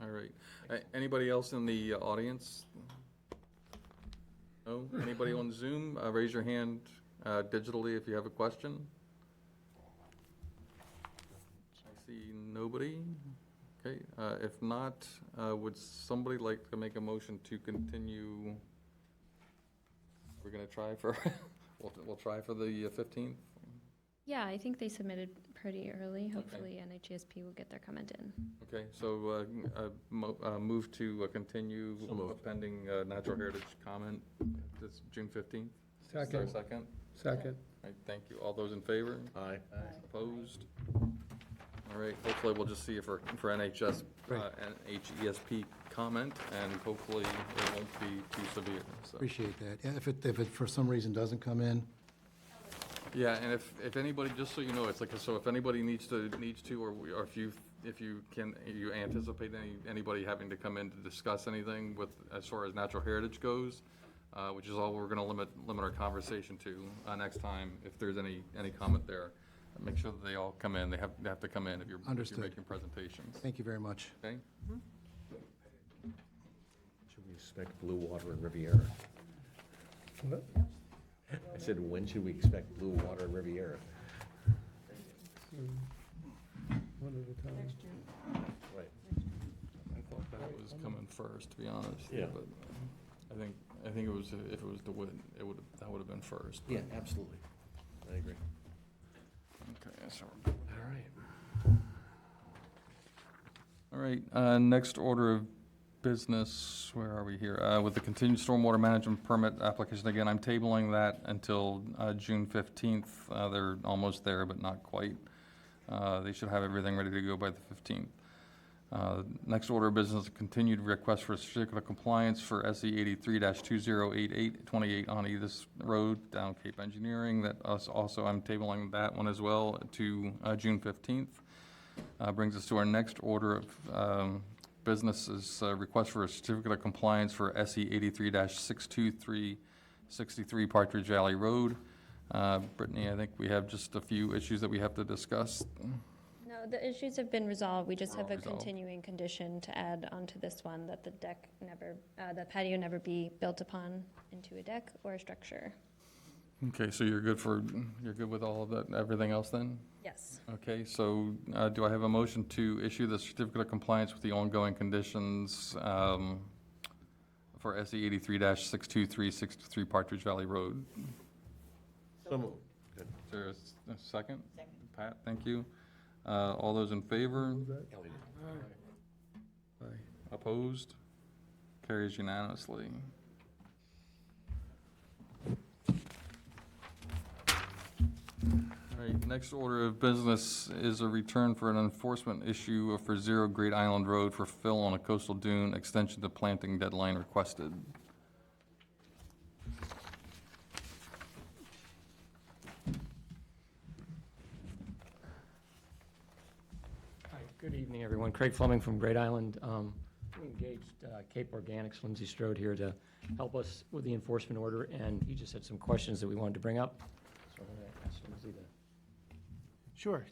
[SPEAKER 3] All right. Anybody else in the audience? No? Anybody on Zoom? Raise your hand digitally if you have a question. I see nobody. Okay, if not, would somebody like to make a motion to continue? We're gonna try for, we'll try for the 15th?
[SPEAKER 6] Yeah, I think they submitted pretty early. Hopefully NHESP will get their comment in.
[SPEAKER 3] Okay, so move to continue pending natural heritage comment. This June 15th? Is there a second?
[SPEAKER 1] Second.
[SPEAKER 3] All right, thank you. All those in favor?
[SPEAKER 2] Aye.
[SPEAKER 3] Opposed? All right, hopefully we'll just see if for NHESP comment, and hopefully it won't be too severe, so.
[SPEAKER 14] Appreciate that. Yeah, if it for some reason doesn't come in,
[SPEAKER 3] Yeah, and if anybody, just so you know, it's like, so if anybody needs to, or if you anticipate anybody having to come in to discuss anything with, as far as natural heritage goes, which is all we're gonna limit our conversation to, next time, if there's any comment there, make sure that they all come in, they have to come in if you're
[SPEAKER 14] Understood.
[SPEAKER 3] making presentations.
[SPEAKER 14] thank you very much.
[SPEAKER 3] Okay?
[SPEAKER 2] Should we expect blue water in Riviera?
[SPEAKER 1] What?
[SPEAKER 2] I said, when should we expect blue water in Riviera?
[SPEAKER 1] One at a time.
[SPEAKER 2] Right.
[SPEAKER 3] I thought that was coming first, to be honest.
[SPEAKER 2] Yeah.
[SPEAKER 3] But I think it was, if it was DeWitt, that would have been first.
[SPEAKER 2] Yeah, absolutely. I agree.
[SPEAKER 3] Okay, so.
[SPEAKER 2] All right.
[SPEAKER 3] All right, next order of business, where are we here? With the continued stormwater management permit application, again, I'm tabling that until June 15th. They're almost there, but not quite. They should have everything ready to go by the 15th. Next order of business, continued request for certificate of compliance for SE 83-2088, 28 on Edith Road, down Cape Engineering. That also, I'm tabling that one as well to June 15th. Brings us to our next order of business is request for a certificate of compliance for SE 83-623, 63 Partridge Valley Road. Brittany, I think we have just a few issues that we have to discuss.
[SPEAKER 6] No, the issues have been resolved. We just
[SPEAKER 3] They're
[SPEAKER 6] have
[SPEAKER 3] all
[SPEAKER 6] a
[SPEAKER 3] resolved.
[SPEAKER 6] continuing condition to add onto this one, that the deck never, the patio never be built upon into a deck or a structure.
[SPEAKER 3] Okay, so you're good with all of that, everything else then?
[SPEAKER 6] Yes.
[SPEAKER 3] Okay, so do I have a motion to issue the certificate of compliance with the ongoing conditions for SE 83-623, 63 Partridge Valley Road?
[SPEAKER 2] So moved. Good.
[SPEAKER 3] Is there a second? Second. Pat, thank you. All those in favor?
[SPEAKER 1] Aye.
[SPEAKER 3] Opposed? Carries unanimously. All right, next order of business is a return for an enforcement issue for 0 Great Island Road for fill on a coastal dune, extension to planting deadline requested.
[SPEAKER 20] Hi, good evening, everyone. Craig Fleming from Great Island. We engaged Cape Organics, Lindsay Strode here to help us with the enforcement order, and he just had some questions that we wanted to bring up. So I'm going to ask Lindsay to.
[SPEAKER 21] Sure.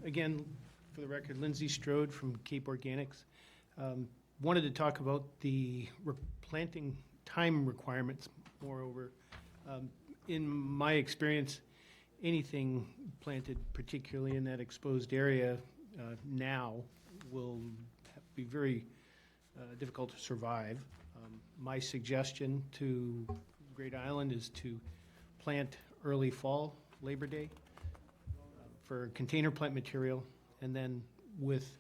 [SPEAKER 21] Again, for the record, Lindsay Strode from Cape Organics. Wanted to talk about the replanting time requirements, moreover. In my experience, anything planted, particularly in that exposed area now, will be very difficult to survive. My suggestion to Great Island is to plant early fall, Labor Day, for container plant material, and then with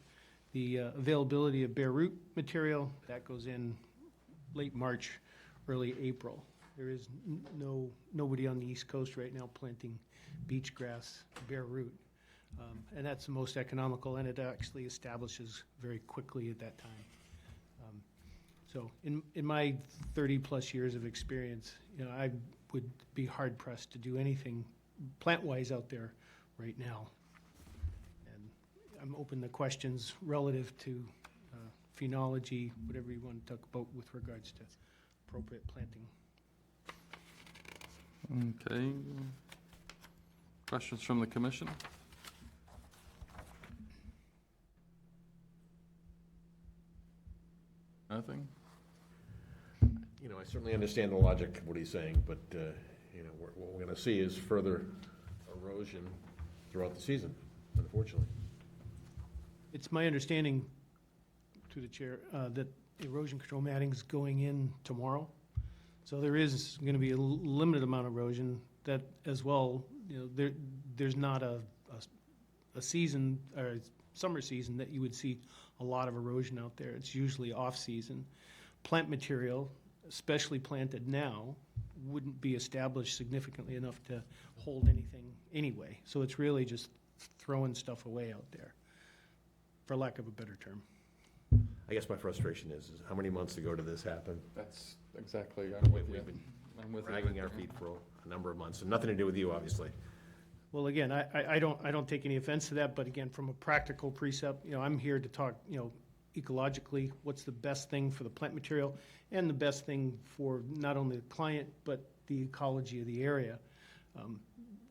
[SPEAKER 21] the availability of bare root material, that goes in late March, early April. There is nobody on the East Coast right now planting beach grass, bare root. And that's the most economical, and it actually establishes very quickly at that time. So in my 30-plus years of experience, I would be hard-pressed to do anything plant-wise out there right now. And I'm open to questions relative to phenology, whatever you want to talk about with regards to appropriate planting.
[SPEAKER 3] Okay. Questions from the commission? Nothing?
[SPEAKER 2] You know, I certainly understand the logic of what he's saying, but, you know, what we're gonna see is further erosion throughout the season, unfortunately.
[SPEAKER 21] It's my understanding, through the chair, that erosion control matting's going in tomorrow. So there is going to be a limited amount of erosion that as well, you know, there's not a season or summer season that you would see a lot of erosion out there. It's usually off-season. Plant material, especially planted now, wouldn't be established significantly enough to hold anything anyway. So it's really just throwing stuff away out there, for lack of a better term.
[SPEAKER 2] I guess my frustration is how many months ago did this happen?
[SPEAKER 3] That's exactly, I'm with you.
[SPEAKER 2] We've been
[SPEAKER 3] I'm with you.
[SPEAKER 2] dragging our feet for a number of months, and nothing to do with you, obviously.
[SPEAKER 21] Well, again, I don't take any offense to that, but again, from a practical precept, you know, I'm here to talk, you know, ecologically, what's the best thing for the plant material and the best thing for not only the client, but the ecology of the area.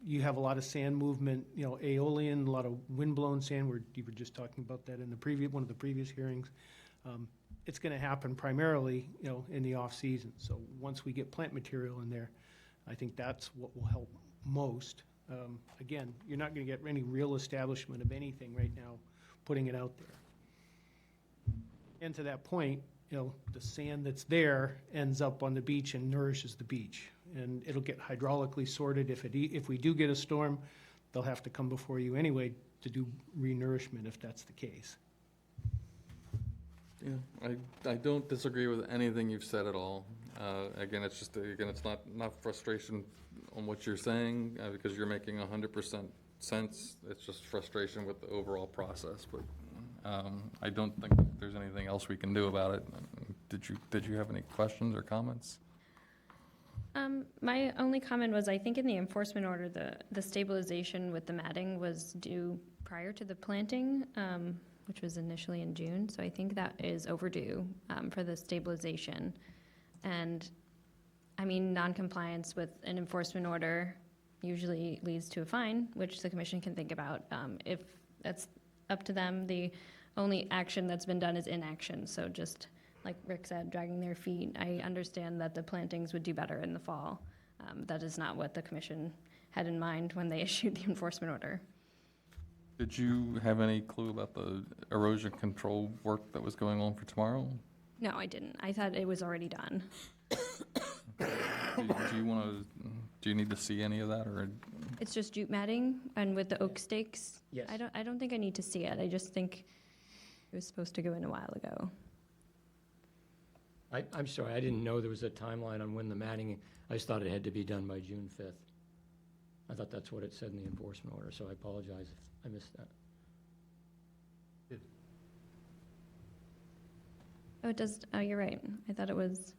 [SPEAKER 21] You have a lot of sand movement, you know, aeolian, a lot of windblown sand, you were just talking about that in the one of the previous hearings. It's gonna happen primarily, you know, in the off-season. So once we get plant material in there, I think that's what will help most. Again, you're not gonna get any real establishment of anything right now, putting it out there. And to that point, you know, the sand that's there ends up on the beach and nourishes the beach. And it'll get hydraulically sorted. If we do get a storm, they'll have to come before you anyway to do re-nourishment if that's the case.
[SPEAKER 3] Yeah, I don't disagree with anything you've said at all. Again, it's just, again, it's not frustration on what you're saying, because you're making 100% sense. It's just frustration with the overall process, but I don't think there's anything else we can do about it. Did you have any questions or comments?
[SPEAKER 6] My only comment was, I think in the enforcement order, the stabilization with the matting was due prior to the planting, which was initially in June, so I think that is overdue for the stabilization. And, I mean, non-compliance with an enforcement order usually leads to a fine, which the commission can think about. If that's up to them, the only action that's been done is inaction, so just like Rick said, dragging their feet. I understand that the plantings would do better in the fall. That is not what the commission had in mind when they issued the enforcement order.
[SPEAKER 3] Did you have any clue about the erosion control work that was going on for tomorrow?
[SPEAKER 6] No, I didn't. I thought it was already done.
[SPEAKER 3] Do you need to see any of that, or?
[SPEAKER 6] It's just jute matting and with the oak stakes.
[SPEAKER 20] Yes.
[SPEAKER 6] I don't think I need to see it. I just think it was supposed to go in a while ago.
[SPEAKER 20] I'm sorry, I didn't know there was a timeline on when the matting, I just thought it had to be done by June 5th. I thought that's what it said in the enforcement order, so I apologize if I missed that.
[SPEAKER 6] Oh, it does, oh, you're right. I thought it was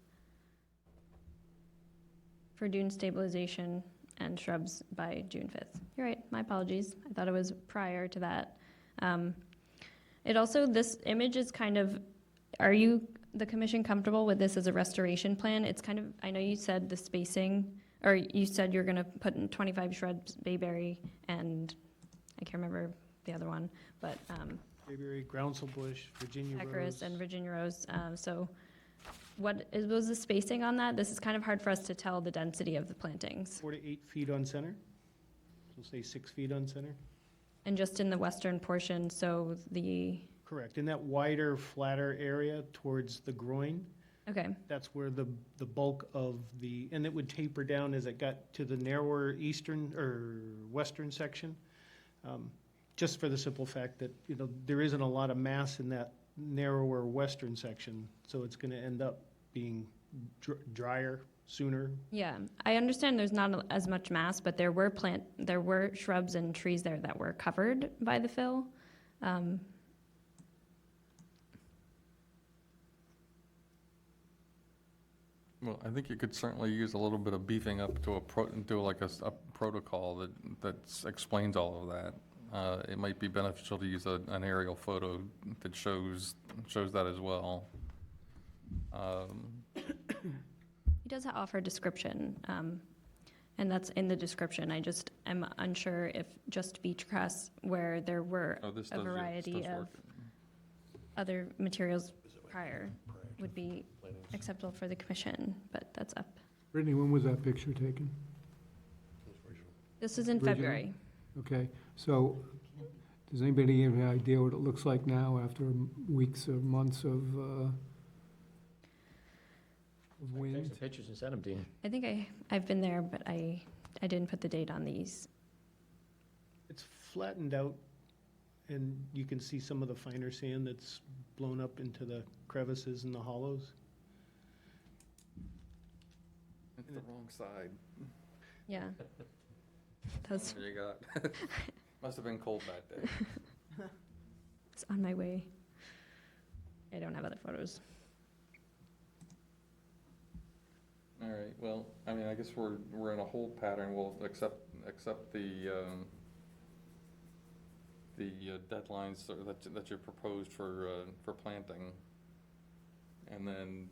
[SPEAKER 6] for dune stabilization and shrubs by June 5th. You're right, my apologies. I thought it was prior to that. It also, this image is kind of, are you, the commission, comfortable with this as a restoration plan? It's kind of, I know you said the spacing, or you said you're gonna put in 25 shrubs, bayberry, and I can't remember the other one, but
[SPEAKER 21] Bayberry, groundsel bush, Virginia rose.
[SPEAKER 6] Eckerus and Virginia rose. So was the spacing on that? This is kind of hard for us to tell the density of the plantings.
[SPEAKER 21] 4 to 8 feet on center. So say 6 feet on center.
[SPEAKER 6] And just in the western portion, so the,
[SPEAKER 21] Correct. In that wider, flatter area towards the groin,
[SPEAKER 6] okay,
[SPEAKER 21] that's where the bulk of the, and it would taper down as it got to the narrower eastern or western section. Just for the simple fact that, you know, there isn't a lot of mass in that narrower western section, so it's gonna end up being drier sooner.
[SPEAKER 6] yeah. I understand there's not as much mass, but there were shrubs and trees there that were covered by the fill.
[SPEAKER 3] Well, I think you could certainly use a little bit of beefing up to a protocol that explains all of that. It might be beneficial to use an aerial photo that shows that as well.
[SPEAKER 6] He does offer a description, and that's in the description. I just am unsure if just beach grass, where there were a variety of other materials prior. would be acceptable for the commission, but that's up.
[SPEAKER 1] Brittany, when was that picture taken?
[SPEAKER 6] This is in
[SPEAKER 1] Original?
[SPEAKER 6] February.
[SPEAKER 1] Okay, so does anybody have any idea what it looks like now after weeks or months of
[SPEAKER 20] Take
[SPEAKER 1] wind?
[SPEAKER 20] some pictures and send them to you.
[SPEAKER 6] I think I've been there, but I didn't put the date on these.
[SPEAKER 21] It's flattened out, and you can see some of the finer sand that's blown up into the crevices and the hollows.
[SPEAKER 3] It's the wrong side.
[SPEAKER 6] Yeah. That's,
[SPEAKER 3] There you got. Must have been cold that day.
[SPEAKER 6] it's on my way. I don't have other photos.
[SPEAKER 3] All right, well, I mean, I guess we're in a hold pattern. We'll accept the deadlines that you proposed for planting. And then,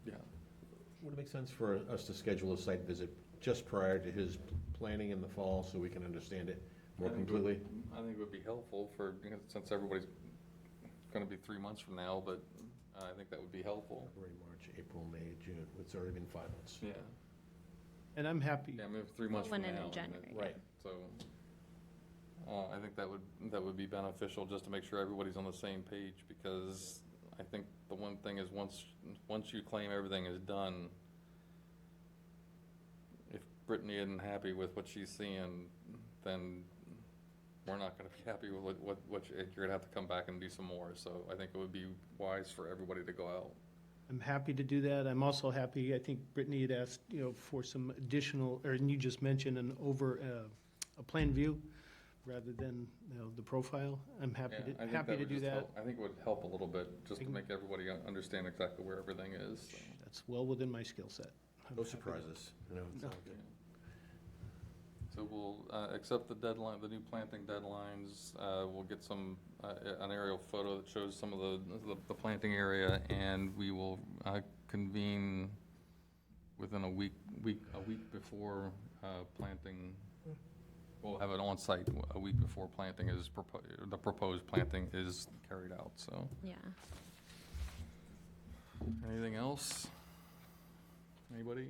[SPEAKER 3] yeah.
[SPEAKER 2] Would it make sense for us to schedule a site visit just prior to his planning in the fall so we can understand it more completely?
[SPEAKER 3] I think it would be helpful because since everybody's gonna be 3 months from now, but I think that would be helpful.
[SPEAKER 2] February, March, April, May, June. It's already been 5 months.
[SPEAKER 3] Yeah.
[SPEAKER 21] And I'm happy.
[SPEAKER 3] Yeah, I mean, 3 months from
[SPEAKER 6] Went
[SPEAKER 3] now.
[SPEAKER 6] in January.
[SPEAKER 2] Right.
[SPEAKER 3] So, I think that would be beneficial just to make sure everybody's on the same page, because I think the one thing is once you claim everything is done, if Brittany isn't happy with what she's seeing, then we're not gonna be happy with you're gonna have to come back and do some more. So I think it would be wise for everybody to go out.
[SPEAKER 21] I'm happy to do that. I'm also happy, I think Brittany had asked, for some additional, and you just mentioned a plan view rather than, the profile. I'm happy
[SPEAKER 3] Yeah, I think
[SPEAKER 21] happy to
[SPEAKER 3] would
[SPEAKER 21] do
[SPEAKER 3] just
[SPEAKER 21] that.
[SPEAKER 3] help. I think it would help a little bit, just to make everybody understand exactly where everything is. So.
[SPEAKER 21] That's well within my skill set. I'm
[SPEAKER 2] No
[SPEAKER 21] happy to-
[SPEAKER 2] surprises, it's
[SPEAKER 21] No.
[SPEAKER 2] all good.
[SPEAKER 3] So we'll accept the deadline, the new planting deadlines. We'll get an aerial photo that shows some of the planting area, and we will convene within a week before planting. We'll have it on site a week before planting is the proposed planting is carried out. So,
[SPEAKER 6] Yeah.
[SPEAKER 3] anything else? Anybody?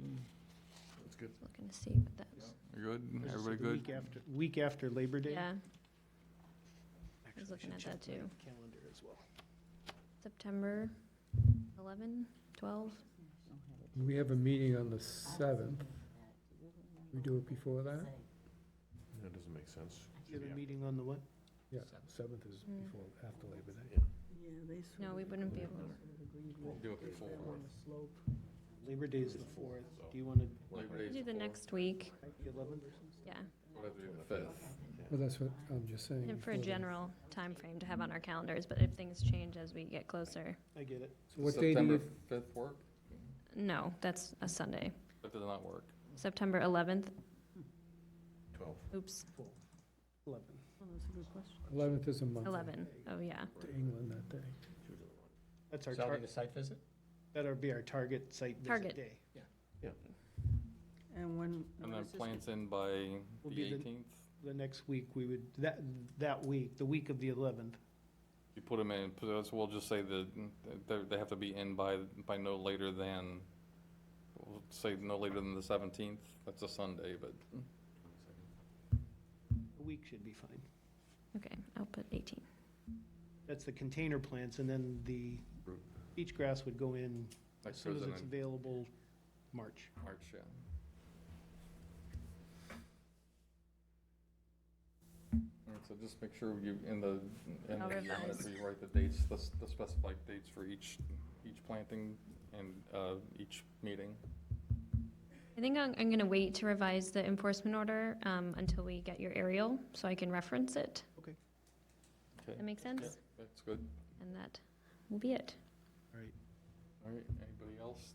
[SPEAKER 3] That's good.
[SPEAKER 6] Looking to see what that's.
[SPEAKER 3] You good?
[SPEAKER 21] This is
[SPEAKER 3] Everybody
[SPEAKER 21] the
[SPEAKER 3] good?
[SPEAKER 21] Week after Labor Day.
[SPEAKER 6] Yeah.
[SPEAKER 21] Actually,
[SPEAKER 6] was looking
[SPEAKER 21] should
[SPEAKER 6] at
[SPEAKER 21] check
[SPEAKER 6] that
[SPEAKER 21] my
[SPEAKER 6] too.
[SPEAKER 21] Calendar as well.
[SPEAKER 6] September 11, 12.
[SPEAKER 1] We have a meeting on the 7th. We do it before that?
[SPEAKER 2] That doesn't make sense.
[SPEAKER 21] You have a meeting on the what?
[SPEAKER 1] Yeah, 7th is
[SPEAKER 6] Mm.
[SPEAKER 1] before, after Labor Day.
[SPEAKER 4] Yeah, they
[SPEAKER 6] No, we wouldn't be able to.
[SPEAKER 3] Do it before.
[SPEAKER 21] Labor Day is the 4th. Do you want to,
[SPEAKER 3] Labor Day's
[SPEAKER 6] Do the
[SPEAKER 3] before.
[SPEAKER 6] next week.
[SPEAKER 21] the 11th or something?
[SPEAKER 6] Yeah.
[SPEAKER 3] We'll have to do the 5th.
[SPEAKER 1] Well, that's what I'm just saying.
[SPEAKER 6] And for a
[SPEAKER 1] before the-
[SPEAKER 6] general time frame to have on our calendars, but if things change as we get closer.
[SPEAKER 21] I get it.
[SPEAKER 1] So what day do
[SPEAKER 3] September
[SPEAKER 1] you,
[SPEAKER 3] 5th work?
[SPEAKER 6] No, that's a Sunday.
[SPEAKER 3] That does not work.
[SPEAKER 6] September 11th.
[SPEAKER 2] 12.
[SPEAKER 6] Oops,
[SPEAKER 21] 11.
[SPEAKER 4] Oh, that's a good question.
[SPEAKER 1] 11th is a Monday.
[SPEAKER 6] 11. Oh, yeah.
[SPEAKER 1] To England that day.
[SPEAKER 21] That's our
[SPEAKER 20] So I'll
[SPEAKER 21] target.
[SPEAKER 20] need a site visit?
[SPEAKER 21] That'll be our target site visit
[SPEAKER 6] Target.
[SPEAKER 21] day.
[SPEAKER 4] And when
[SPEAKER 3] And
[SPEAKER 4] when
[SPEAKER 3] then
[SPEAKER 4] is this
[SPEAKER 3] plants in by
[SPEAKER 21] Will
[SPEAKER 3] the
[SPEAKER 21] be the-
[SPEAKER 3] 18th?
[SPEAKER 21] The next week, we would, that week, the week of the 11th.
[SPEAKER 3] You put them in, so we'll just say that they have to be in by no later than, we'll say no later than the 17th. That's a Sunday, but
[SPEAKER 21] A week should be fine.
[SPEAKER 6] Okay, I'll put 18.
[SPEAKER 21] That's the container plants, and then the beach grass would go in
[SPEAKER 3] that
[SPEAKER 21] as soon
[SPEAKER 3] goes
[SPEAKER 21] as
[SPEAKER 3] in
[SPEAKER 21] it's
[SPEAKER 3] in
[SPEAKER 21] available, March.
[SPEAKER 3] March, yeah. All right, so just make sure you, in the
[SPEAKER 6] I'll
[SPEAKER 3] minutes,
[SPEAKER 6] revise.
[SPEAKER 3] you write the dates, the specified dates for each planting and each meeting.
[SPEAKER 6] I think I'm going to wait to revise the enforcement order until we get your aerial, so I can reference it.
[SPEAKER 21] Okay.
[SPEAKER 3] Okay.
[SPEAKER 6] That make sense?
[SPEAKER 3] Yeah, that's good.
[SPEAKER 6] And that will be it.
[SPEAKER 21] All right.
[SPEAKER 3] All right, anybody else?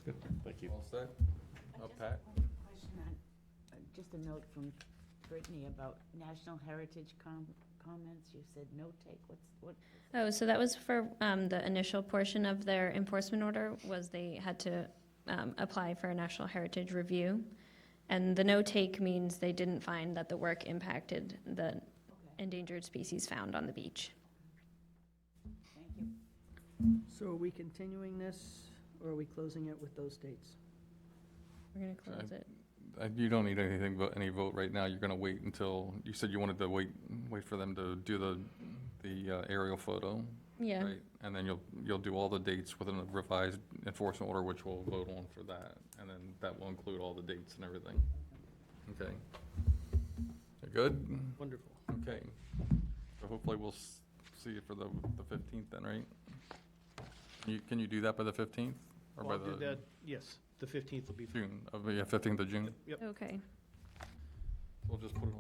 [SPEAKER 2] Good, thank you.
[SPEAKER 3] All set? Pat?
[SPEAKER 5] Question on, just a note from Brittany about National Heritage comments. You said no take. What?
[SPEAKER 6] Oh, so that was for the initial portion of their enforcement order, was they had to apply for a National Heritage Review. And the no-take means they didn't find that the work impacted the endangered species found on the beach.
[SPEAKER 5] Thank you.
[SPEAKER 4] So are we continuing this, or are we closing it with those dates?
[SPEAKER 6] We're gonna close it.
[SPEAKER 3] You don't need anything, any vote right now. You're gonna wait until, you said you wanted to wait for them to do the aerial photo.
[SPEAKER 6] Yeah.
[SPEAKER 3] Right, and then you'll do all the dates within a revised enforcement order, which we'll vote on for that, and then that will include all the dates and everything. Okay. You good?
[SPEAKER 21] Wonderful.
[SPEAKER 3] Okay. So hopefully we'll see you for the 15th then, right? Can you do that by the 15th? Or
[SPEAKER 21] Well,
[SPEAKER 3] by
[SPEAKER 21] I'll do
[SPEAKER 3] the
[SPEAKER 21] that, yes, the 15th will be fine.
[SPEAKER 3] June, yeah, 15th of June?
[SPEAKER 21] Yep.
[SPEAKER 6] Okay.
[SPEAKER 3] We'll just put it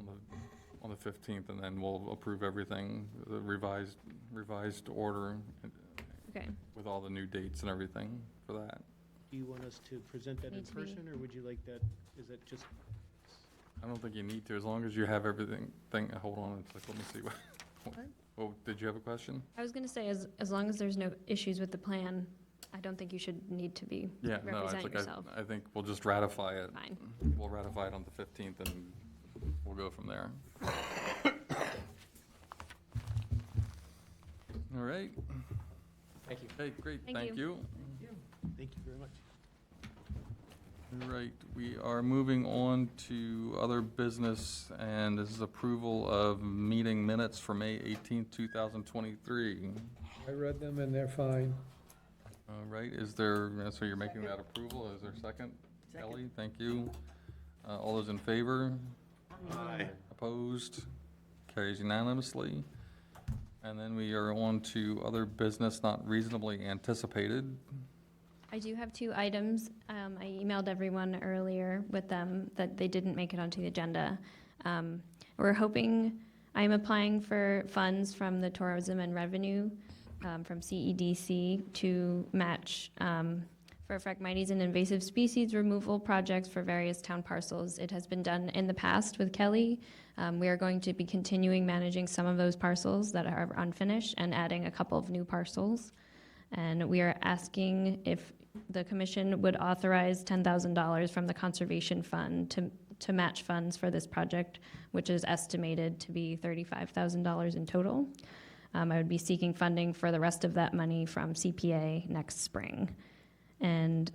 [SPEAKER 3] on the 15th, and then we'll approve everything, the revised order.
[SPEAKER 6] Okay.
[SPEAKER 3] With all the new dates and everything for that.
[SPEAKER 21] Do you want us to present that in
[SPEAKER 6] Needs to be-
[SPEAKER 21] person, or would you like that, is that just,
[SPEAKER 3] I don't think you need to, as long as you have everything, hold on, it's like, let me see what. Oh, did you have a question?
[SPEAKER 6] I was gonna say, as long as there's no issues with the plan, I don't think you should need to be
[SPEAKER 3] Yeah, no, it's
[SPEAKER 6] represent
[SPEAKER 3] like,
[SPEAKER 6] yourself.
[SPEAKER 3] I think we'll just ratify it.
[SPEAKER 6] Fine.
[SPEAKER 3] We'll ratify it on the 15th, and we'll go from there. All right.
[SPEAKER 21] thank you.
[SPEAKER 3] Okay, great,
[SPEAKER 6] Thank
[SPEAKER 3] thank
[SPEAKER 6] you.
[SPEAKER 3] you.
[SPEAKER 21] Thank you very much.
[SPEAKER 3] All right, we are moving on to other business, and this is approval of meeting minutes for May 18th, 2023.
[SPEAKER 1] I read them and they're fine.
[SPEAKER 3] All right, is there, so you're making that approval, is there a second?
[SPEAKER 4] Second.
[SPEAKER 3] Kelly, thank you. All those in favor?
[SPEAKER 11] Aye.
[SPEAKER 3] Opposed? Carries unanimously. And then we are on to other business not reasonably anticipated.
[SPEAKER 6] I do have 2 items. I emailed everyone earlier with them that they didn't make it onto the agenda. We're hoping, I'm applying for funds from the Tourism and Revenue, from CEDC, to match for Phragmites and invasive species removal projects for various town parcels. It has been done in the past with Kelly. We are going to be continuing managing some of those parcels that are unfinished and adding a couple of new parcels. And we are asking if the commission would authorize $10,000 from the Conservation Fund to match funds for this project, which is estimated to be $35,000 in total. I would be seeking funding for the rest of that money from CPA next spring. And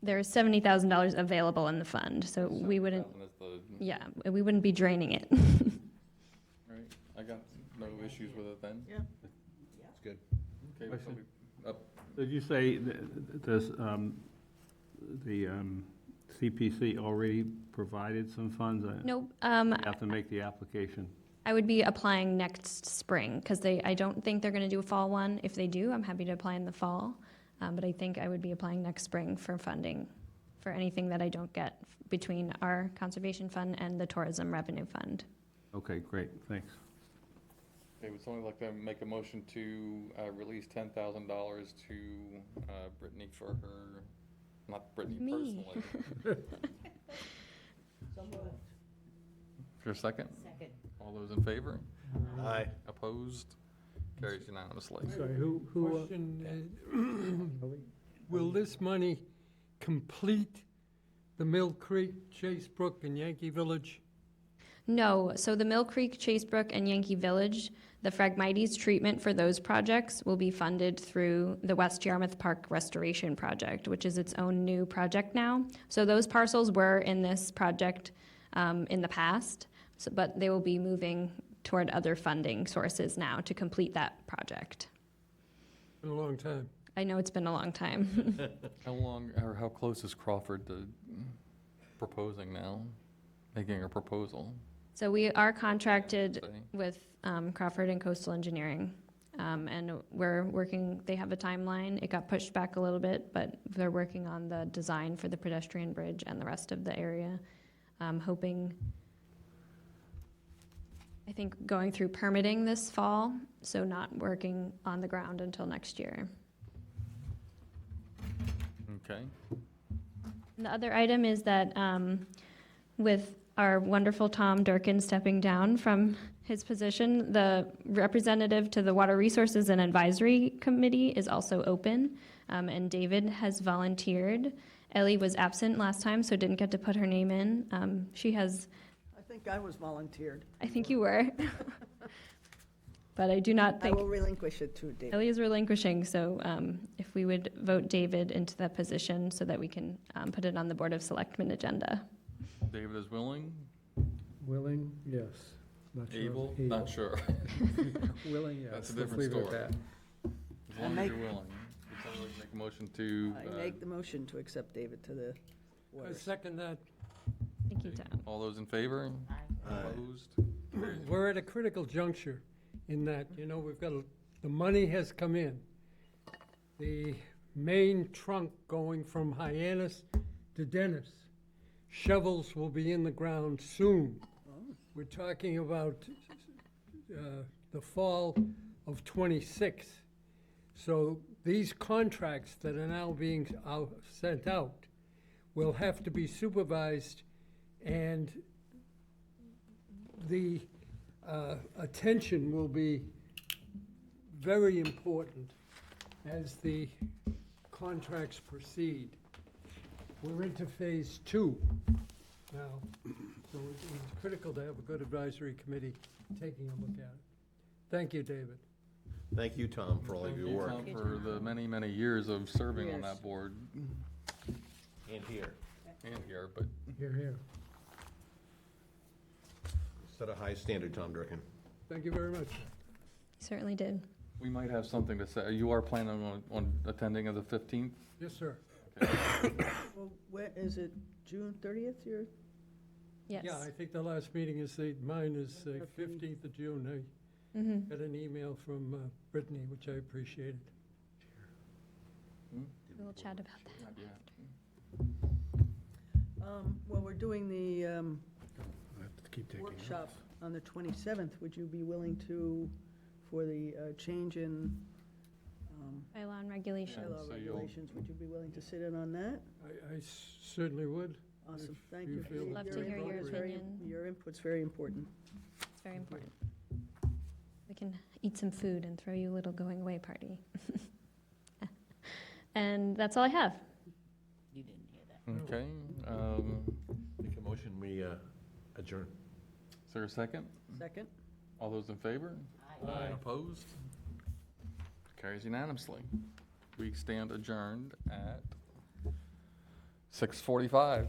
[SPEAKER 6] there's $70,000 available in the fund, so we wouldn't,
[SPEAKER 3] 7,000 is the-
[SPEAKER 6] yeah, we wouldn't be draining it.
[SPEAKER 3] Right, I got no issues with it then?
[SPEAKER 4] Yeah.
[SPEAKER 2] It's good.
[SPEAKER 3] Okay,
[SPEAKER 10] Question.
[SPEAKER 3] so
[SPEAKER 10] Did you say does the CPC already provided some funds?
[SPEAKER 6] Nope,
[SPEAKER 10] You have to make the application.
[SPEAKER 6] I would be applying next spring, because I don't think they're gonna do a fall one. If they do, I'm happy to apply in the fall. But I think I would be applying next spring for funding for anything that I don't get between our Conservation Fund and the Tourism Revenue Fund.
[SPEAKER 10] Okay, great, thanks.
[SPEAKER 3] Okay, would someone like to make a motion to release $10,000 to Brittany for her, not Brittany
[SPEAKER 6] Me.
[SPEAKER 3] personally?
[SPEAKER 4] So moved.
[SPEAKER 3] Is there a second?
[SPEAKER 5] Second.
[SPEAKER 3] All those in favor?
[SPEAKER 11] Aye.
[SPEAKER 3] Opposed? Carries unanimously.
[SPEAKER 1] Sorry, who,
[SPEAKER 7] Will this money complete the Mill Creek, Chase Brook, and Yankee Village?
[SPEAKER 6] No, so the Mill Creek, Chasebrook, and Yankee Village, the Phragmites treatment for those projects will be funded through the West Yarmouth Park Restoration Project, which is its own new project now. So those parcels were in this project in the past, but they will be moving toward other funding sources now to complete that project.
[SPEAKER 7] Been a long time.
[SPEAKER 6] I know it's been a long time.
[SPEAKER 3] How long, or how close is Crawford to proposing now, making a proposal?
[SPEAKER 6] So we are contracted
[SPEAKER 3] Say.
[SPEAKER 6] with Crawford and Coastal Engineering, and we're working, they have a timeline. It got pushed back a little bit, but they're working on the design for the pedestrian bridge and the rest of the area. Hoping, I think, going through permitting this fall, so not working on the ground until next year.
[SPEAKER 3] Okay.
[SPEAKER 6] And the other item is that with our wonderful Tom Durkin stepping down from his position, the representative to the Water Resources and Advisory Committee is also open, and David has volunteered. Ellie was absent last time, so didn't get to put her name in. She has,
[SPEAKER 4] I think I was volunteered.
[SPEAKER 6] I think you were. but I do not
[SPEAKER 4] I
[SPEAKER 6] think
[SPEAKER 4] will relinquish it to David.
[SPEAKER 6] Ellie is relinquishing, so if we would vote David into that position so that we can put it on the Board of Selectmen agenda.
[SPEAKER 3] David is willing,
[SPEAKER 1] Willing, yes. Not sure.
[SPEAKER 3] able, not sure.
[SPEAKER 1] Willing, yes.
[SPEAKER 3] That's a
[SPEAKER 1] Let's
[SPEAKER 3] different
[SPEAKER 1] leave it at
[SPEAKER 3] story.
[SPEAKER 1] that.
[SPEAKER 3] As long as you're willing. Would someone make a motion to?
[SPEAKER 4] I make the motion to accept David to the
[SPEAKER 7] I
[SPEAKER 4] water.
[SPEAKER 7] second that.
[SPEAKER 6] Thank you, Tom.
[SPEAKER 3] All those in favor?
[SPEAKER 2] Aye.
[SPEAKER 3] Opposed?
[SPEAKER 7] We're at a critical juncture in that, we've got, the money has come in. The main trunk going from Hyannis to Dennis, shovels will be in the ground soon. We're talking about the fall of '26. So these contracts that are now being sent out will have to be supervised, and the attention will be very important as the contracts proceed. We're into phase 2 now, so it's critical to have a good advisory committee taking a look at it. Thank you, David.
[SPEAKER 2] Thank you, Tom, for all of your work.
[SPEAKER 3] Thank you, Tom, for the many, many years of serving on that board
[SPEAKER 2] And here.
[SPEAKER 3] and here, but
[SPEAKER 1] Here, here.
[SPEAKER 2] Set a high standard, Tom Durkin.
[SPEAKER 7] Thank you very much.
[SPEAKER 6] You certainly did.
[SPEAKER 3] we might have something to say. You are planning on attending on the 15th?
[SPEAKER 7] Yes, sir.
[SPEAKER 4] Well, where, is it June 30th, you're?
[SPEAKER 6] Yes.
[SPEAKER 7] Yeah, I think the last meeting is, mine is the 15th of June.
[SPEAKER 6] Mhm.
[SPEAKER 7] I got an email from Brittany, which I appreciated.
[SPEAKER 6] We'll chat about that.
[SPEAKER 3] Not yet.
[SPEAKER 4] Well, we're doing the
[SPEAKER 1] I have to keep taking
[SPEAKER 4] workshop on the 27th. Would you be willing to, for the change in
[SPEAKER 6] Bylaw and regulations.
[SPEAKER 4] bylaw
[SPEAKER 3] so you'll-
[SPEAKER 4] regulations, would you be willing to sit in on that?
[SPEAKER 7] I certainly would.
[SPEAKER 4] Awesome,
[SPEAKER 7] If
[SPEAKER 4] thank
[SPEAKER 7] you
[SPEAKER 4] you.
[SPEAKER 7] feel
[SPEAKER 6] Love to hear your
[SPEAKER 4] input is very-
[SPEAKER 6] opinion.
[SPEAKER 4] Your input's very important.
[SPEAKER 6] It's very important. We can eat some food and throw you a little going away party. And that's all I have.
[SPEAKER 5] You didn't hear that.
[SPEAKER 3] Okay,
[SPEAKER 2] Make a motion, we adjourn.
[SPEAKER 3] is there a second?
[SPEAKER 4] Second?
[SPEAKER 3] All those in favor?
[SPEAKER 5] Aye.
[SPEAKER 3] Opposed? Carries unanimously. We stand adjourned at 6:45.